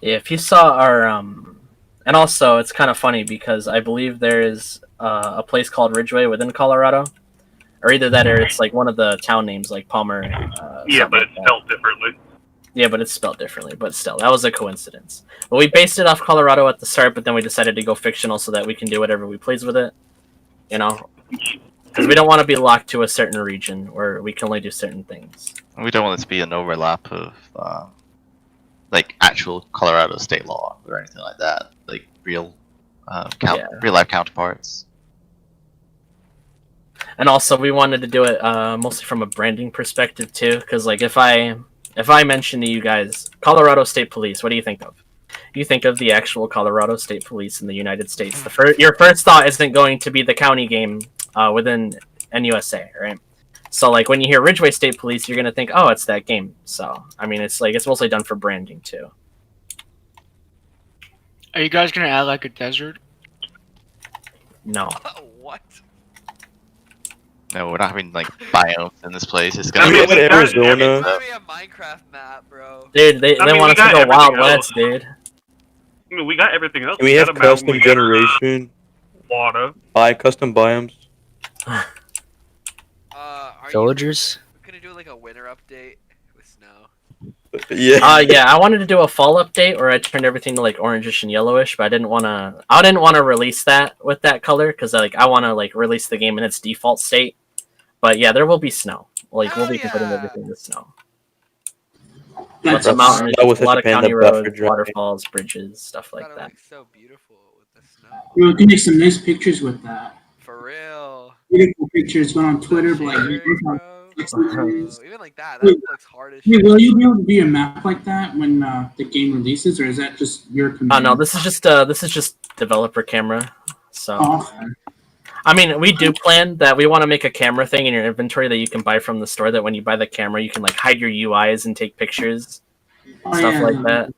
Yeah, if you saw our and also it's kind of funny because I believe there is a place called Ridgeway within Colorado, or either that or it's like one of the town names like Palmer. Yeah, but it's spelled differently. Yeah, but it's spelled differently. But still, that was a coincidence. But we based it off Colorado at the start, but then we decided to go fictional so that we can do whatever we please with it. You know, because we don't want to be locked to a certain region where we can only do certain things. We don't want it to be an overlap of like actual Colorado state law or anything like that. Like real real life counterparts. And also, we wanted to do it mostly from a branding perspective too, because like if I mention to you guys Colorado State Police, what do you think of? You think of the actual Colorado State Police in the United States. Your first thought isn't going to be the county game within NUSA, right? So like when you hear Ridgeway State Police, you're gonna think, oh, it's that game. So I mean, it's mostly done for branding too. Are you guys gonna add like a desert? No. What? No, we're not having like biomes in this place. It's gonna be be Arizona. It's gonna be a Minecraft map, bro. Dude, they want us to go Wild West, dude. I mean, we got everything else. Can we have got a mountain, custom we got generation? water. Buy custom biomes. Villagers. We're gonna do like a winter update with snow. Yeah. Yeah, I wanted to do a fall update where I turned everything to like orangish and yellowish, but I didn't want to release that with that color because like I want to like release the game in its default state. But yeah, there will be snow. Like we'll be converting everything to snow. Lots of mountains, a lot of county roads, waterfalls, bridges, stuff like that. So beautiful with the snow. We can make some nice pictures with that. For real. Beautiful pictures going on Twitter, but like, Even like that looks hard as shit. will you be able to do a map like that when the game releases, or is that just your command? No, this is just developer camera. So, I mean, we do plan that we want to make a camera thing in your inventory that you can buy from the store. That when you buy the camera, you can like hide your UIs and take pictures, stuff like that.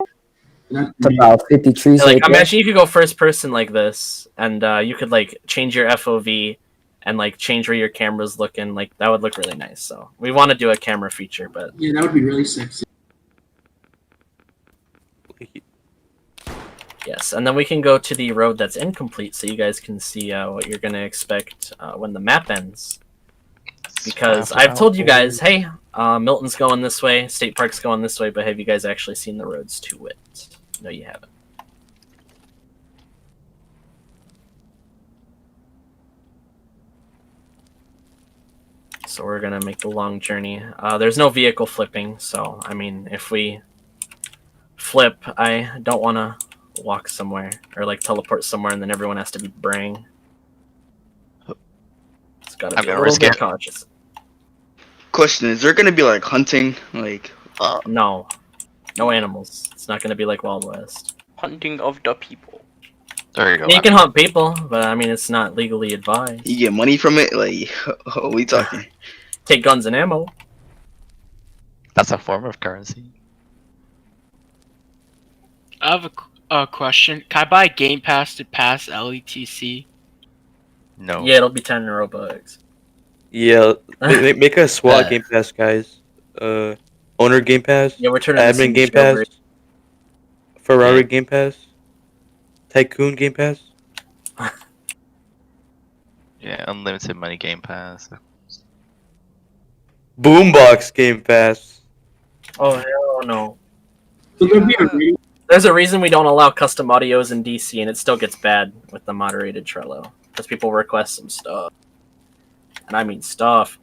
It's about 50 trees. Yeah, like right there. imagine you could go first person like this, and you could like change your FOV and like change where your camera's looking. Like that would look really nice. So we want to do a camera feature, but yeah, that would be really sexy. Yes, and then we can go to the road that's incomplete, so you guys can see what you're gonna expect when the map ends. Because I've told you guys, hey, Milton's going this way, State Park's going this way, but have you guys actually seen the roads to it? No, you haven't. So we're gonna make the long journey. There's no vehicle flipping, so I mean, if we flip, I don't want to walk somewhere or like teleport somewhere, and then everyone has to be braying. It's gotta be a little bit cautious. Question: is there gonna be like hunting? Like, no animals. It's not gonna be like Wild West. Hunting of the people. There you go. Yeah, you can hunt people, but I mean, it's not legally advised. you get money from it? Like, what are we talking? Take guns and ammo. That's a form of currency. I have a question. Can I buy Game Pass to pass LETC? No. Yeah, it'll be 10 Robux. Yeah, make a SWAT Game Pass, guys. Owner Game Pass. Yeah, we're turning this Admin into Game Pass. jailbreak. Ferrari Game Pass. Tycoon Game Pass. Yeah, unlimited money Game Pass. Boombox Game Pass. Oh hell no. There's a reason we don't allow custom audios in DC, and it still gets bad with the moderated Trello because people request some stuff, and I mean stuff.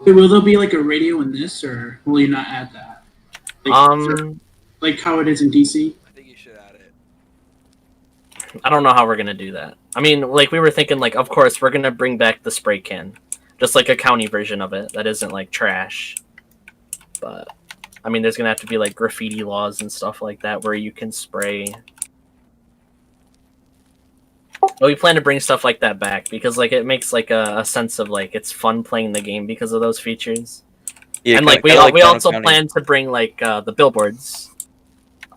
Okay, will there be like a radio in this, or will you not add that? Like how it is in DC. I think you should add it. I don't know how we're gonna do that. I mean, like we were thinking, like of course we're gonna bring back the spray can, just like a county version of it that isn't like trash. But I mean, there's gonna have to be like graffiti laws and stuff like that where you can spray. But we plan to bring stuff like that back because like it makes like a sense of like it's fun playing the game because of those features. Yeah, and like we also plan to bring like the billboards,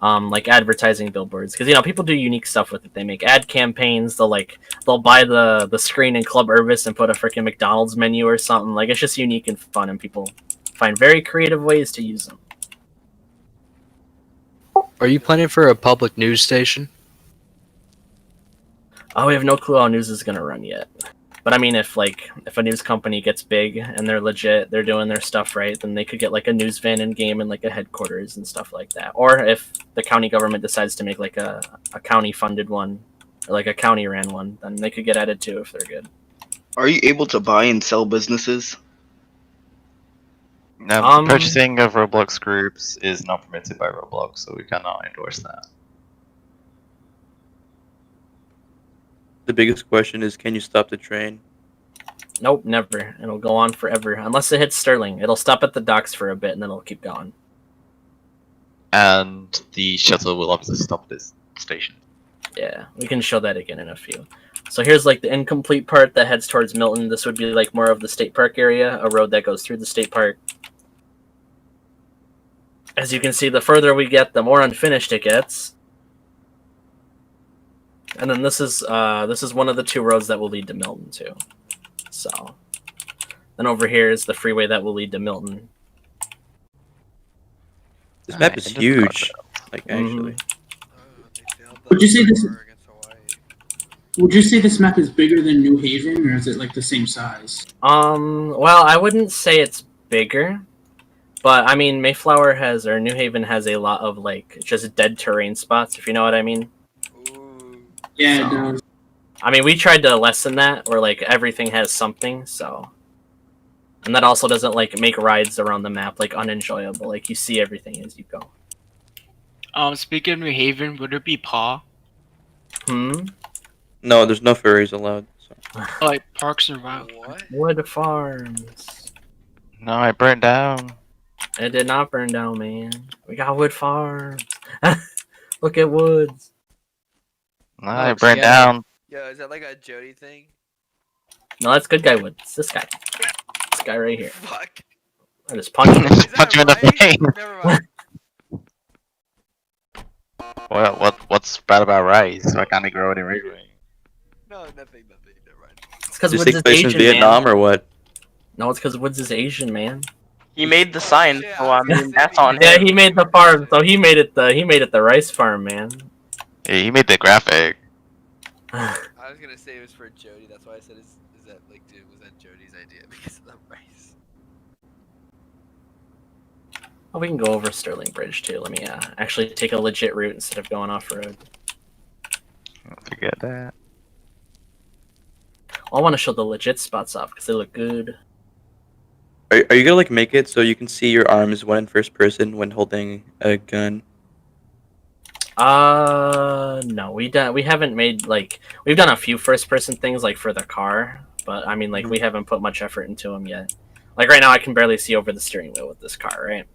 like advertising billboards, because you know people do unique stuff with it. They make ad campaigns. They'll buy the screen in Club Urbis and put a freaking McDonald's menu or something. Like it's just unique and fun, and people find very creative ways to use them. Are you planning for a public news station? Oh, we have no clue how news is gonna run yet. But I mean, if a news company gets big and they're legit, they're doing their stuff right, then they could get like a news van in game and like a headquarters and stuff like that. Or if the county government decides to make like a county funded one or like a county ran one, then they could get added too if they're good. Are you able to buy and sell businesses? No, purchasing of Roblox groups is not permitted by Roblox, so we cannot endorse that. The biggest question is, can you stop the train? Nope, never. It'll go on forever. Unless it hits Sterling. It'll stop at the docks for a bit and then it'll keep going. And the shuttle will obviously stop at this station. Yeah, we can show that again in a few. So here's like the incomplete part that heads towards Milton. This would be like more of the state park area, a road that goes through the state park. As you can see, the further we get, the more unfinished it gets. And then this is one of the two roads that will lead to Milton too. So then over here is the freeway that will lead to Milton. This map is huge. Like actually. Would you say this? Would you say this map is bigger than New Haven, or is it like the same size? Well, I wouldn't say it's bigger, but I mean, Mayflower has, or New Haven has a lot of like just dead terrain spots, if you know what I mean. Yeah, it does. I mean, we tried to lessen that, where like everything has something, so. And that also doesn't like make rides around the map like unenjoyable. Like you see everything as you go. Speaking of New Haven, would there be paw? No, there's no furries allowed. So. Like Parks and Rec. Wood farms. No, I burnt down. It did not burn down, man. We got wood farms. Look at woods. No, I burnt down. Yo, is that like a Jody thing? No, that's good guy wood. It's this guy. This guy right here. Fuck. I just punch him. Punch him in the face. What's bad about rice? Why can't they grow it in Ridgeway? No, nothing. Never mind. It's because This Woods takes is place in Asian, Vietnam man. or what? No, it's because Woods is Asian, man. He made the sign, so I mean that's on him. Yeah, he made the farm, so he made it the rice farm, man. Yeah, he made the graphic. I was gonna say it was for Jody. That's why I said, is that like, dude, was that Jody's idea because of the rice? Oh, we can go over Sterling Bridge too. Let me actually take a legit route instead of going off road. Forget that. I want to show the legit spots off because they look good. Are you gonna like make it so you can see your arms when in first person when holding a gun? No, we haven't made like we've done a few first person things like for the car, but I mean like we haven't put much effort into them yet. Like right now, I can barely see over the steering wheel with this car, right?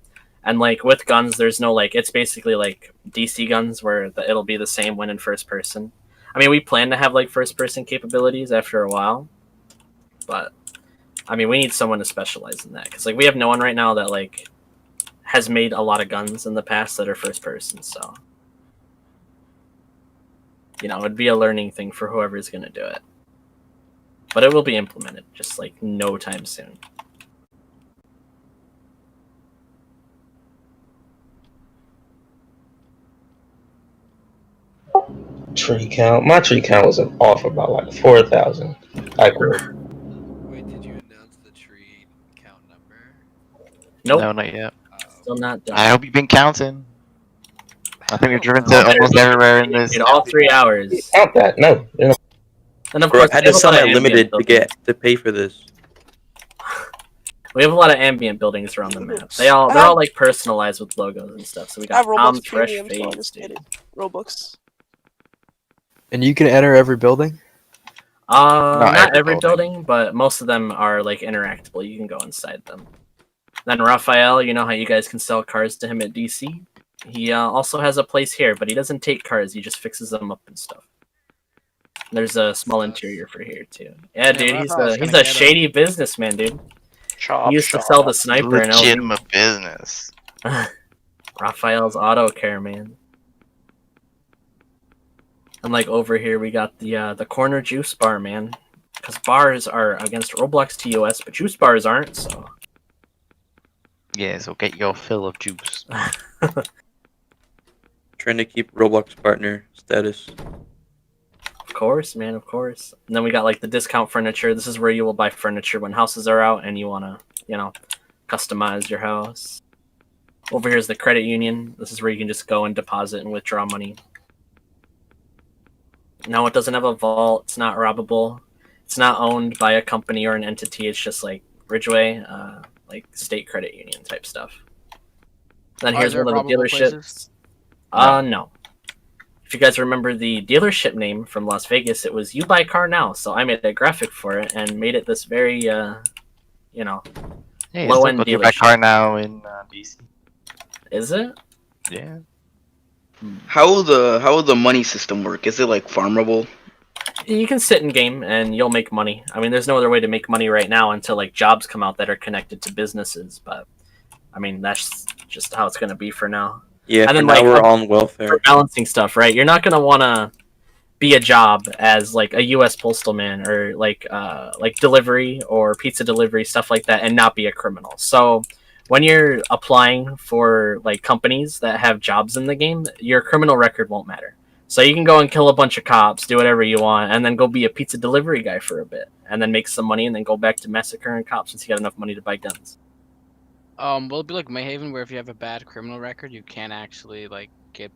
And like with guns, there's no like it's basically like DC guns where it'll be the same when in first person. I mean, we plan to have like first person capabilities after a while, but I mean, we need someone to specialize in that because like we have no one right now that like has made a lot of guns in the past that are first person. So you know, it'd be a learning thing for whoever's gonna do it, but it will be implemented just like no time soon. Tree count. My tree count was off about like 4,000. I quit. Wait, did you announce the tree count number? Nope. No, not yet. Still not done. I hope you've been counting. I think we've driven to almost everywhere in this. In all 3 hours. Count that? No. And of Bro, course, I had we to have a sell lot my of limited ambient to pay for this. We have a lot of ambient buildings around the map. They're all like personalized with logos and stuff. So we I have got Roblox Tom's Fresh Premium, so I Fades, just dude. get it. Robux. And you can enter every building? Not every building, but most of them are like interactable. You can go inside them. Then Raphael, you know how you guys can sell cars to him at DC? He also has a place here, but he doesn't take cars. He just fixes them up and stuff. There's a small interior for here too. Yeah, dude, he's a shady businessman, dude. He used to sell the sniper in LV. Legitimate business. Raphael's Auto Care, man. And like over here, we got the corner juice bar, man. Because bars are against Roblox TOS, but juice bars aren't. So yeah, so get your fill of juice. Trying to keep Roblox partner status. Of course, man, of course. And then we got like the discount furniture. This is where you will buy furniture when houses are out and you want to, you know, customize your house. Over here is the credit union. This is where you can just go and deposit and withdraw money. No, it doesn't have a vault. It's not robbable. It's not owned by a company or an entity. It's just like Ridgeway, like state credit union type stuff. Then here's one of the dealerships. No. If you guys remember the dealership name from Las Vegas, it was You Buy Car Now. So I made a graphic for it and made it this very, you know, low-end dealership. You Buy Car Now in DC. Is it? Yeah. How will the money system work? Is it like farmable? You can sit in game and you'll make money. I mean, there's no other way to make money right now until like jobs come out that are connected to businesses. But I mean, that's just how it's going to be for now. Yeah, and then now like we're on welfare. For balancing stuff, right? You're not going to want to be a job as like a U.S. postal man or like delivery or pizza delivery, stuff like that, and not be a criminal. So when you're applying for like companies that have jobs in the game, your criminal record won't matter. So you can go and kill a bunch of cops, do whatever you want, and then go be a pizza delivery guy for a bit, and then make some money, and then go back to massacring cops once you got enough money to buy guns. Will it be like Mayhaven, where if you have a bad criminal record, you can't actually like get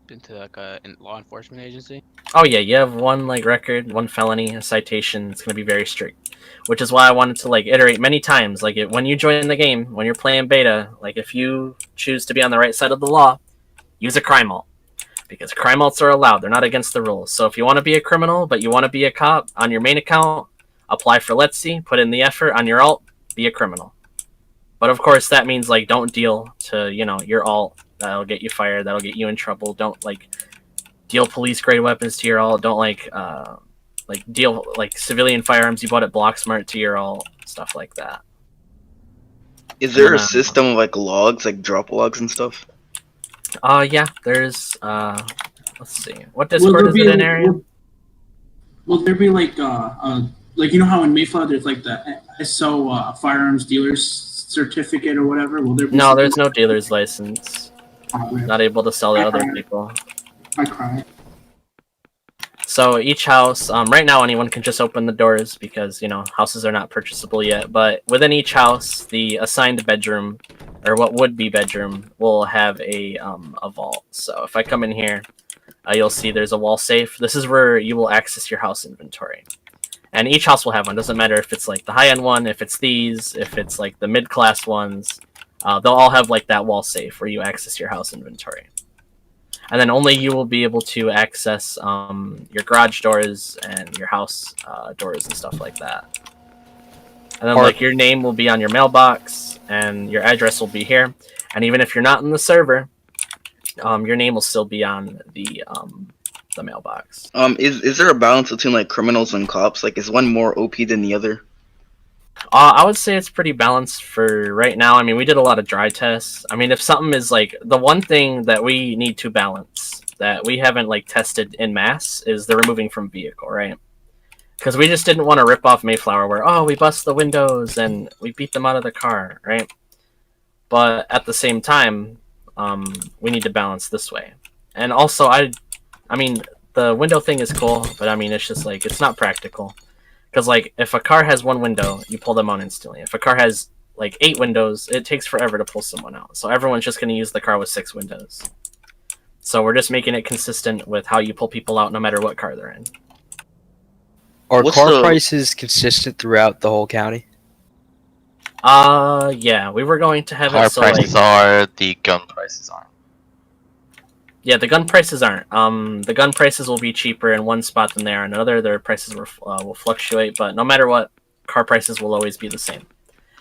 into like a law enforcement agency? Oh yeah, you have one like record, one felony, a citation. It's gonna be very strict, which is why I wanted to like iterate many times. Like when you join the game, when you're playing beta, like if you choose to be on the right side of the law, use a crime alt, because crime alts are allowed. They're not against the rules. So if you want to be a criminal but you want to be a cop on your main account, apply for Let's See, put in the effort on your alt, be a criminal. But of course, that means like don't deal to your alt. That'll get you fired. That'll get you in trouble. Don't like deal police grade weapons to your alt. Don't like deal like civilian firearms you bought at Blocksmart to your alt. Stuff like that. Is there a system of like logs, like drop logs and stuff? Yeah. There's let's see. What Discord is it in area? Will there be like you know how in Mayflower there's like the SO firearms dealers certificate or whatever? Will there be? No, there's no dealer's license. Not able to sell to other people. I cry. So each house, right now anyone can just open the doors because houses are not purchasable yet. But within each house, the assigned bedroom, or what would be bedroom, will have a vault. So if I come in here, you'll see there's a wall safe. This is where you will access your house inventory. And each house will have one. Doesn't matter if it's like the high-end one, if it's these, if it's like the mid-class ones. They'll all have like that wall safe where you access your house inventory. And then only you will be able to access your garage doors and your house doors and stuff like that. And then like your name will be on your mailbox and your address will be here. And even if you're not in the server, your name will still be on the mailbox. Is there a balance between like criminals and cops? Like, is one more OP than the other? I would say it's pretty balanced for right now. I mean, we did a lot of dry tests. I mean, if something is like the one thing that we need to balance that we haven't like tested in mass is the removing from vehicle, right? Because we just didn't want to rip off Mayflower where we bust the windows and we beat them out of the car, right? But at the same time, we need to balance this way. And also, I mean, the window thing is cool, but I mean, it's just like it's not practical. Because, like, if a car has one window, you pull them out instantly. If a car has, like, 8 windows, it takes forever to pull someone out. So everyone's just going to use the car with 6 windows. So we're just making it consistent with how you pull people out no matter what car they're in. Are car prices consistent throughout the whole county? Yeah. We were going to have car prices are, the gun prices aren't. Yeah, the gun prices aren't. The gun prices will be cheaper in one spot than they are in another. Their prices will fluctuate, but no matter what, car prices will always be the same.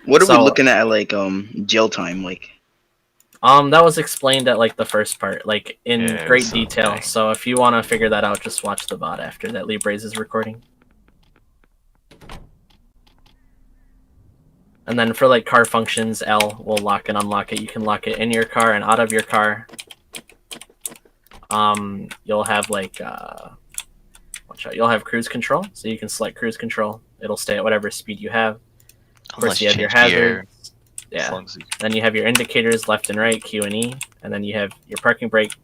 What are we looking at, like jail time, like? That was explained at like the first part, like in great detail. Okay. So if you want to figure that out, just watch the VOD after that Libres is recording. And then for like car functions, L will lock and unlock it. You can lock it in your car and out of your car. You'll have like watch out, you'll have cruise control, so you can select cruise control. It'll stay at whatever speed you have. Of course, you have your hazards. Yeah. Then you have your indicators left and right, Q and E, and then you have your parking brake,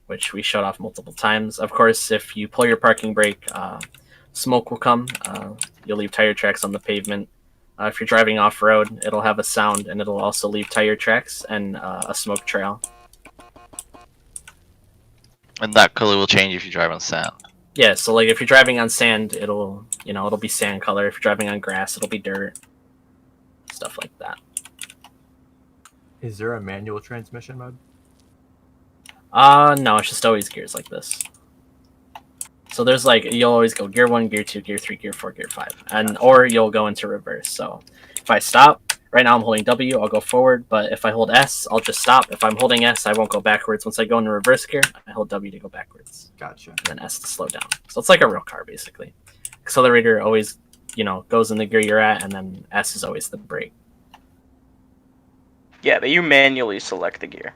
which we shut off multiple times. Of course, if you pull your parking brake, smoke will come. You'll leave tire tracks on the pavement. If you're driving off-road, it'll have a sound, and it'll also leave tire tracks and a smoke trail. And that color will change if you drive on sand. Yeah, so like if you're driving on sand, it'll be sand color. If you're driving on grass, it'll be dirt. Stuff like that. Is there a manual transmission mode? No, it's just always gears like this. So there's like you'll always go gear 1, gear 2, gear 3, gear 4, gear 5. And or you'll go into reverse. So if I stop, right now I'm holding W, I'll go forward, but if I hold S, I'll just stop. If I'm holding S, I won't go backwards. Once I go into reverse gear, I hold W to go backwards. Gotcha. And then S to slow down. So it's like a real car, basically. Accelerator always, goes in the gear you're at, and then S is always the brake. Yeah, but you manually select the gear.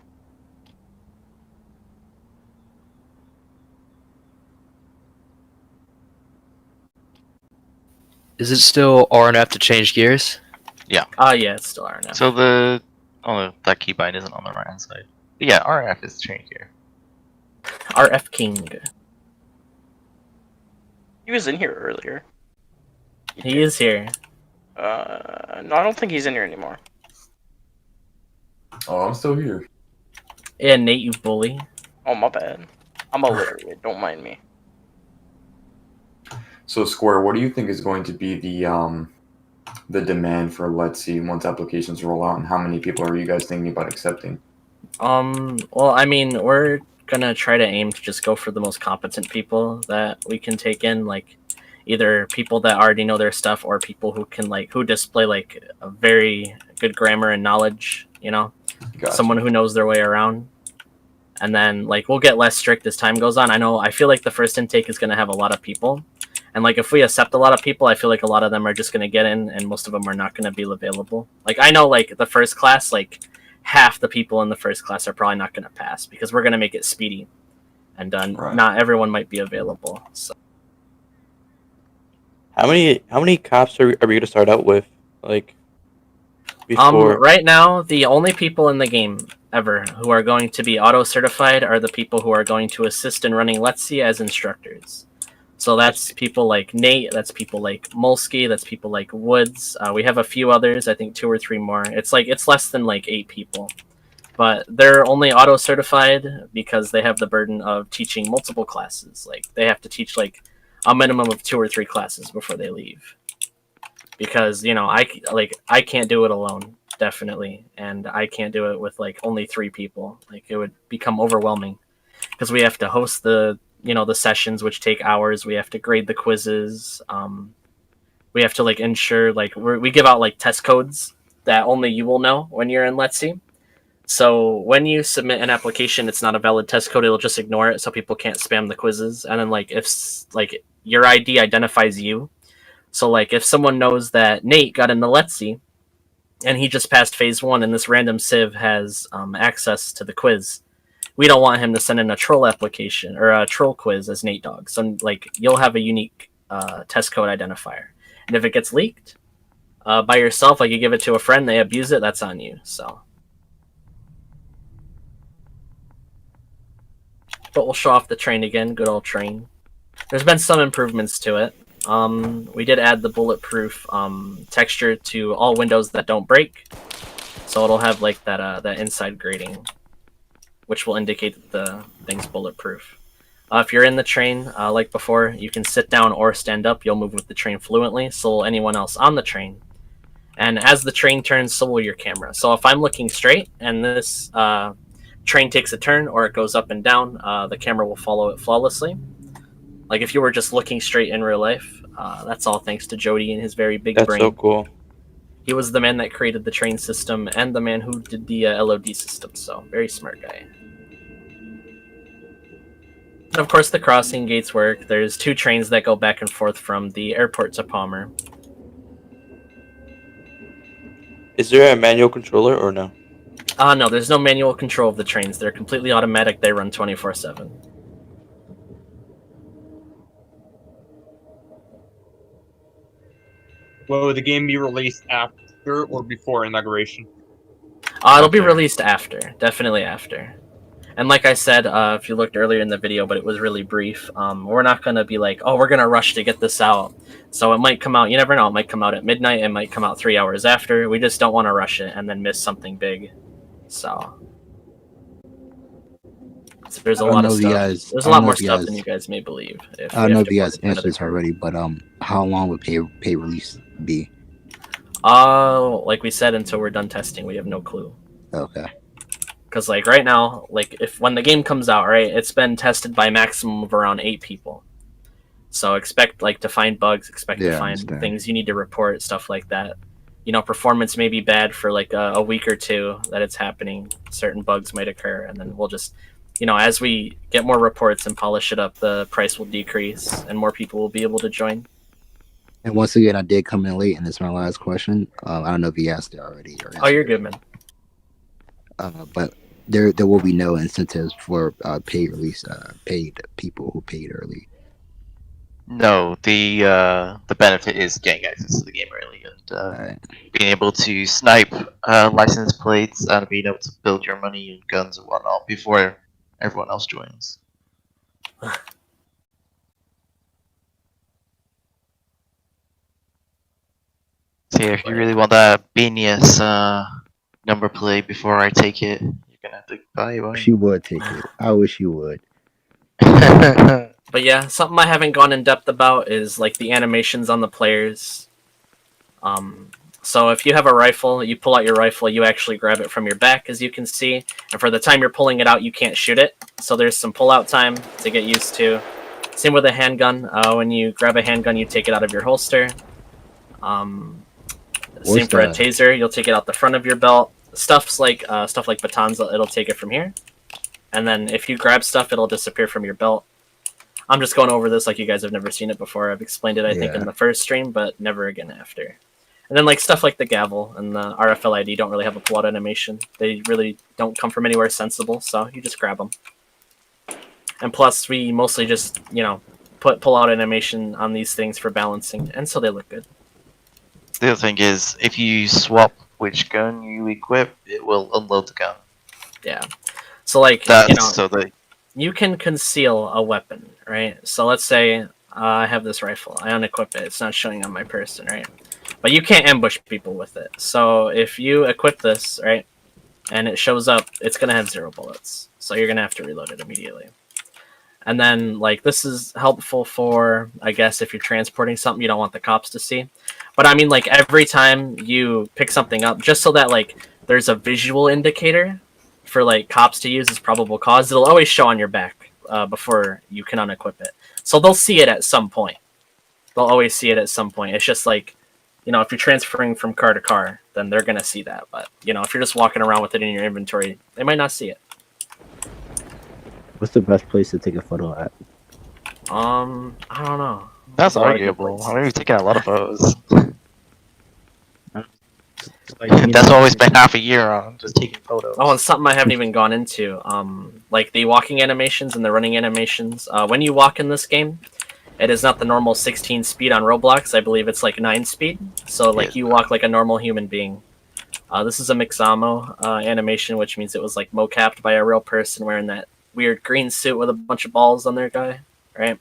Is it still R and F to change gears? Yeah. Yeah, it's still R and F. So that keybind isn't on the right hand side. But yeah, R and F is change gear. RF King. He was in here earlier. He is here. No, I don't think he's in here anymore. Oh, I'm still here. Yeah, Nate, you bully. Oh, my bad. I'm illiterate. Don't mind me. So, Square, what do you think is going to be the demand for Let's See once applications roll out, and how many people are you guys thinking about accepting? Well, I mean, we're gonna try to aim to just go for the most competent people that we can take in, like either people that already know their stuff or people who can who display a very good grammar and knowledge, Gotcha. Someone who knows their way around. And then we'll get less strict as time goes on. I feel like the first intake is gonna have a lot of people. And if we accept a lot of people, I feel like a lot of them are just gonna get in and most of them are not gonna be available. I know the first class, half the people in the first class are probably not gonna pass because we're gonna make it speedy. And not everyone might be available. So How many cops are we gonna start out with? Before right now, the only people in the game ever who are going to be auto certified are the people who are going to assist in running Let's See as instructors. So that's people like Nate, that's people like Molsky, that's people like Woods. We have a few others, I think 2 or 3 more. It's less than 8 people. But they're only auto certified because they have the burden of teaching multiple classes. They have to teach a minimum of 2 or 3 classes before they leave. Because I can't do it alone, definitely, and I can't do it with only 3 people. It would become overwhelming because we have to host the sessions, which take hours. We have to grade the quizzes. We have to ensure we give out test codes that only you will know when you're in Let's See. So when you submit an application, it's not a valid test code. It'll just ignore it so people can't spam the quizzes. And then if your ID identifies you. So if someone knows that Nate got into Let's See and he just passed phase 1 and this random civ has access to the quiz, we don't want him to send in a troll application or a troll quiz as Nate Dogg. So you'll have a unique test code identifier. And if it gets leaked by yourself, you give it to a friend, they abuse it, that's on you. So but we'll show off the train again, good old train. There's been some improvements to it. We did add the bulletproof texture to all windows that don't break, so it'll have that inside grating, which will indicate that the thing's bulletproof. If you're in the train, like before, you can sit down or stand up. You'll move with the train fluently, so will anyone else on the train. And as the train turns, so will your camera. So if I'm looking straight and this train takes a turn or it goes up and down, the camera will follow it flawlessly. If you were just looking straight in real life, that's all thanks to Jody and his very big brain. That's so cool. He was the man that created the train system and the man who did the LOD system, so very smart guy. And of course the crossing gates work. There's 2 trains that go back and forth from the airport to Palmer. Is there a manual controller or no? No, there's no manual control of the trains. They're completely automatic. They run 24/7. Will the game be released after or before inauguration? It'll be released after, definitely after. And like I said, if you looked earlier in the video, but it was really brief, we're not going to be oh, we're going to rush to get this out. So it might come out, you never know, it might come out at midnight, it might come out 3 hours after. We just don't want to rush it and then miss something big. So there's a lot of stuff. There's a lot more stuff than you guys may believe. I don't know if you guys answered this already, but how long would pay release be? Like we said, until we're done testing, we have no clue. Okay. Because right now, when the game comes out, right, it's been tested by a maximum of around 8 people. So expect to find bugs, expect to find things you need to report, stuff like that. Performance may be bad for a week or 2 that it's happening. Certain bugs might occur, and then we'll just, as we get more reports and polish it up, the price will decrease and more people will be able to join. And once again, I did come in late, and this is my last question. I don't know if you asked it already. Oh, you're good, man. But there will be no incentives for paid people who paid early. No, the benefit is getting access to the game early and being able to snipe license plates and being able to build your money and guns and whatnot before everyone else joins. So yeah, if you really want that Benius number plate before I take it, you're gonna have to buy one. She would take it. I wish you would. But yeah, something I haven't gone in depth about is like the animations on the players. So if you have a rifle, you pull out your rifle, you actually grab it from your back, as you can see, and for the time you're pulling it out, you can't shoot it. So there's some pull-out time to get used to. Same with a handgun. When you grab a handgun, you take it out of your holster. Same for a taser. You'll take it out the front of your belt. Stuff like batons, it'll take it from here. And then if you grab stuff, it'll disappear from your belt. I'm just going over this like you guys have never seen it before. I've explained it, I think, in the first stream, but never again after. And then like stuff like the gavel and the RFLID don't really have a pull-out animation. They really don't come from anywhere sensible, so you just grab them. And plus, we mostly just, you know, put pull-out animation on these things for balancing, and so they look good. The other thing is, if you swap which gun you equip, it will unload the gun. Yeah. So like, That's you know, so that you can conceal a weapon, right? So let's say I have this rifle. I unequip it. It's not showing on my person, right? But you can't ambush people with it. So if you equip this, right, and it shows up, it's going to have 0 bullets. So you're going to have to reload it immediately. And then, like, this is helpful for, I guess, if you're transporting something you don't want the cops to see. But I mean, like, every time you pick something up, just so that, like, there's a visual indicator for, like, cops to use as probable cause, it'll always show on your back before you can unequip it. So they'll see it at some point. They'll always see it at some point. It's just like, you know, if you're transferring from car to car, then they're going to see that. But, you know, if you're just walking around with it in your inventory, they might not see it. What's the best place to take a photo at? I don't know. that's arguable. I mean, we've taken a lot of photos. That's what we spent half a year on, just taking photos. Oh, and something I haven't even gone into, like the walking animations and the running animations. When you walk in this game, it is not the normal 16 speed on Roblox. I believe it's like 9 speed. So like you walk like a normal human being. This is a Mixamo animation, which means it was like mocapped by a real person wearing that weird green suit with a bunch of balls on their guy, right?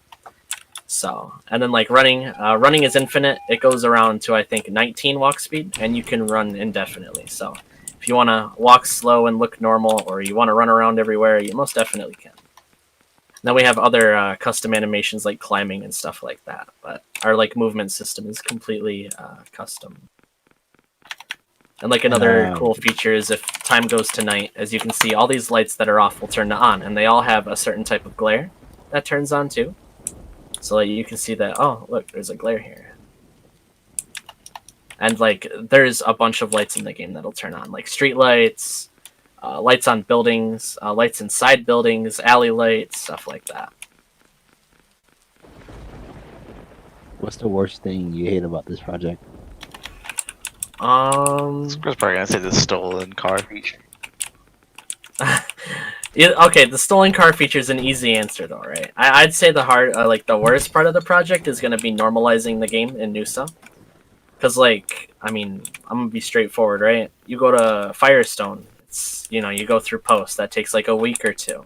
So, and then like running is infinite. It goes around to I think 19 walk speed, and you can run indefinitely. So, if you want to walk slow and look normal, or you want to run around everywhere, you most definitely can. Then we have other custom animations like climbing and stuff like that, but our like movement system is completely custom. And like another cool feature is if time goes to night, as you can see, all these lights that are off will turn to on, and they all have a certain type of glare that turns on too. So like, you can see that, oh, look, there's a glare here. And like, there's a bunch of lights in the game that'll turn on, like street lights, lights on buildings, lights inside buildings, alley lights, stuff like that. What's the worst thing you hate about this project? I was probably gonna say the stolen car feature. Yeah, okay, the stolen car feature is an easy answer though, right? I'd say the like the worst part of the project is gonna be normalizing the game in Noosa. Cause like, I mean, I'm gonna be straightforward, right? You go to Firestone, it's, you know, you go through post, that takes like a week or 2.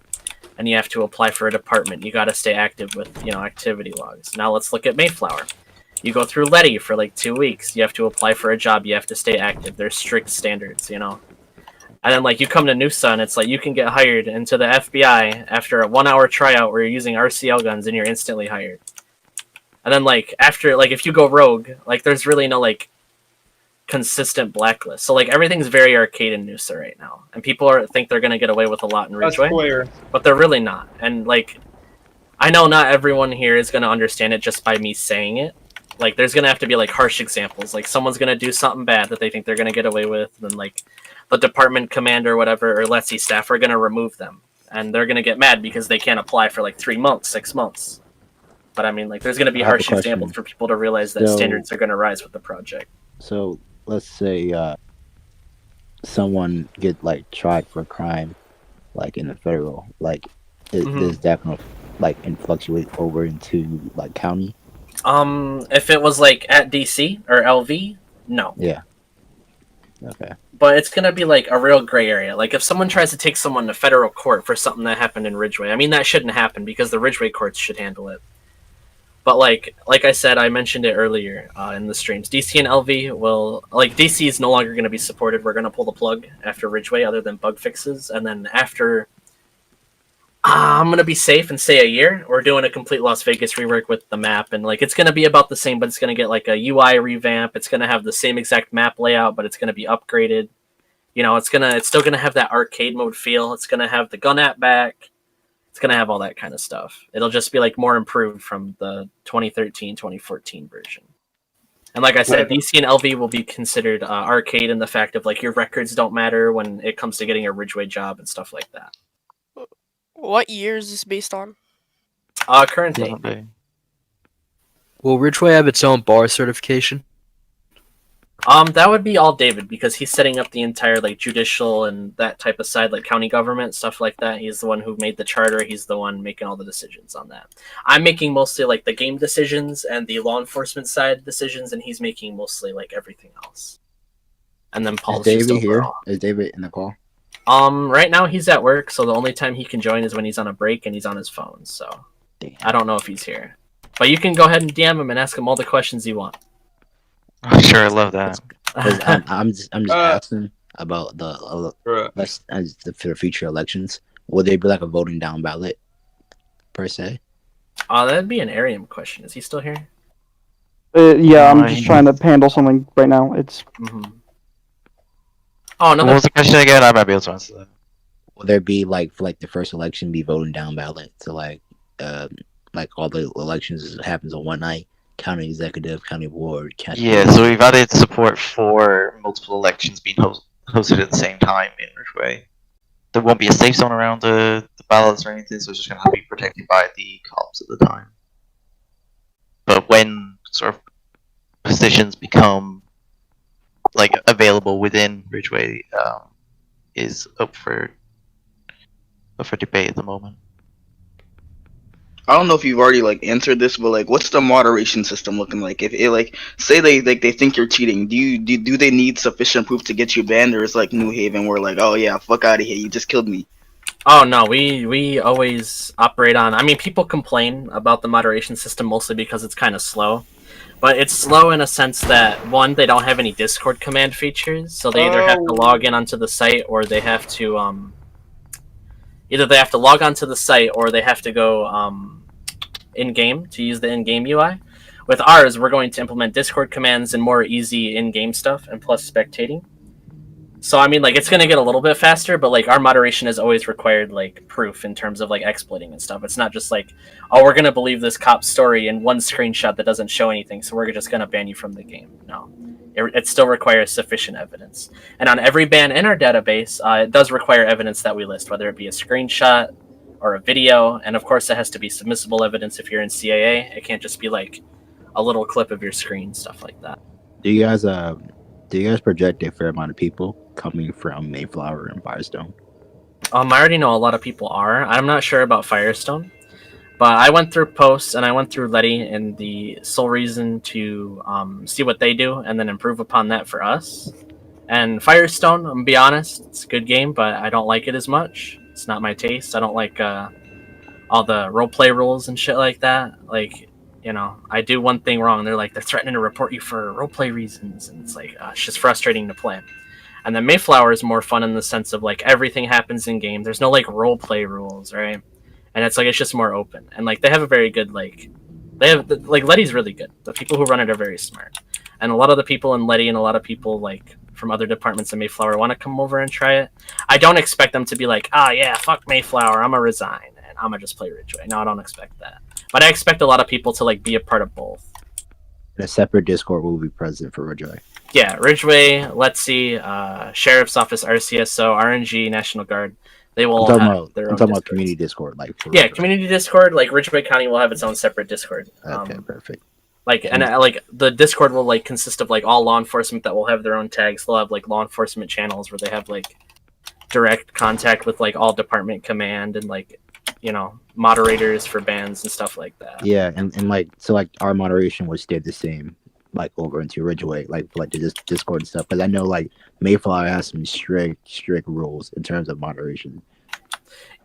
And you have to apply for a department. You gotta stay active with, you know, activity logs. Now let's look at Mayflower. You go through Letty for like 2 weeks. You have to apply for a job. You have to stay active. There's strict standards, you know. And then like you come to Noosa and it's like you can get hired into the FBI after a 1-hour tryout where you're using RCL guns and you're instantly hired. And then like after, like if you go rogue, like there's really no like consistent blacklist. So like everything's very arcade in Noosa right now. And people think they're gonna get away with a lot in Ridgeway. But they're really not. And like, I know not everyone here is gonna understand it just by me saying it. Like, there's gonna have to be like harsh examples. Like, someone's gonna do something bad that they think they're gonna get away with, and then like the department commander or whatever, or let's see, staff are gonna remove them, and they're gonna get mad because they can't apply for like 3 months, 6 months. But I mean, like, there's gonna be harsh examples for people to realize that standards are gonna rise with the project. So let's say someone get like tried for a crime, like in the federal, like is that gonna like fluctuate over into like county? If it was like at DC or LV, no. Yeah. Okay. But it's gonna be like a real gray area. Like if someone tries to take someone to federal court for something that happened in Ridgeway, I mean that shouldn't happen because the Ridgeway courts should handle it. But like I said, I mentioned it earlier in the streams. DC and LV will DC is no longer going to be supported. We're going to pull the plug after Ridgeway, other than bug fixes, and then after I'm going to be safe and say a year. We're doing a complete Las Vegas rework with the map, and like it's going to be about the same, but it's going to get like a UI revamp. It's going to have the same exact map layout, but it's going to be upgraded. You know, it's still going to have that arcade mode feel. It's going to have the gun app back. It's going to have all that kind of stuff. It'll just be like more improved from the 2013, 2014 version. And like I said, DC and LV will be considered arcade in the fact of like your records don't matter when it comes to getting a Ridgeway job and stuff like that. What year is this based on? Current date. Will Ridgeway have its own bar certification? That would be all David because he's setting up the entire like judicial and that type of side, like county government stuff like that. He's the one who made the charter. He's the one making all the decisions on that. I'm making mostly like the game decisions and the law enforcement side decisions, and he's making mostly like everything else. And then Paul's Is just David here? overall. Is David in the call? Right now he's at work, so the only time he can join is when he's on a break and he's on his phone. So I don't know if he's here, but you can go ahead and DM him and ask him all the questions you want. I'm sure I love that. I'm just asking about for the future elections. Will there be like a voting down ballot per se? That'd be an Arium question. Is he still here? Yeah, I'm just trying to handle something right now. It's. Oh no! What was the question again? I might be able to answer that. Will there be like for like the first election be voting down ballot to like all the elections happens on one night? County executive, county board, county. Yeah, so we've added support for multiple elections being hosted at the same time in Ridgeway. There won't be a safe zone around the ballots or anything, so it's just going to have to be protected by the cops at the time. But when sort of positions become like available within Ridgeway, is up for debate at the moment. I don't know if you've already like answered this, but like, what's the moderation system looking like? If it like, say they think you're cheating, do they need sufficient proof to get you banned, or is like New Haven where like, oh yeah, fuck out of here, you just killed me? Oh no, we always operate on. I mean, people complain about the moderation system mostly because it's kind of slow, but it's slow in a sense that one, they don't have any Discord command features, so they either have to log in onto the site or they have to either they have to log onto the site or they have to go in-game to use the in-game UI. With ours, we're going to implement Discord commands and more easy in-game stuff and plus spectating. So, I mean, like, it's going to get a little bit faster, but, like, our moderation has always required, like, proof in terms of, like, exploiting and stuff. It's not just like, oh, we're going to believe this cop story in one screenshot that doesn't show anything, so we're just going to ban you from the game. No. It still requires sufficient evidence. And on every ban in our database, it does require evidence that we list, whether it be a screenshot or a video. And, of course, it has to be submissible evidence if you're in CAA. It can't just be, like, a little clip of your screen, stuff like that. Do you guys project a fair amount of people coming from Mayflower and Firestone? I already know a lot of people are. I'm not sure about Firestone, but I went through Post and I went through Letty, and the sole reason to see what they do and then improve upon that for us. And Firestone, I'm gonna be honest, it's a good game, but I don't like it as much. It's not my taste. I don't like all the roleplay rules and shit like that. Like, you know, I do one thing wrong, they're threatening to report you for roleplay reasons, and it's like, it's just frustrating to play. And then Mayflower is more fun in the sense of, like, everything happens in game. There's no, like, roleplay rules, right? And it's, like, it's just more open. And, like, they have a very good, like, Letty's really good. The people who run it are very smart. And a lot of the people in Letty and a lot of people, like, from other departments in Mayflower want to come over and try it. I don't expect them to be like, yeah, fuck Mayflower, I'm gonna resign, and I'm gonna just play Ridgeway. No, I don't expect that. But I expect a lot of people to, like, be a part of both. And a separate Discord will be present for Ridgeway. Yeah, Ridgeway, Let's See, Sheriff's Office, RCSO, RNG, National Guard. They will have their own. I'm talking about community Discord, like. Yeah, community Discord. Like Ridgeway County will have its own separate Discord. Okay, perfect. Like, and like the Discord will like consist of like all law enforcement that will have their own tags. They'll have like law enforcement channels where they have like direct contact with like all department command and like, you know, moderators for bands and stuff like that. Yeah, and like, so like our moderation would stay the same like over into Ridgeway, like for, like the Discord and stuff? Because I know like Mayflower has some strict rules in terms of moderation.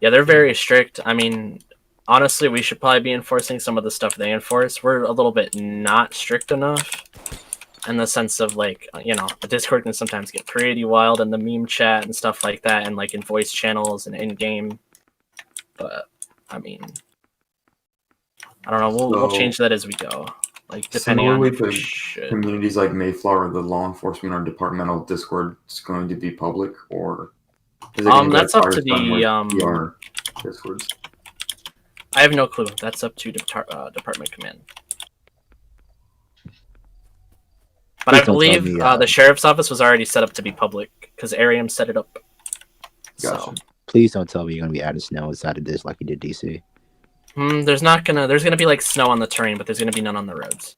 Yeah, they're very strict. I mean, honestly, we should probably be enforcing some of the stuff they enforce. We're a little bit not strict enough in the sense of like, you know, the Discord can sometimes get pretty wild in the meme chat and stuff like that, and like in voice channels and in game. But I mean, I don't know. We'll change that as we go. Like depending on Similarly if we to should. communities like Mayflower, the law enforcement or departmental Discord is going to be public, or is it going to That's up to the PR Discords? I have no clue. That's up to department command. But I believe the sheriff's office was already set up to be public because Arium set it up. Gotcha. So. Please don't tell me you're gonna be adding snow inside of this like you did DC. There's gonna be like snow on the terrain, but there's gonna be none on the roads.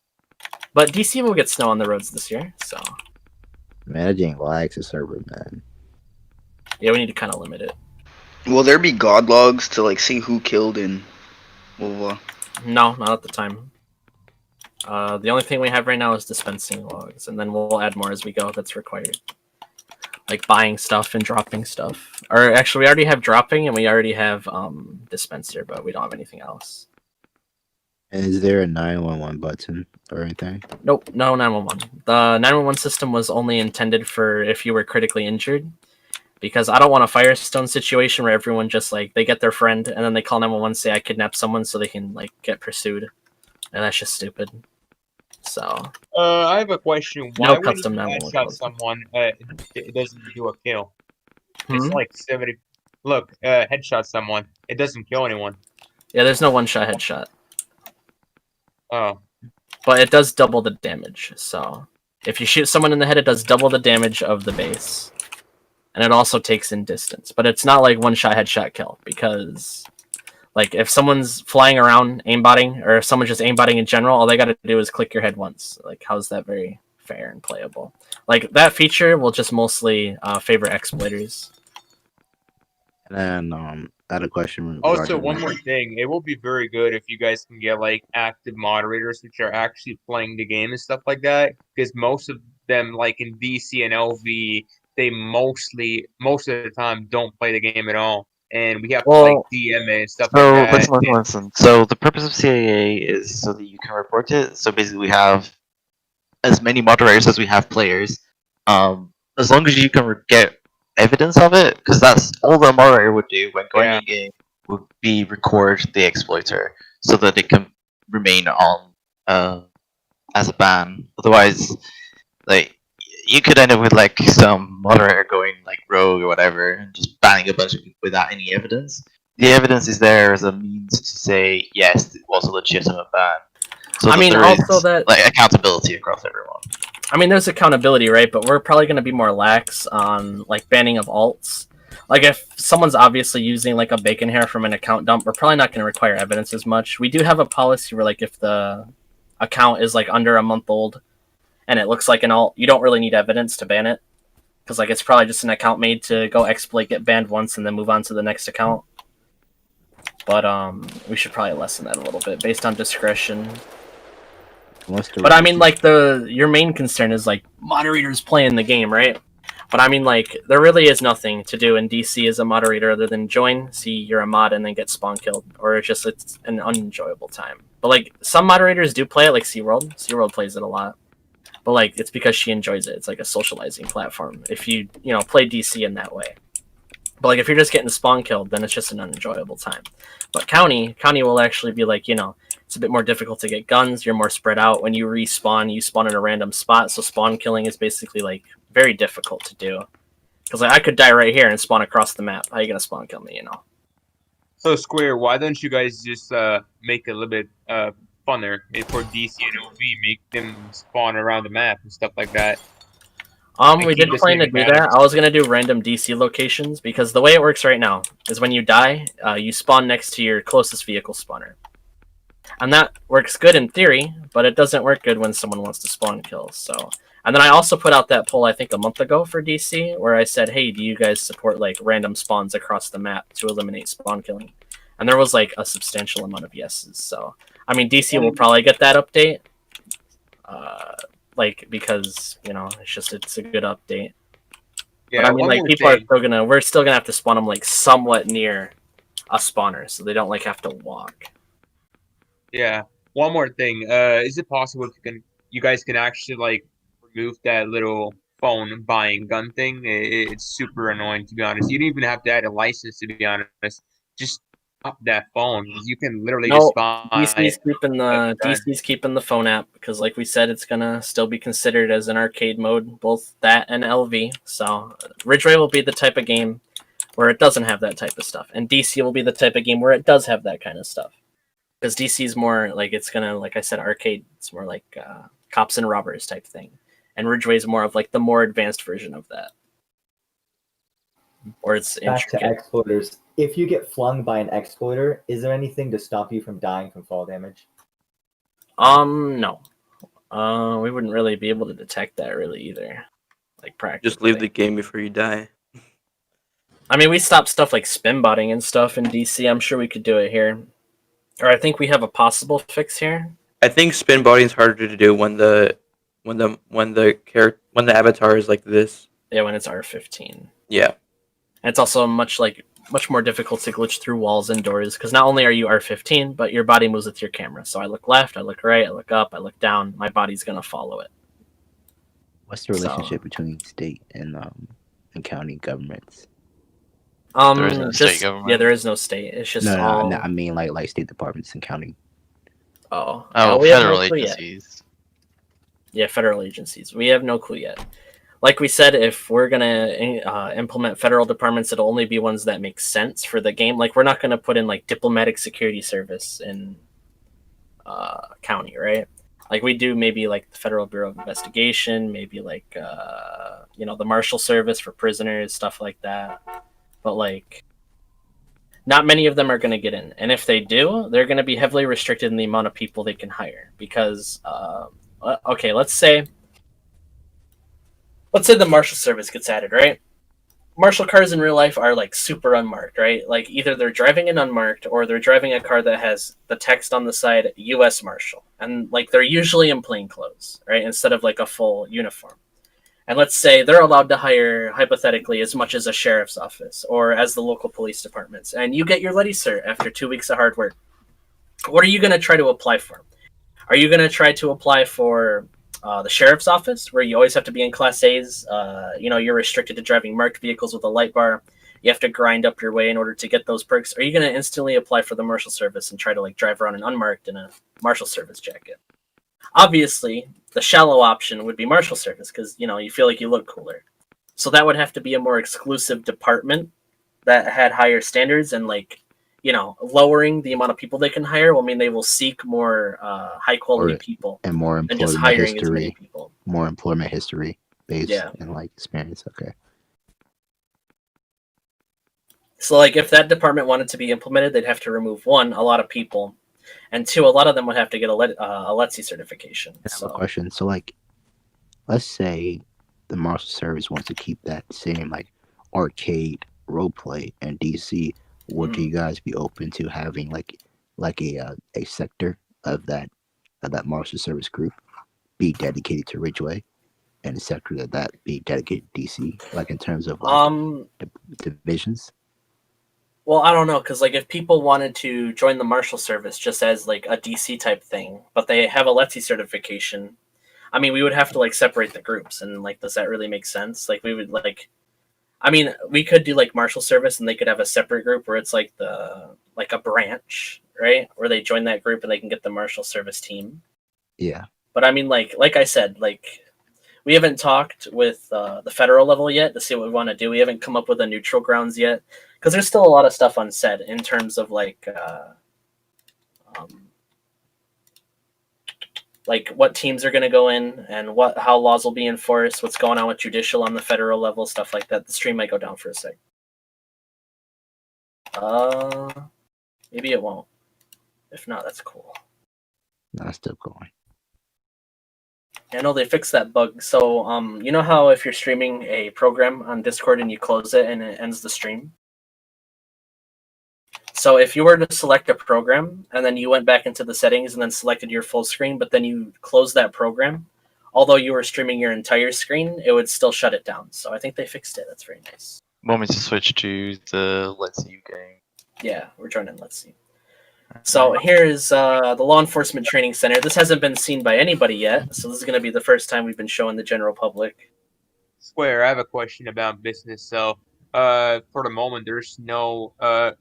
But DC will get snow on the roads this year, so. Man, that ain't lags a server, man. Yeah, we need to kind of limit it. Will there be god logs to like see who killed and? No, not at the time. The only thing we have right now is dispensing logs, and then we'll add more as we go. That's required. Like buying stuff and dropping stuff. Or actually, we already have dropping and we already have dispenser, but we don't have anything else. And is there a 911 button or anything? Nope, no 911. The 911 system was only intended for if you were critically injured. Because I don't want a Firestone situation where everyone just like they get their friend and then they call 911 say I kidnapped someone so they can like get pursued. And that's just stupid. So I have a question. Why no when custom you 911 headshot someone, it doesn't do a kill? It's Hmm? like 70. Look, headshot someone. It doesn't kill anyone. Yeah, there's no one-shot headshot. Oh. But it does double the damage. So if you shoot someone in the head, it does double the damage of the base. And it also takes in distance. But it's not like one-shot headshot kill. Because like if someone's flying around aimbotting, or if someone's just aimbotting in general, all they gotta do is click your head once. Like how's that very fair and playable? Like that feature will just mostly favor exploiters. And then I had a question. Also, one more thing. It will be very good if you guys can get like active moderators which are actually playing the game and stuff like that. Because most of them, like in DC and LV, they most of the time don't play the game at all. And we have to like DM it and stuff like that. Listen. So the purpose of CAA is so that you can report it. So basically we have as many moderators as we have players. As long as you can get evidence of it, because that's all the moderator would do when going in game would be record the exploiter so that it can remain on as a ban. Otherwise, like you could end up with like some moderator going like rogue or whatever and just banning a bunch of people without any evidence. The evidence is there as a means to say yes, it was a legitimate ban. So I mean, also that like accountability across everyone. I mean, there's accountability, right? But we're probably going to be more lax on like banning of alts. Like if someone's obviously using like a bacon hair from an account dump, we're probably not going to require evidence as much. We do have a policy where like if the account is like under a month old and it looks like an alt, you don't really need evidence to ban it. Because like it's probably just an account made to go exploit, get banned once, and then move on to the next account. But we should probably lessen that a little bit based on discretion. But I mean, like your main concern is like moderators playing the game, right? But I mean, like there really is nothing to do in DC as a moderator other than join, see you're a mod, and then get spawn killed, or it's an unenjoyable time. But like some moderators do play it, like SeaWorld. SeaWorld plays it a lot, but like it's because she enjoys it. It's like a socializing platform. If you play DC in that way. But like if you're just getting spawn killed, then it's just an unenjoyable time. But county will actually be like, it's a bit more difficult to get guns. You're more spread out. When you respawn, you spawn in a random spot. So spawn killing is basically like very difficult to do. Because like I could die right here and spawn across the map. How are you gonna spawn kill me? So Square, why don't you guys just make it a little bit funner for DC and OV? Make them spawn around the map and stuff like that. We did plan to do that. I was gonna do random DC locations because the way it works right now is when you die, you spawn next to your closest vehicle spawner. And that works good in theory, but it doesn't work good when someone wants to spawn kill. So, and then I also put out that poll I think a month ago for DC where I said, hey, do you guys support like random spawns across the map to eliminate spawn killing? And there was like a substantial amount of yeses. So, I mean, DC will probably get that update. like because it's a good update. Yeah, but I mean, one like more people are thing. we're still gonna have to spawn them like somewhat near a spawner, so they don't like have to walk. Yeah, one more thing. Is it possible you guys can actually like remove that little phone buying gun thing? It's super annoying, to be honest. You don't even have to add a license, to be honest. Just up that phone. You can literally just No, buy DC's keeping the phone app because, like we said, it's gonna still be considered as an arcade mode, both that and LV. So Ridgeway will be the type of game where it doesn't have that type of stuff, and DC will be the type of game where it does have that kind of stuff. Because DC's more like it's gonna, like I said, arcade. It's more like cops and robbers type thing, and Ridgeway's more of like the more advanced version of that. Or it's Back to intricate. exploiters. If you get flung by an exploiter, is there anything to stop you from dying from fall damage? No. We wouldn't really be able to detect that really either. Like practice. Just leave the game before you die. I mean, we stopped stuff like spin botting and stuff in DC. I'm sure we could do it here. Or I think we have a possible fix here. I think spin botting is harder to do when the avatar is like this. Yeah, when it's R15. Yeah. And it's also much more difficult to glitch through walls and doors because not only are you R15, but your body moves with your camera. So I look left, I look right, I look up, I look down. My body's gonna follow it. What's the relationship between state and county governments? There is no state government. Yeah, there is no state. It's just No, all. I mean like state departments and county. Oh, Oh, we have no federal clue yet. agencies. Yeah, federal agencies. We have no clue yet. Like we said, if we're gonna implement federal departments, it'll only be ones that make sense for the game. Like we're not gonna put in like diplomatic security service in county, right? Like we do maybe like the Federal Bureau of Investigation, maybe like the Marshal Service for prisoners, stuff like that. But like, not many of them are going to get in, and if they do, they're going to be heavily restricted in the amount of people they can hire. Because, okay, let's say the Marshal Service gets added, right? Marshal cars in real life are like super unmarked, right? Like either they're driving an unmarked or they're driving a car that has the text on the side U.S. Marshal, and like they're usually in plain clothes, right, instead of like a full uniform. And let's say they're allowed to hire, hypothetically, as much as a sheriff's office or as the local police departments. And you get your Letty Cert after 2 weeks of hard work. What are you going to try to apply for? Are you going to try to apply for the sheriff's office, where you always have to be in Class A's? You're restricted to driving marked vehicles with a light bar. You have to grind up your way in order to get those perks. Are you going to instantly apply for the Marshal Service and try to like drive around an unmarked in a Marshal Service jacket? Obviously, the shallow option would be Marshal Service because, you feel like you look cooler. So that would have to be a more exclusive department that had higher standards and, lowering the amount of people they can hire will mean they will seek more high-quality people and more than just employment hiring as many history. people. More employment history based Yeah. and like experience. Okay. So, if that department wanted to be implemented, they'd have to remove, one, a lot of people, and two, a lot of them would have to get a LETC certification. I have a question. So, let's say the Marshal Service wants to keep that same arcade roleplay in DC. Would you guys be open to having a sector of that Marshal Service group be dedicated to Ridgeway, and a sector that be dedicated to DC, in terms of divisions? Well, I don't know, because if people wanted to join the Marshal Service just as a DC type thing, but they have a LETC certification, I mean, we would have to separate the groups, and does that really make sense? We would we could do Marshal Service, and they could have a separate group where it's a branch, right, where they join that group and they can get the Marshal Service team. Yeah. But I mean, like I said, we haven't talked with the federal level yet to see what we want to do. We haven't come up with a neutral grounds yet, because there's still a lot of stuff unsaid in terms of what teams are going to go in and how laws will be enforced, what's going on with judicial on the federal level, stuff like that. The stream might go down for a sec. Maybe it won't. If not, that's cool. No, it's still going. I know they fixed that bug. So, you know how if you're streaming a program on Discord and you close it and it ends the stream? So if you were to select a program and then you went back into the settings and then selected your full screen, but then you closed that program, although you were streaming your entire screen, it would still shut it down. So I think they fixed it. That's very nice. Want me to switch to the Let's See game? Yeah, we're joining Let's See. So here's the Law Enforcement Training Center. This hasn't been seen by anybody yet, so this is going to be the first time we've been showing the general public. Square, I have a question about business. So, for the moment, there's no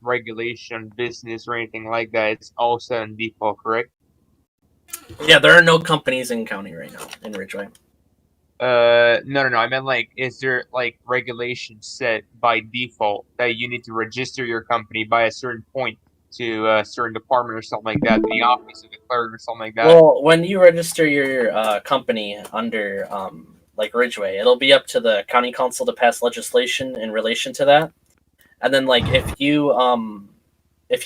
regulation, business, or anything like that. It's all set on default, correct? Yeah, there are no companies in county right now in Ridgeway. No. I meant like, is there like regulation set by default that you need to register your company by a certain point to a certain department or something like that, the office of the clerk or something like that? Well, when you register your company under like Ridgeway, it'll be up to the county council to pass legislation in relation to that. And then like if you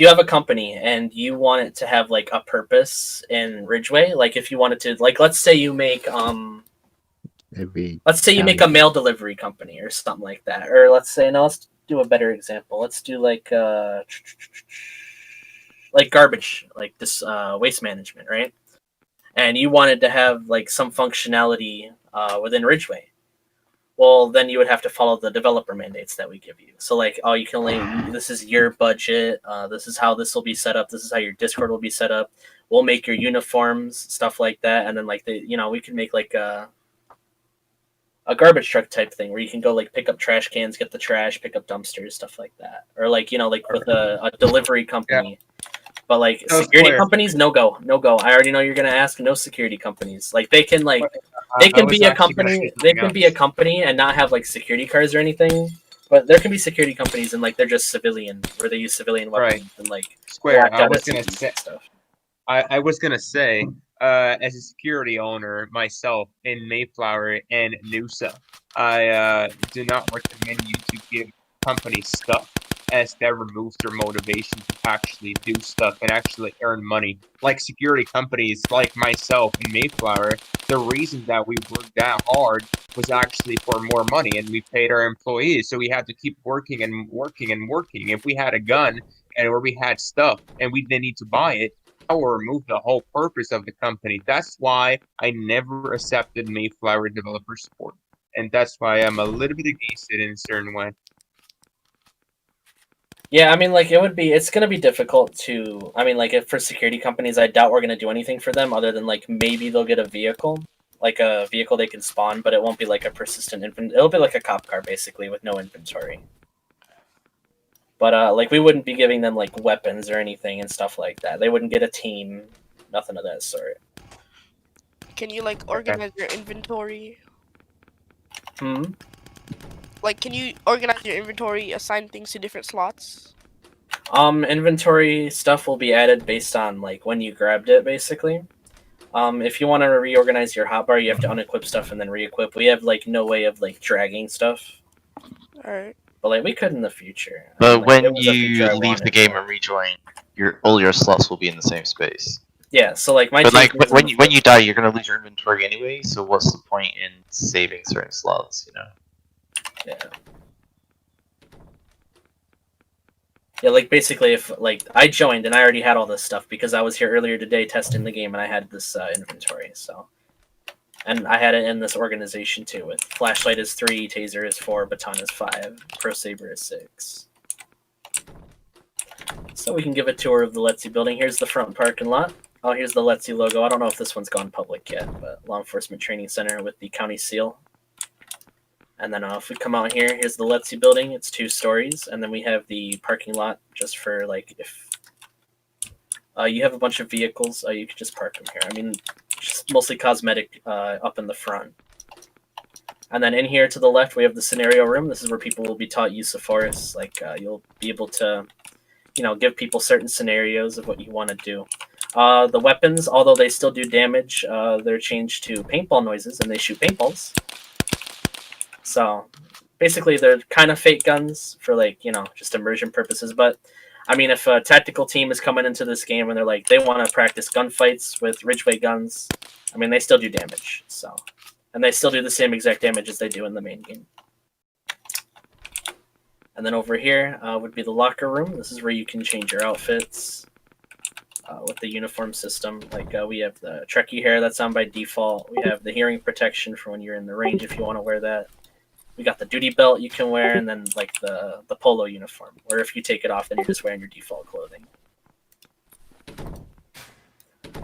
have a company and you want it to have like a purpose in Ridgeway, like if you wanted to, like let's say you make let's say you make a mail delivery company or something like that, or let's do a better example. Let's do like garbage, like this waste management, right? And you wanted to have like some functionality within Ridgeway. Well, then you would have to follow the developer mandates that we give you. So like, oh, you can only, this is your budget. This is how this will be set up. This is how your Discord will be set up. We'll make your uniforms, stuff like that. And then like we can make like a garbage truck type thing where you can go like pick up trash cans, get the trash, pick up dumpsters, stuff like that. Or like, like with a delivery company. Yeah. But like security companies, no go. I already know you're gonna ask. No security companies. Like they can be a company. They can be a company and not have like security cards or anything. But there can be security companies and like they're just civilian, where they use civilian weapons and like Square. I was gonna say stuff. I was gonna say, as a security owner myself in Mayflower and Noosa, I do not recommend you to give companies stuff, as that removes their motivation to actually do stuff and actually earn money. Like security companies like myself in Mayflower, the reason that we worked that hard was actually for more money, and we paid our employees, so we had to keep working and working and working. If we had a gun or we had stuff and we didn't need to buy it, that would remove the whole purpose of the company. That's why I never accepted Mayflower developer support, and that's why I'm a little bit against it in a certain way. Yeah, I mean, like, it's going to be difficult to, I mean, like, if for security companies, I doubt we're going to do anything for them other than, like, maybe they'll get a vehicle, like a vehicle they can spawn, but it won't be, like, a persistent it'll be like a cop car, basically, with no inventory. But, like, we wouldn't be giving them, like, weapons or anything and stuff like that. They wouldn't get a team, nothing of that sort. Can you, like, organize your inventory? Like, can you organize your inventory, assign things to different slots? Inventory stuff will be added based on, like, when you grabbed it, basically. If you want to reorganize your hotbar, you have to unequip stuff and then re-equip. We have, like, no way of, like, dragging stuff. Alright. But, like, we could in the future. But when you leave the game and rejoin, all your slots will be in the same space. Yeah, so, like, but, like, when you die, you're going to lose your inventory anyway, so what's the point in saving certain slots, you know? Yeah. Yeah, like basically if like I joined and I already had all this stuff because I was here earlier today testing the game and I had this inventory, so. And I had it in this organization too with flashlight is 3, taser is 4, baton is 5, pro saber is 6. So we can give a tour of the Let's See building. Here's the front parking lot. Oh, here's the Let's See logo. I don't know if this one's gone public yet, but Law Enforcement Training Center with the county seal. And then if we come out here, here's the Let's See building. It's 2 stories. And then we have the parking lot just for, like, if you have a bunch of vehicles, you could just park them here. I mean, just mostly cosmetic up in the front. And then in here to the left, we have the scenario room. This is where people will be taught use of force. Like, you'll be able to, give people certain scenarios of what you want to do. The weapons, although they still do damage, they're changed to paintball noises, and they shoot paintballs. So basically they're kind of fake guns for like, just immersion purposes. But I mean, if a tactical team is coming into this game and they're like, they want to practice gunfights with Ridgeway guns, I mean, they still do damage. So, and they still do the same exact damage as they do in the main game. And then over here would be the locker room. This is where you can change your outfits. with the uniform system. Like we have the Trekkie hair that's on by default. We have the hearing protection for when you're in the range if you want to wear that. We got the duty belt you can wear, and then like the polo uniform, where if you take it off, then you're just wearing your default clothing.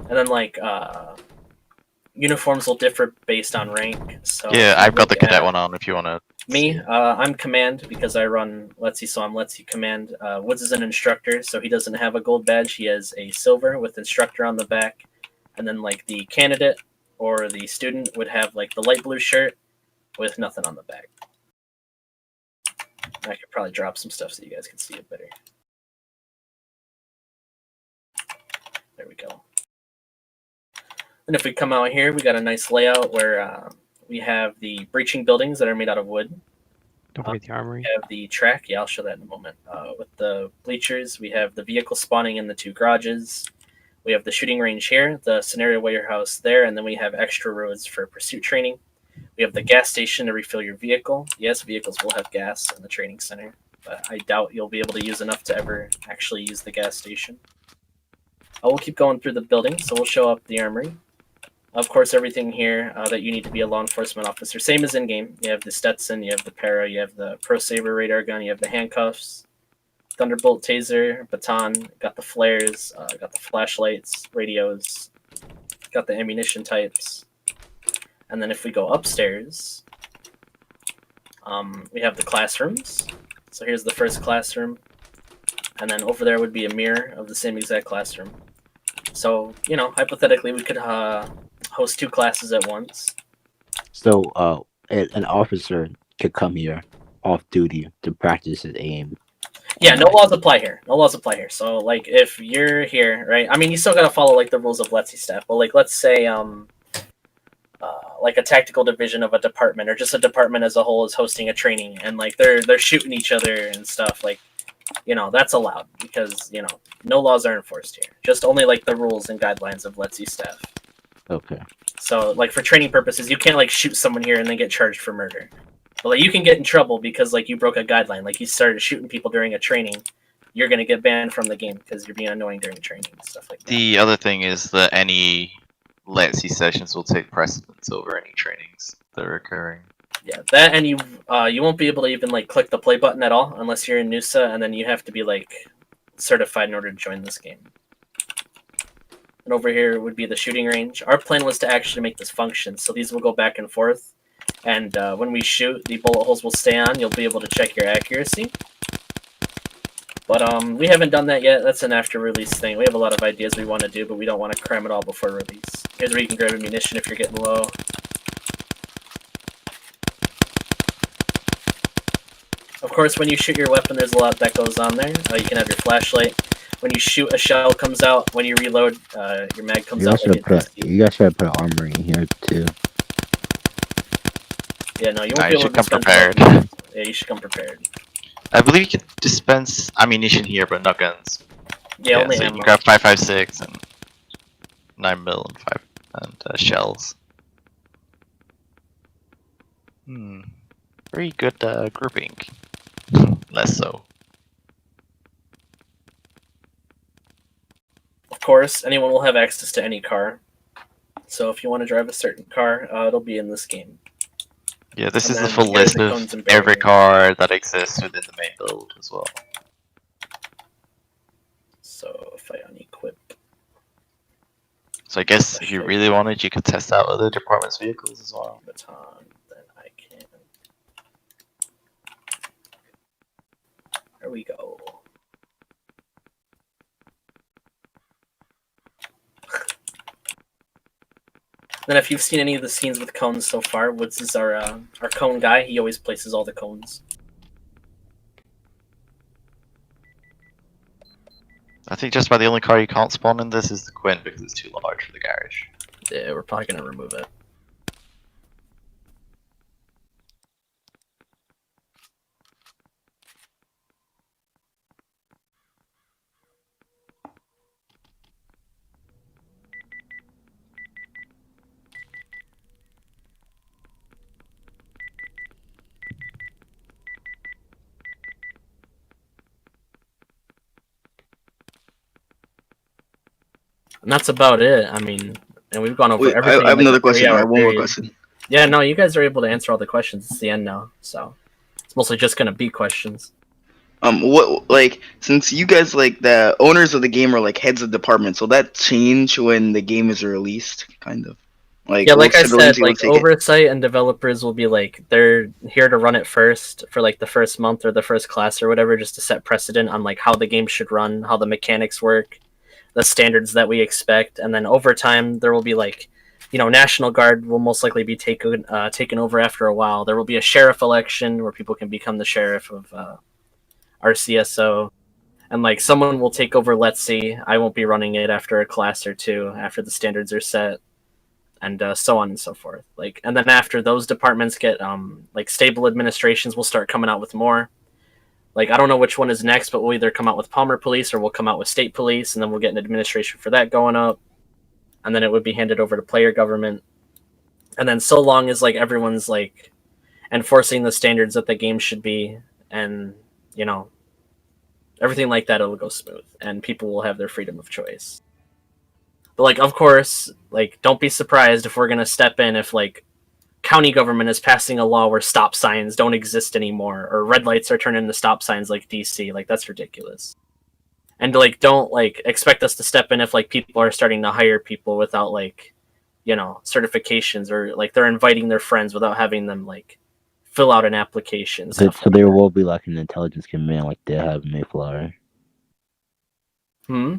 And then like uniforms will differ based on rank. So yeah, I've got the cadet one on if you want to. Me, I'm command because I run Let's so I'm Let's command. Woods is an instructor, so he doesn't have a gold badge. He has a silver with instructor on the back, and then like the candidate or the student would have like the light blue shirt with nothing on the back. I could probably drop some stuff so you guys can see it better. There we go. And if we come out here, we got a nice layout where we have the breaching buildings that are made out of wood. Don't forget the armory. We have the track. Yeah, I'll show that in a moment. With the bleachers, we have the vehicle spawning in the 2 garages. We have the shooting range here, the scenario warehouse there, and then we have extra roads for pursuit training. We have the gas station to refill your vehicle. Yes, vehicles will have gas in the training center, but I doubt you'll be able to use enough to ever actually use the gas station. We'll keep going through the building, so we'll show up the armory. Of course, everything here that you need to be a law enforcement officer, same as in-game. You have the Stetson, you have the Para, you have the Pro Saber radar gun, you have the handcuffs, Thunderbolt taser, baton, got the flares, got the flashlights, radios, got the ammunition types. And then if we go upstairs, we have the classrooms. So here's the first classroom. And then over there would be a mirror of the same exact classroom. So, you know, hypothetically, we could host 2 classes at once. So, an officer could come here off duty to practice his aim. Yeah, no laws apply here. No laws apply here. So, like, if you're here, right? I mean, you still gotta follow like the rules of Let's staff. But like, let's say, like a tactical division of a department, or just a department as a whole is hosting a training, and like they're shooting each other and stuff. Like, you know, that's allowed because you know no laws are enforced here. Just only like the rules and guidelines of Let's staff. Okay. So, like for training purposes, you can't like shoot someone here and then get charged for murder. But like you can get in trouble because like you broke a guideline, like you started shooting people during a training. You're gonna get banned from the game because you're being annoying during training and stuff like that. The other thing is that any Let's See sessions will take precedence over any trainings that are occurring. Yeah, that, and you won't be able to even like click the play button at all unless you're in NUSA, and then you have to be like certified in order to join this game. And over here would be the shooting range. Our plan was to actually make this function, so these will go back and forth. And when we shoot, the bullet holes will stay on. You'll be able to check your accuracy. But we haven't done that yet. That's an after-release thing. We have a lot of ideas we want to do, but we don't want to cram it all before release. Here's where you can grab ammunition if you're getting low. Of course, when you shoot your weapon, there's a lot that goes on there. You can have your flashlight. When you shoot, a shell comes out. When you reload, your mag comes out. You guys should put armory in here too. Yeah, no, you won't be able to come dispense prepared. weapons. Yeah, you should come prepared. I believe you can dispense ammunition here, but not guns. Yeah, only so you ammo. can grab 5.56 and 9mm and shells. Very good grouping. Less so. Of course, anyone will have access to any car. So if you want to drive a certain car, it'll be in this game. Yeah, this And is the then full here's list the of cones and every barriers. car that exists within the main build as well. So if I unequip. So I guess if you really wanted, you could test out other departments' vehicles as well. Baton, then I can. There we go. Then if you've seen any of the scenes with cones so far, Woods is our cone guy. He always places all the cones. I think just about the only car you can't spawn in this is the Quinn because it's too large for the garage. Yeah, we're probably going to remove it. And that's about it. I mean, and we've gone over Wait, everything. I have in, like, another a question. I have 3-hour one more period. question. Yeah, no, you guys are able to answer all the questions. It's the end now, so it's mostly just gonna be questions. What, like, since you guys, like, the owners of the game are like heads of departments, will that change when the game is released? Kind of. Like, Yeah, will like I civilians said, able like to take it? oversight and developers will be like they're here to run it first for like the first month or the first class or whatever, just to set precedent on like how the game should run, how the mechanics work, the standards that we expect, and then over time there will be like, National Guard will most likely be taken over after a while. There will be a sheriff election where people can become the sheriff of our CSO, and like someone will take over. Let's see, I won't be running it after a class or two after the standards are set, and so on and so forth. Like, and then after those departments get like stable administrations, will start coming out with more. Like, I don't know which one is next, but we'll either come out with Palmer Police or we'll come out with State Police, and then we'll get an administration for that going up, and then it would be handed over to player government. And then so long as like everyone's like enforcing the standards that the game should be, and everything like that, it'll go smooth, and people will have their freedom of choice. But like, of course, like, don't be surprised if we're gonna step in if like county government is passing a law where stop signs don't exist anymore, or red lights are turned into stop signs like DC. Like, that's ridiculous. And like, don't like expect us to step in if like people are starting to hire people without like, certifications, or like they're inviting their friends without having them like fill out an application. So Stuff like there will be like an intelligence command like they have in Mayflower. Hmm.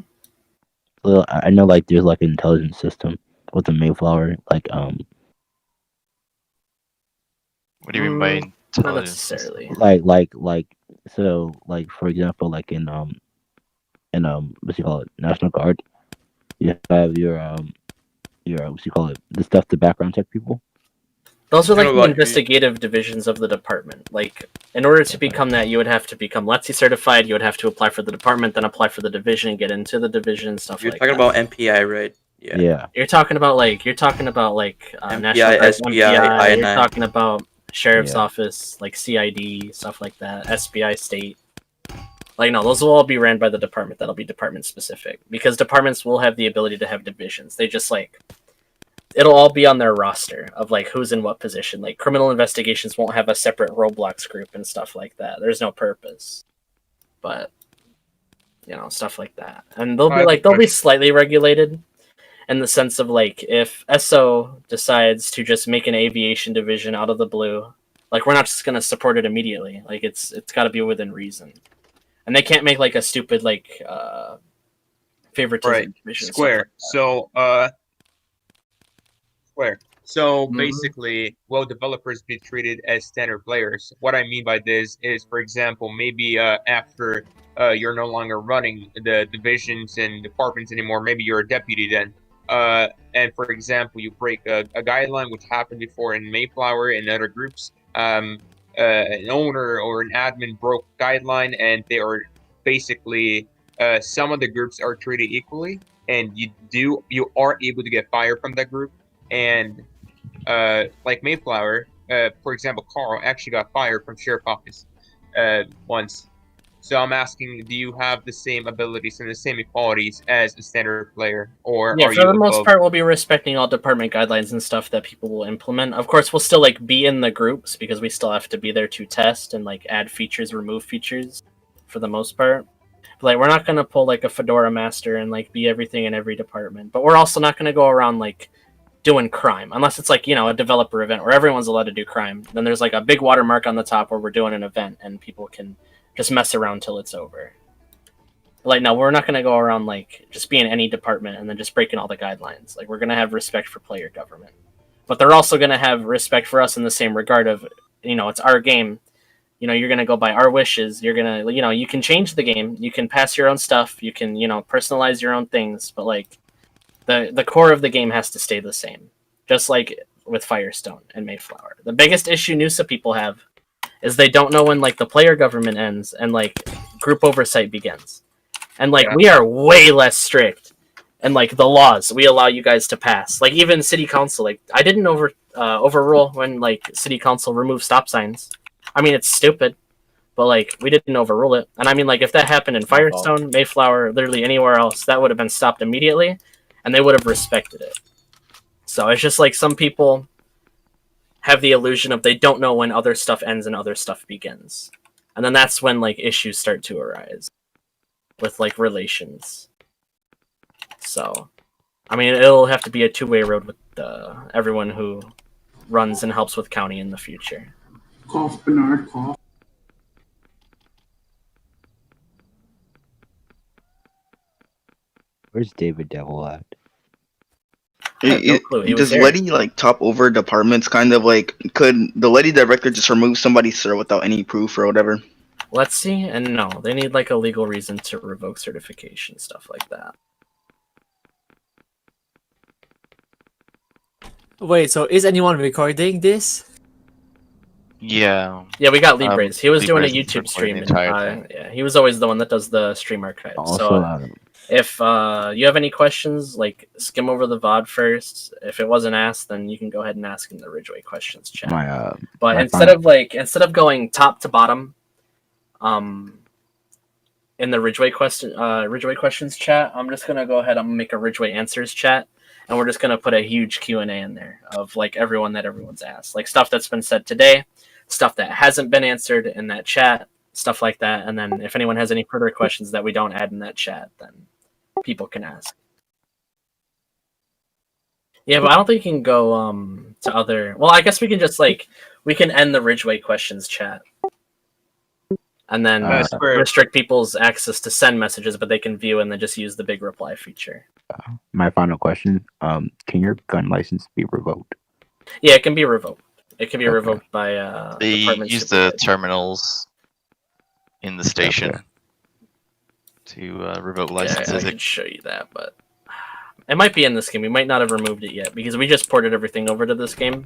So I know like there's like an intelligence system with the Mayflower, like What do you mean by Not intelligence? necessarily. like so like for example like in what's you call it, National Guard, you have your what's you call it, the stuff to background check people. Those are I like know the about- investigative divisions of the department. Like, in order to become that, you would have to become Let's certified. You would have to apply for the department, then apply for the division, get into the division, stuff You're like talking that. about MPI, right? Yeah. You're talking about National MPI, Guard, SPI, MPI. You're INI. talking about Sheriff's Yeah. Office, like CID, stuff like that. SBI State. Like, no, those will all be ran by the department. That'll be department specific, because departments will have the ability to have divisions. They just like, it'll all be on their roster of like who's in what position. Like, criminal investigations won't have a separate Roblox group and stuff like that. There's no purpose. But stuff like that. And they'll be slightly regulated in the sense of like, if SO decides to just make an aviation division out of the blue, like, we're not just gonna support it immediately. Like, it's got to be within reason, and they can't make like a stupid like favoritism Right. division. Square. So Square. So Mhm. basically, will developers be treated as standard players? What I mean by this is, for example, maybe after you're no longer running the divisions and departments anymore, maybe you're a deputy then. And for example, you break a guideline, which happened before in Mayflower and other groups. An owner or an admin broke guideline, and they are basically some of the groups are treated equally, and you are able to get fired from that group. And like Mayflower, for example, Carl actually got fired from sheriff office once. So I'm asking, do you have the same abilities and the same equalities as a standard player, or Yeah, are for you the most above? part, we'll be respecting all department guidelines and stuff that people will implement. Of course, we'll still like be in the groups, because we still have to be there to test and like add features, remove features, for the most part. But, like, we're not gonna pull like a fedora master and like be everything in every department. But we're also not gonna go around like doing crime, unless it's like a developer event where everyone's allowed to do crime. Then there's like a big watermark on the top where we're doing an event and people can just mess around till it's over. Like, no, we're not going to go around like just being any department and then just breaking all the guidelines. Like, we're going to have respect for player government, but they're also going to have respect for us in the same regard of, it's our game. You're going to go by our wishes. You're going to, you can change the game. You can pass your own stuff. You can, personalize your own things, but like the core of the game has to stay the same. Just like with Firestone and Mayflower. The biggest issue Noosa people have is they don't know when like the player government ends and like group oversight begins. And like we are way less strict, and like the laws we allow you guys to pass. Like even city council, like I didn't overrule when like city council removed stop signs. I mean, it's stupid, but like we didn't overrule it. And I mean, like if that happened in Firestone, Mayflower, literally anywhere else, that would have been stopped immediately. and they would have respected it. So it's just like some people have the illusion of they don't know when other stuff ends and other stuff begins. And then that's when like issues start to arise with like relations. So, I mean, it'll have to be a two-way road with everyone who runs and helps with county in the future. Cough, Bernard, cough. Where's David Devil at? Does Letty like top over departments? Kind of like, could the Letty director just remove somebody, sir, without any proof or whatever? Let's see, and no, they need like a legal reason to revoke certification, stuff like that. Wait, so is anyone recording this? Yeah. Yeah, we got Libres. He was doing a Libres is YouTube stream. recording the entire And, yeah, he was always the one that does the stream archive. Also, So if you have any questions, like skim over the VOD first. If it wasn't asked, then you can go ahead and ask in the Ridgeway questions chat. But instead of going top to bottom, in the Ridgeway questions chat, I'm just gonna go ahead and make a Ridgeway answers chat, and we're just gonna put a huge Q&A in there of like everyone's asked, like stuff that's been said today, stuff that hasn't been answered in that chat, stuff like that. And then if anyone has any further questions that we don't add in that chat, then people can ask. Yeah, but I don't think you can go to other. Well, I guess we can just we can end the Ridgeway questions chat, and then restrict people's access to send messages, but they can view and then just use the big reply feature. My final question: can your gun license be revoked? Yeah, it can be revoked. It can be revoked by They department use the terminals in the station to revoke licenses. Yeah, I could show you that, but it might be in this game. We might not have removed it yet because we just ported everything over to this game.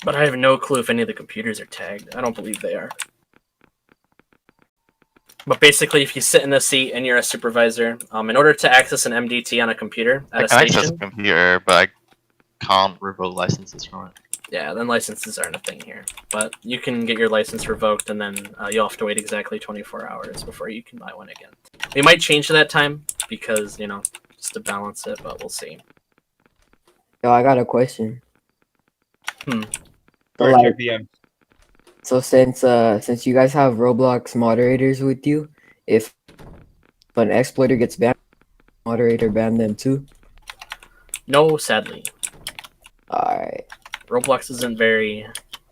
But I have no clue if any of the computers are tagged. I don't believe they are. But basically, if you sit in a seat and you're a supervisor, in order to access an MDT on a computer at I a can access station, a computer, but I can't revoke licenses from it. yeah, then licenses aren't a thing here. But you can get your license revoked, and then you'll have to wait exactly 24 hours before you can buy one again. We might change that time because, just to balance it, but we'll see. Yo, I got a question. Hmm. So, like, so since you guys have Roblox moderators with you, if an exploiter gets banned, moderator ban them too? No, sadly. Alright. Roblox isn't very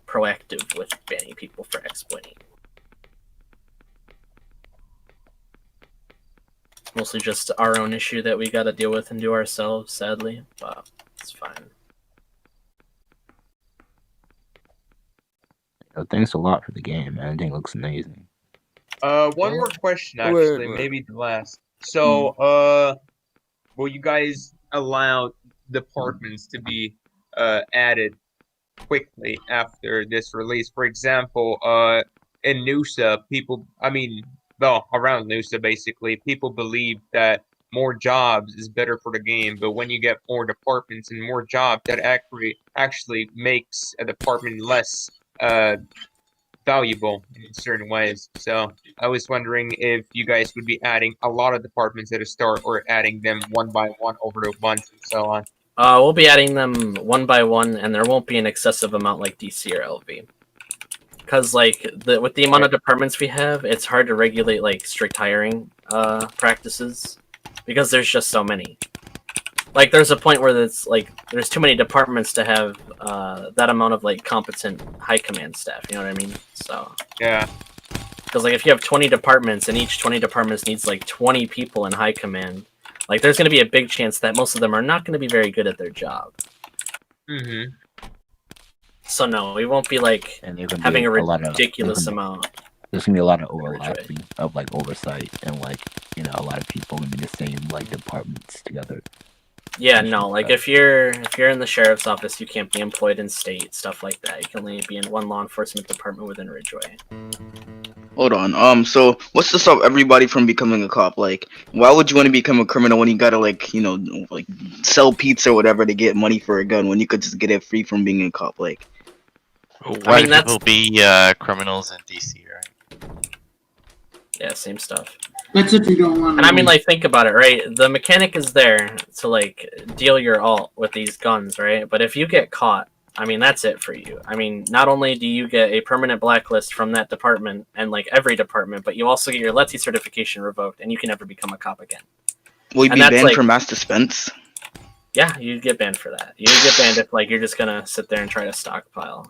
proactive with banning people for exploiting. It's mostly just our own issue that we gotta deal with and do ourselves, sadly, but it's fine. Thanks a lot for the game, man. Everything looks amazing. One more question, actually, maybe the last. So, will you guys allow departments to be added quickly after this release? For example, in Noosa, around Noosa, basically, people believe that more jobs is better for the game, but when you get more departments and more jobs, that actually makes a department less valuable in certain ways. So I was wondering if you guys would be adding a lot of departments at a start or adding them one by one over the months and so on. We'll be adding them one by one, and there won't be an excessive amount like DC or LV. Because with the amount of departments we have, it's hard to regulate strict hiring practices because there's just so many. There's a point where there's too many departments to have that amount of competent high command staff. You know what I mean? So yeah. Because if you have 20 departments and each 20 departments needs 20 people in high command, there's going to be a big chance that most of them are not going to be very good at their job. Mm-hmm. So no, we won't be having a ridiculous amount. There's gonna be a lot of overlapping of oversight and a lot of people in the same departments together. Yeah, no, if you're in the sheriff's office, you can't be employed in state, stuff like that. You can only be in one law enforcement department within Ridgeway. Hold on. So what's to stop everybody from becoming a cop? Why would you want to become a criminal when you gotta sell pizza or whatever to get money for a gun when you could just get it free from being a cop? Why do people be criminals in DC, right? Yeah, same stuff. That's if you don't want. And I mean, like, think about it, right? The mechanic is there to like deal your alt with these guns, right? But if you get caught, I mean, that's it for you. I mean, not only do you get a permanent blacklist from that department and like every department, but you also get your LETI certification revoked, and you can never become a cop again. Will you And be that's banned like, from mass dispense? yeah, you get banned for that. You get banned if like you're just gonna sit there and try to stockpile.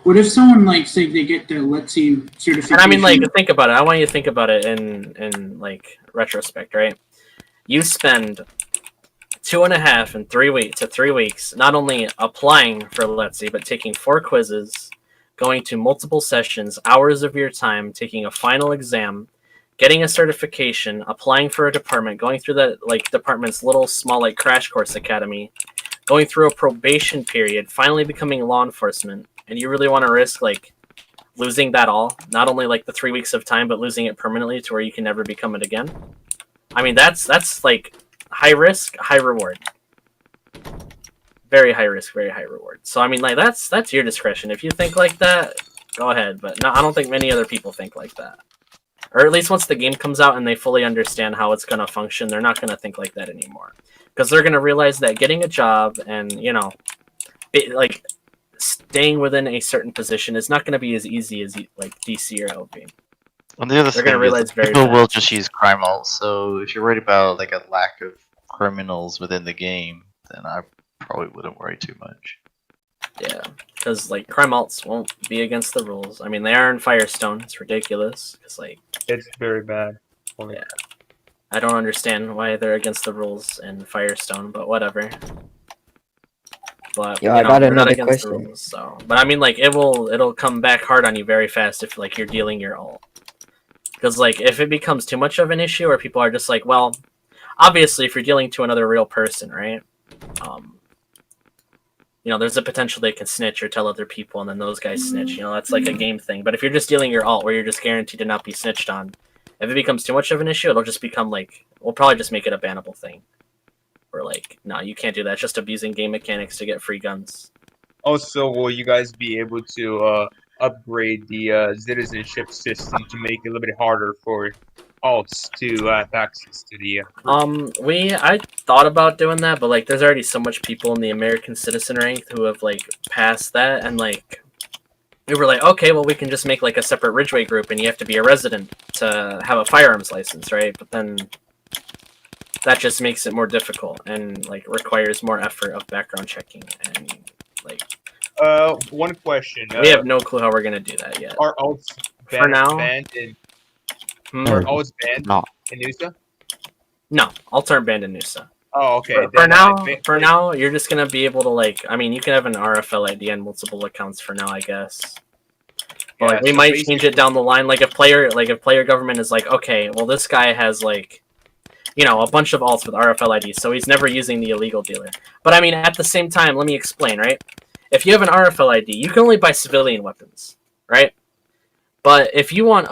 What if someone like say they get their Let's See certification? And I mean, like, think about it. I want you to think about it in like retrospect, right? You spend 2.5 and 3 weeks to 3 weeks not only applying for Let's See, but taking 4 quizzes, going to multiple sessions, hours of your time, taking a final exam, getting a certification, applying for a department, going through the like department's little small like crash course academy, going through a probation period, finally becoming law enforcement. And you really want to risk like losing that all, not only like the 3 weeks of time, but losing it permanently to where you can never become it again? I mean, that's like high risk, high reward. Very high risk, very high reward. So I mean, like, that's your discretion. If you think like that, go ahead. But no, I don't think many other people think like that. Or at least once the game comes out and they fully understand how it's going to function, they're not going to think like that anymore. Because they're going to realize that getting a job and, you know, like staying within a certain position is not going to be as easy as like DC or LV. On the other They're going to thing is, realize very people will fast. just use crime alt. So if you're worried about like a lack of criminals within the game, then I probably wouldn't worry too much. Yeah, because like crime alts won't be against the rules. I mean, they are in Firestone. It's ridiculous because like it's very bad. Yeah, I don't understand why they're against the rules in Firestone, but whatever. But Yeah, you I know, got they're not another against the question. rules. So, but I mean, like it'll come back hard on you very fast if like you're dealing your alt. Because like if it becomes too much of an issue, or people are just like, well, obviously if you're dealing to another real person, right? You know, there's a potential they can snitch or tell other people, and then those guys snitch. You know, that's like a game thing. But if you're just dealing your alt, where you're just guaranteed to not be snitched on, if it becomes too much of an issue, it'll just become like, we'll probably just make it a bannable thing. Or like, no, you can't do that. It's just abusing game mechanics to get free guns. Also, will you guys be able to upgrade the citizenship system to make it a little bit harder for alts to have access to the? I thought about doing that, but like, there's already so much people in the American citizen rank who have like passed that, and like, we were like, okay, well, we can just make like a separate Ridgeway group, and you have to be a resident to have a firearms license, right? But then that just makes it more difficult and like requires more effort of background checking and like. One question. We have no clue how we're gonna do that yet. Are alts For now? banned in? Hmm? Are alts banned No. in USA? No, alts aren't banned in Noosa. Oh, okay. For now, you're just gonna be able to like. I mean, you can have an RFL ID on multiple accounts for now, I guess. But like, we so might change it down the line. Like if player government is like, okay, well, this guy has like, you know, a bunch of alts with RFL IDs, so he's never using the illegal dealer. But I mean, at the same time, let me explain, right? If you have an RFL ID, you can only buy civilian weapons, right? But if you want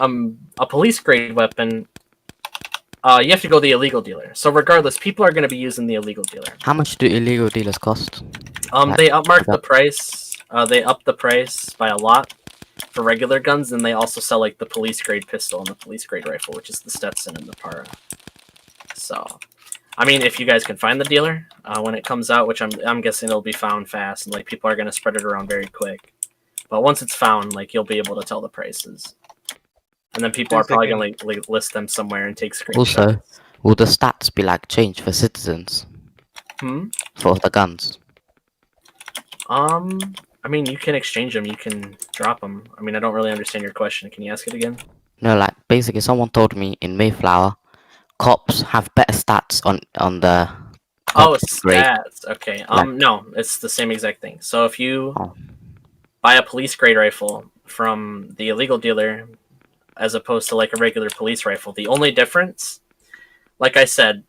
a police grade weapon, you have to go the illegal dealer. So regardless, people are going to be using the illegal dealer. How much do illegal dealers cost? They upmark the price. They up the price by a lot for regular guns, and they also sell like the police grade pistol and the police grade rifle, which is the Stetson and the Para. So, I mean, if you guys can find the dealer when it comes out, which I'm guessing it'll be found fast, and like people are going to spread it around very quick. But once it's found, like you'll be able to tell the prices, and then people are probably going to like list them somewhere and take screenshots. Also, will the stats be like changed for citizens? For the guns? I mean, you can exchange them. You can drop them. I mean, I don't really understand your question. Can you ask it again? No, like basically, someone told me in Mayflower, cops have better stats on the. Oh, grade. stats. Okay. Like- No, it's the same exact thing. So if you buy a police grade rifle from the illegal dealer, as opposed to like a regular police rifle, the only difference, like I said,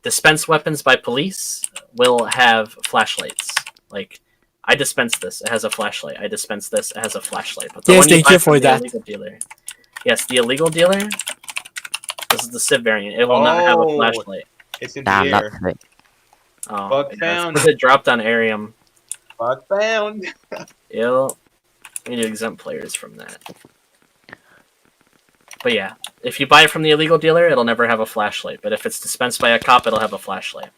dispense weapons by police will have flashlights. Like, I dispense this, it has a flashlight. I dispense this, it has a flashlight. But the Yes, one you thank buy you from for the that. illegal dealer, yes, the illegal dealer. This is the Civ variant. It will not have a flashlight. It's in Damn, the air. that's it. Oh, Bug yeah, it's found. 'cause it dropped on Arium. Bug found. Yep. We need to exempt players from that. But yeah, if you buy it from the illegal dealer, it'll never have a flashlight. But if it's dispensed by a cop, it'll have a flashlight.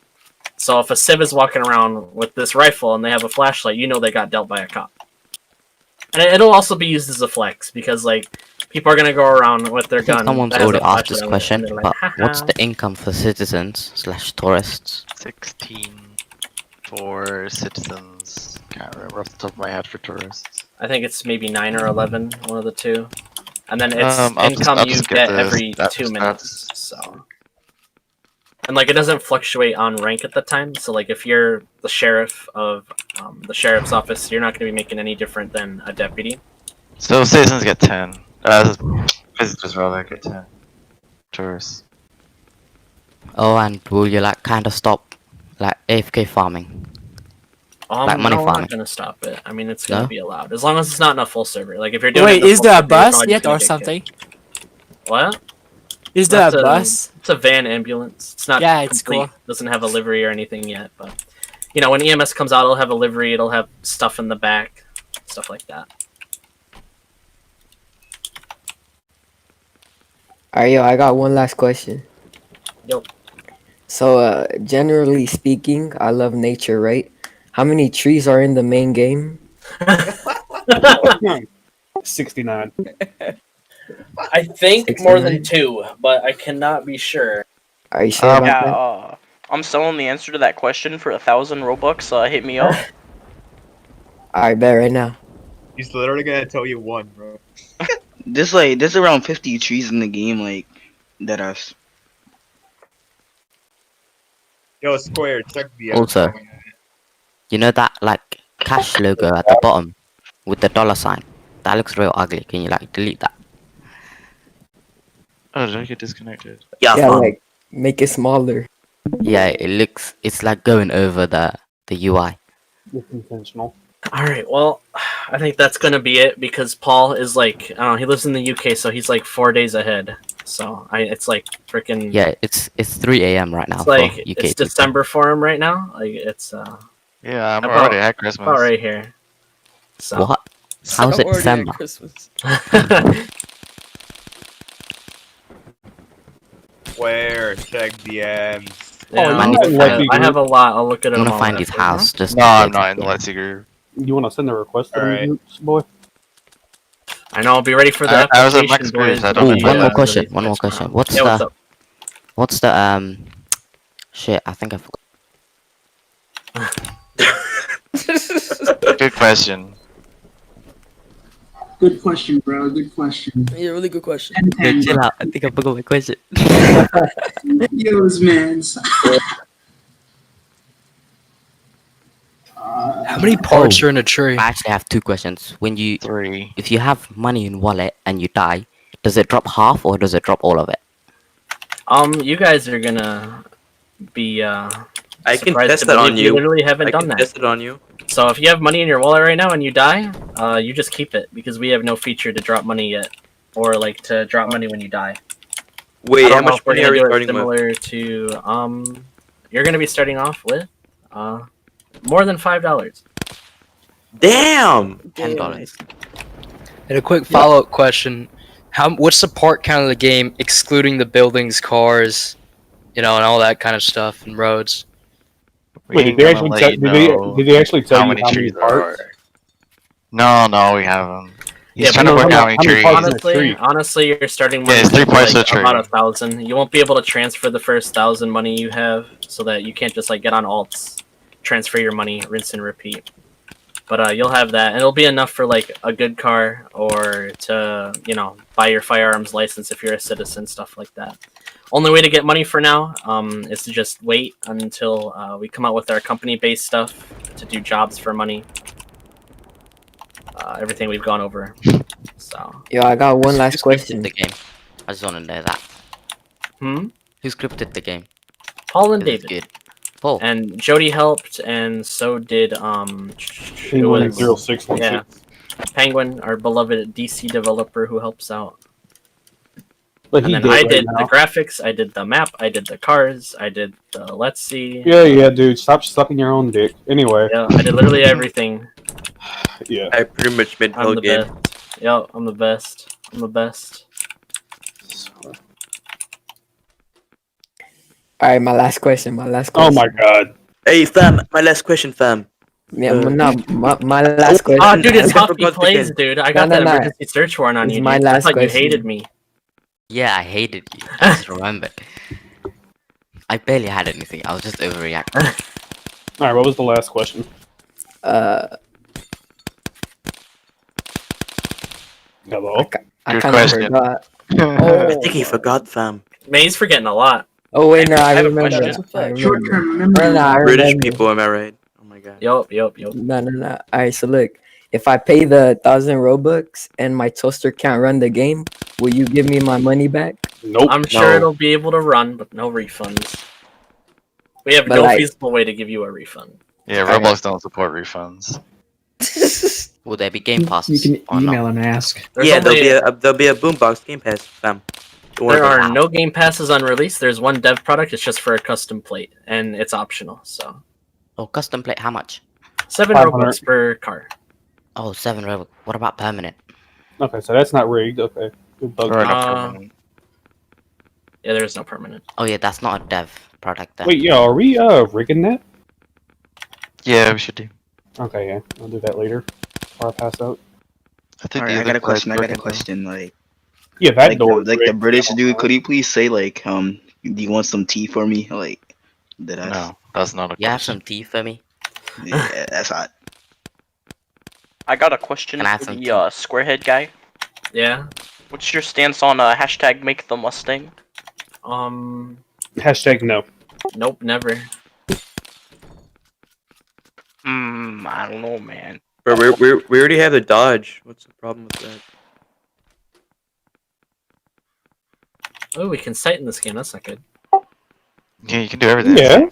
So if a civ is walking around with this rifle and they have a flashlight, you know they got dealt by a cop. And it'll also be used as a flex because like people are gonna go around with their gun. Someone's that has already a asked this flashlight on it, question, and they're but like, what's "Haha." the income for citizens/tourists? 16 for citizens. Can't remember off the top of my head for tourists. I think it's maybe 9 or 11, one of the two. And then it's I'll income I'll you just get the every stats 2 minutes. So, and like it doesn't fluctuate on rank at the time. So like if you're the sheriff of the sheriff's office, you're not going to be making any different than a deputy. So citizens get 10. Visitors rather get 10. Tourists. Oh, and will you like kind of stop like AFK farming? Like money No, we're farming? not going to stop it. I mean, it's going to No? be allowed as long as it's not in a full server. Like if you're doing Wait, it in a is full there a server, you're bus probably yet gonna or get something? kicked. What? Is there That's a bus? It's a van ambulance. It's not Yeah, it's complete. cool. Doesn't have a livery or anything yet, but you know when EMS comes out, it'll have a livery. It'll have stuff in the back, stuff like that. Alright, yo, I got one last question. Yo. So, generally speaking, I love nature, right? How many trees are in the main game? 69. I think 69? more than 2, but I cannot be sure. Are you sure about Yeah, that? I'm selling the answer to that question for 1,000 Robux. Hit me up. I bet right now. He's literally gonna tell you one, bro. There's around 50 trees in the game, like that us. Yo, Square, check the Also, you know that like cash logo at the bottom with the dollar sign? That looks real ugly. Can you like delete that? Oh, did I get disconnected? Yeah, like make it smaller. Yeah, it's like going over the UI. It's intentional. All right, well, I think that's gonna be it because Paul is like, I don't know, he lives in the UK, so he's like 4 days ahead. So it's like freaking. Yeah, it's 3 a.m. right now. It's like for UK it's people. December for him right now. Like it's Yeah, I'm about- already at Christmas. about right here. So. What? How's it December? Square, check DMs. Yeah, I need to find- I have a lot. I'll look at it. I'm all gonna find his after. house. Just No, I'm not in the Let's See group. You want to send a request to Alright. them groups, boy? I know. I'll be ready for the I was at application, Max Booth, boys. I don't Ooh, know. one more Yeah. question. One more question. What's Yeah, what's the up? what's the shit? I think I forgot. Good question. Good question, bro. Good question. Yeah, really good question. And Chill out. I think I forgot my question. Yos, man. How many parts are in a tree? I actually have 2 questions. When you 3. if you have money in wallet and you die, does it drop half or does it drop all of it? You guys are gonna be I can surprised test to that on believe we you. literally haven't I done can that. test it on you. So if you have money in your wallet right now and you die, you just keep it because we have no feature to drop money yet, or like to drop money when you die. Wait, I don't how know much if we're money gonna are you do it starting with? similar to you're gonna be starting off with more than $5. Damn! $10. And a quick follow-up question: what's the part count of the game, excluding the buildings, cars, and all that kind of stuff, and roads? Wait, did they actually tell? Did they actually tell you how many trees there parts? are? No, we haven't. He's Yeah, trying but to work no, out how many how many trees. parts in a tree? Honestly, you're starting Yeah, money it's 3 with, parts like, of a tree. about 1,000. You won't be able to transfer the first 1,000 money you have, so that you can't just like get on alts, transfer your money, rinse and repeat. But you'll have that, and it'll be enough for like a good car or to buy your firearms license if you're a citizen, stuff like that. Only way to get money for now is to just wait until we come out with our company-based stuff to do jobs for money. Everything we've gone over. So. Yo, I got one last Who scripted question. the game? I just want to know that. Hmm. Who scripted the game? Paul and It is David. good. Paul. And Jody helped, and so did Penal 0616. yeah, Penguin, our beloved DC developer who helps out. But And he then I right did now. the graphics, I did the map, I did the cars, I did the let's see. Yeah, dude. Stop sucking your own dick. Anyway. Yeah, I did literally everything. Yeah. I pretty much made the I'm whole the game. best. Yo, I'm the best. I'm the best. right, my last question. Oh my god. Hey, fam, my last question, fam. Yeah, my last question. Oh, dude, it's I Huffy forgot Plays, again. dude. I got that emergency search warrant on It's you, my dude. I last thought you question. hated me. Yeah, I hated you. I just remembered. I barely had anything. I was just overreacting. Alright, what was the last question? Hello? I kind of forgot. I think he forgot, fam. May's forgetting a lot. Oh wait, no, I have a remember. question. I remember. Short-term memory. No, I British remember. people, am I right? Oh my god. Yup. No. Alright, so look, if I pay the 1,000 Robux and my toaster can't run the game, will you give me my money back? Nope. I'm sure it'll be able to run, but no refunds. We have But no like- feasible way to give you a refund. Yeah, Roblox don't support refunds. Will there be Game Pass? You can or not? email and ask. There's Yeah, only- there'll be a boombox Game Pass, fam. Don't worry There about are it. no game passes on release. There's one dev product. It's just for a custom plate, and it's optional. So Oh, custom plate, how much? 7 500. Robux per car. Oh, 7 Robux. What about permanent? Okay, so that's not rigged. Okay. Good bug. Or not Uh, permanent. Yeah, there is no permanent. Oh yeah, that's not a dev product then. Wait, yeah, are we rigging that? Yeah, we should do. Okay, yeah. I'll do that later. Before I pass out. I think Alright, the I got other a question. I guys got a working question. Like, Yeah, that like, door. like the British dude, could you please say like, do you want some tea for me? Like, did I? No, that's not a You have question. some tea for me? Yeah, that's hot. I got a question Can I have for some the tea? squarehead guy. Yeah. What's your stance on hashtag make the Mustang? Hashtag no. Nope, never. I don't know, man. Bro, we already have the Dodge. What's the problem with that? Oh, we can sight in this game. That's not good. Yeah, you can do everything. Yeah.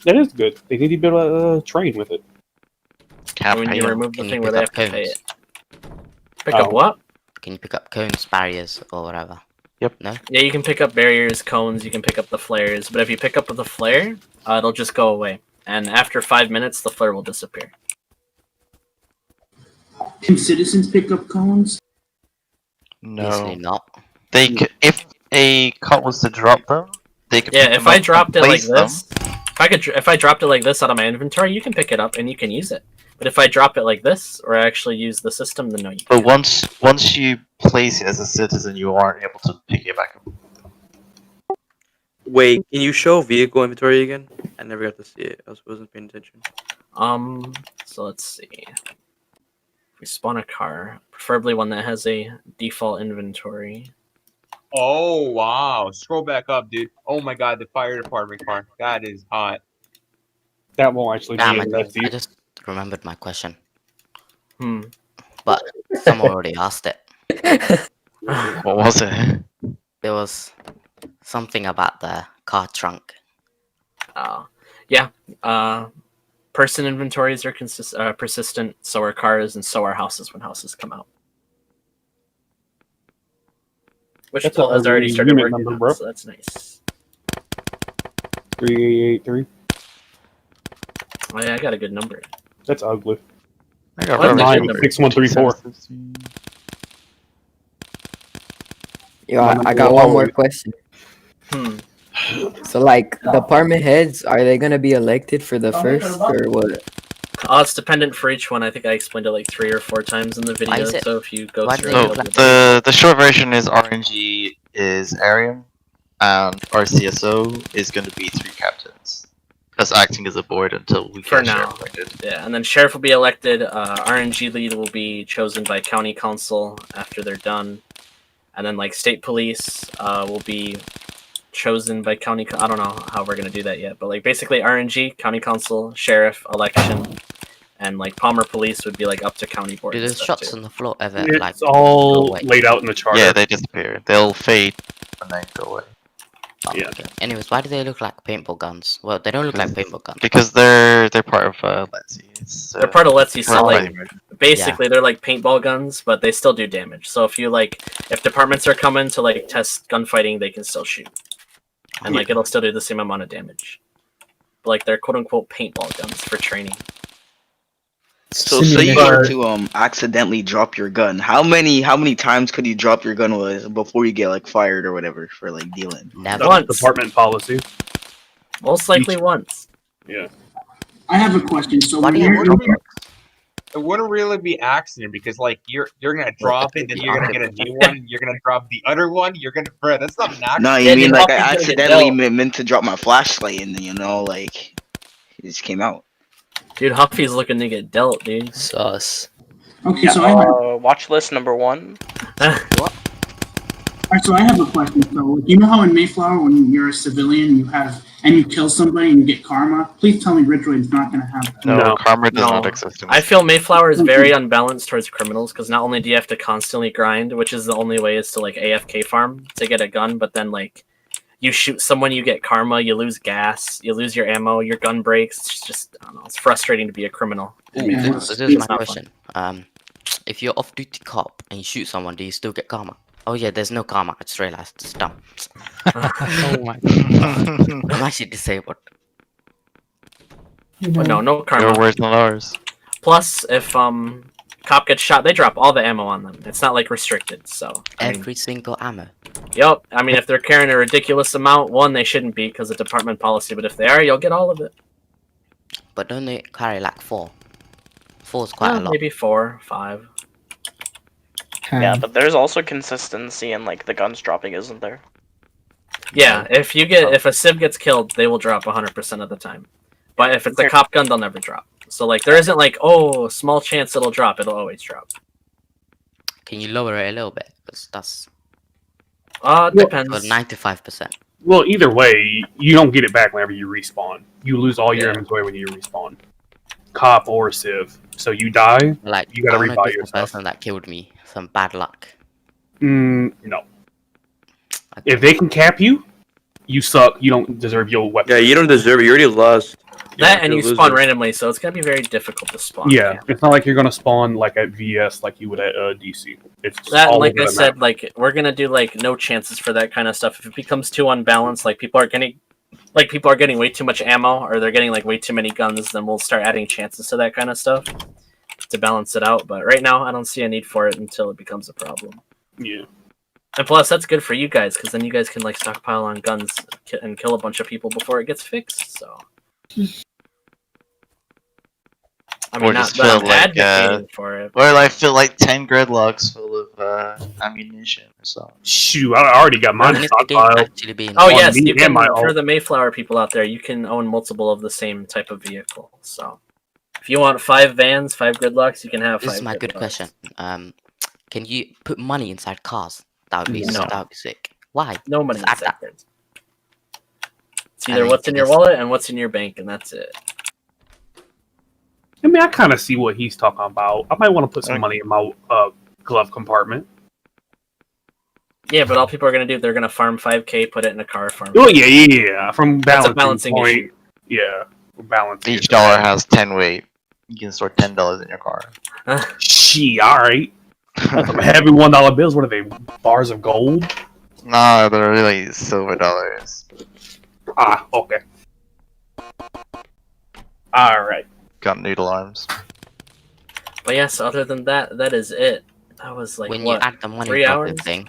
That is good. They need to be able to train with it. Can't When pay you them. remove the Can you thing pick where they up have to pay cones? it. Pick up Oh. what? Can you pick up cones, barriers, or whatever? Yep. No? Yeah, you can pick up barriers, cones, you can pick up the flares, but if you pick up the flare, it'll just go away. And after 5 minutes, the flare will disappear. Can citizens pick up cones? Usually No. not. They if a cop was to drop them, they could. Yeah, pick if them I up dropped and it like place them. this, if I dropped it like this out of my inventory, you can pick it up and you can use it. But if I drop it like this, or I actually use the system, then no, you But can't. once you place it as a citizen, you aren't able to pick it back up. Wait, can you show vehicle inventory again? I never got to see it. I wasn't paying attention. So let's see. If we spawn a car, preferably one that has a default inventory. Oh wow! Scroll back up, dude. Oh my god, the fire department car. That is hot. That won't actually Damn, be I just remembered my question. Hmm. But someone already asked it. What was it? There was something about the car trunk. Yeah. Person inventories are persistent, so are cars, and so are houses when houses come out. Which That's Paul a has already unit started working number, on, bro. so that's nice. 3883. Oh yeah, I got a good number. That's ugly. I got What's the Robert good number? 6134. Yo, I got one more question. Hmm. So, like, department heads, are they gonna be elected for the first, or what? It's dependent for each one. I think I explained it like 3 or 4 times in the video. is it? So if you go Why through, do they it, look it'll- like The short version is RNG is Arium, and our CSO is going to be 3 captains. Because acting as a board until we for get now. sheriff elected. Yeah, and then sheriff will be elected. RNG lead will be chosen by county council after they're done, and then like state police will be chosen by county. I don't know how we're gonna do that yet, but like basically RNG, county council, sheriff, election, and like Palmer police would be like up to county board. Do and those stuff, shots too. on the floor ever It's like all go away? laid out in the charter. Yeah, they disappear. They'll fade and then go away. Oh, Yeah. okay. Anyways, why do they look like paintball guns? Well, they don't look like paintball guns. Because they're part of Let's See. It's, They're part of Let's See, so part of like Fighting Red. basically they're like paintball guns, but they still do damage. So if you like, if departments are coming to like test gunfighting, they can still shoot, and like it'll still do the same amount of damage. But, like they're quote unquote paintball guns for training. So say you were to accidentally drop your gun. How many times could you drop your gun before you get like fired or whatever for like dealing? Never. Once. Department policy. Most likely once. Yeah. I have a question. So What when do you you're want? It wouldn't really be accident because like you're gonna drop it, then you're gonna get a new one. You're gonna drop the other one. You're gonna, bro. That's not an accident. No, you mean like I accidentally meant to drop my flashlight and then like it just came out. Dude, Huffy's looking to get dealt, dude. Sus. Okay, so I have, watch list number 1. alright, so I have a question. So you know how in Mayflower, when you're a civilian, you kill somebody and you get karma? Please tell me Ridgeway's not gonna have that. No, karma does not exist. I feel Mayflower is very unbalanced towards criminals because not only do you have to constantly grind, which is the only way is to like AFK farm to get a gun, but then like you shoot someone, you get karma, you lose gas, you lose your ammo, your gun breaks. It's just, I don't know, it's frustrating to be a criminal. So this is my question. If you're off-duty cop and you shoot someone, do you still get karma? Oh yeah, there's no karma. I just realized. It's dumb. Oh my I'm actually disabled. But no karma. Your words, not ours. Plus, if cop gets shot, they drop all the ammo on them. It's not like restricted, so Every single ammo. Yep. I mean, if they're carrying a ridiculous amount, one, they shouldn't be because of department policy. But if they are, you'll get all of it. But don't they carry like 4? 4 is quite a lot. Maybe 4, 5. Yeah, but there's also consistency in like the guns dropping, isn't there? Yeah, if a civ gets killed, they will drop 100% of the time. But if it's a cop gun, they'll never drop. So like, there isn't like, oh, small chance it'll drop. It'll always drop. Can you lower it a little bit? Because that's depends. 95%. Well, either way, you don't get it back whenever you respawn. You lose all your inventory when you respawn. Cop or civ. So you die, like, you gotta I wanna rebuy give your the stuff. person that killed me some bad luck. No. If they can cap you, you suck. You don't deserve your weapon. Yeah, you don't deserve it. You already lost. That and you're you a spawn loser. randomly, so it's gonna be very difficult to spawn. Yeah, it's not like you're gonna spawn like at VS like you would at DC. It's just That, all like over I the said, map. like we're gonna do like no chances for that kind of stuff. If it becomes too unbalanced, like people are getting way too much ammo, or they're getting like way too many guns, then we'll start adding chances to that kind of stuff to balance it out. But right now, I don't see a need for it until it becomes a problem. Yeah. And plus, that's good for you guys because then you guys can like stockpile on guns and kill a bunch of people before it gets fixed. So. I mean, Or not just that I'm fill like advocating for it. or like fill like 10 gridlocks full of ammunition or something. Shoot, I already got mine stockpiled. Oh on yes, me you and can. my For ult. the Mayflower people out there, you can own multiple of the same type of vehicle. So, if you want 5 vans, 5 gridlocks, you can have 5. This is my good question. Can you put money inside cars? That would be No. that would be sick. Why? No money Just add inside that. cards. It's either what's in your wallet and what's in your bank, and that's it. I mean, I kind of see what he's talking about. I might want to put some money in my glove compartment. Yeah, but all people are gonna do, they're gonna farm 5K, put it in a car, farm. Oh yeah. From That's a balancing balancing point. issue. Yeah, balancing. Each dollar has 10 weight. You can store $10 in your car. Gee, all right. That's some heavy $1 bills. What are they? Bars of gold? No, they're really silver dollars. Ah, okay. All right. Got noodle arms. But yes, other than that, that is it. That was like When what, you add the money 3 dropping hours? thing,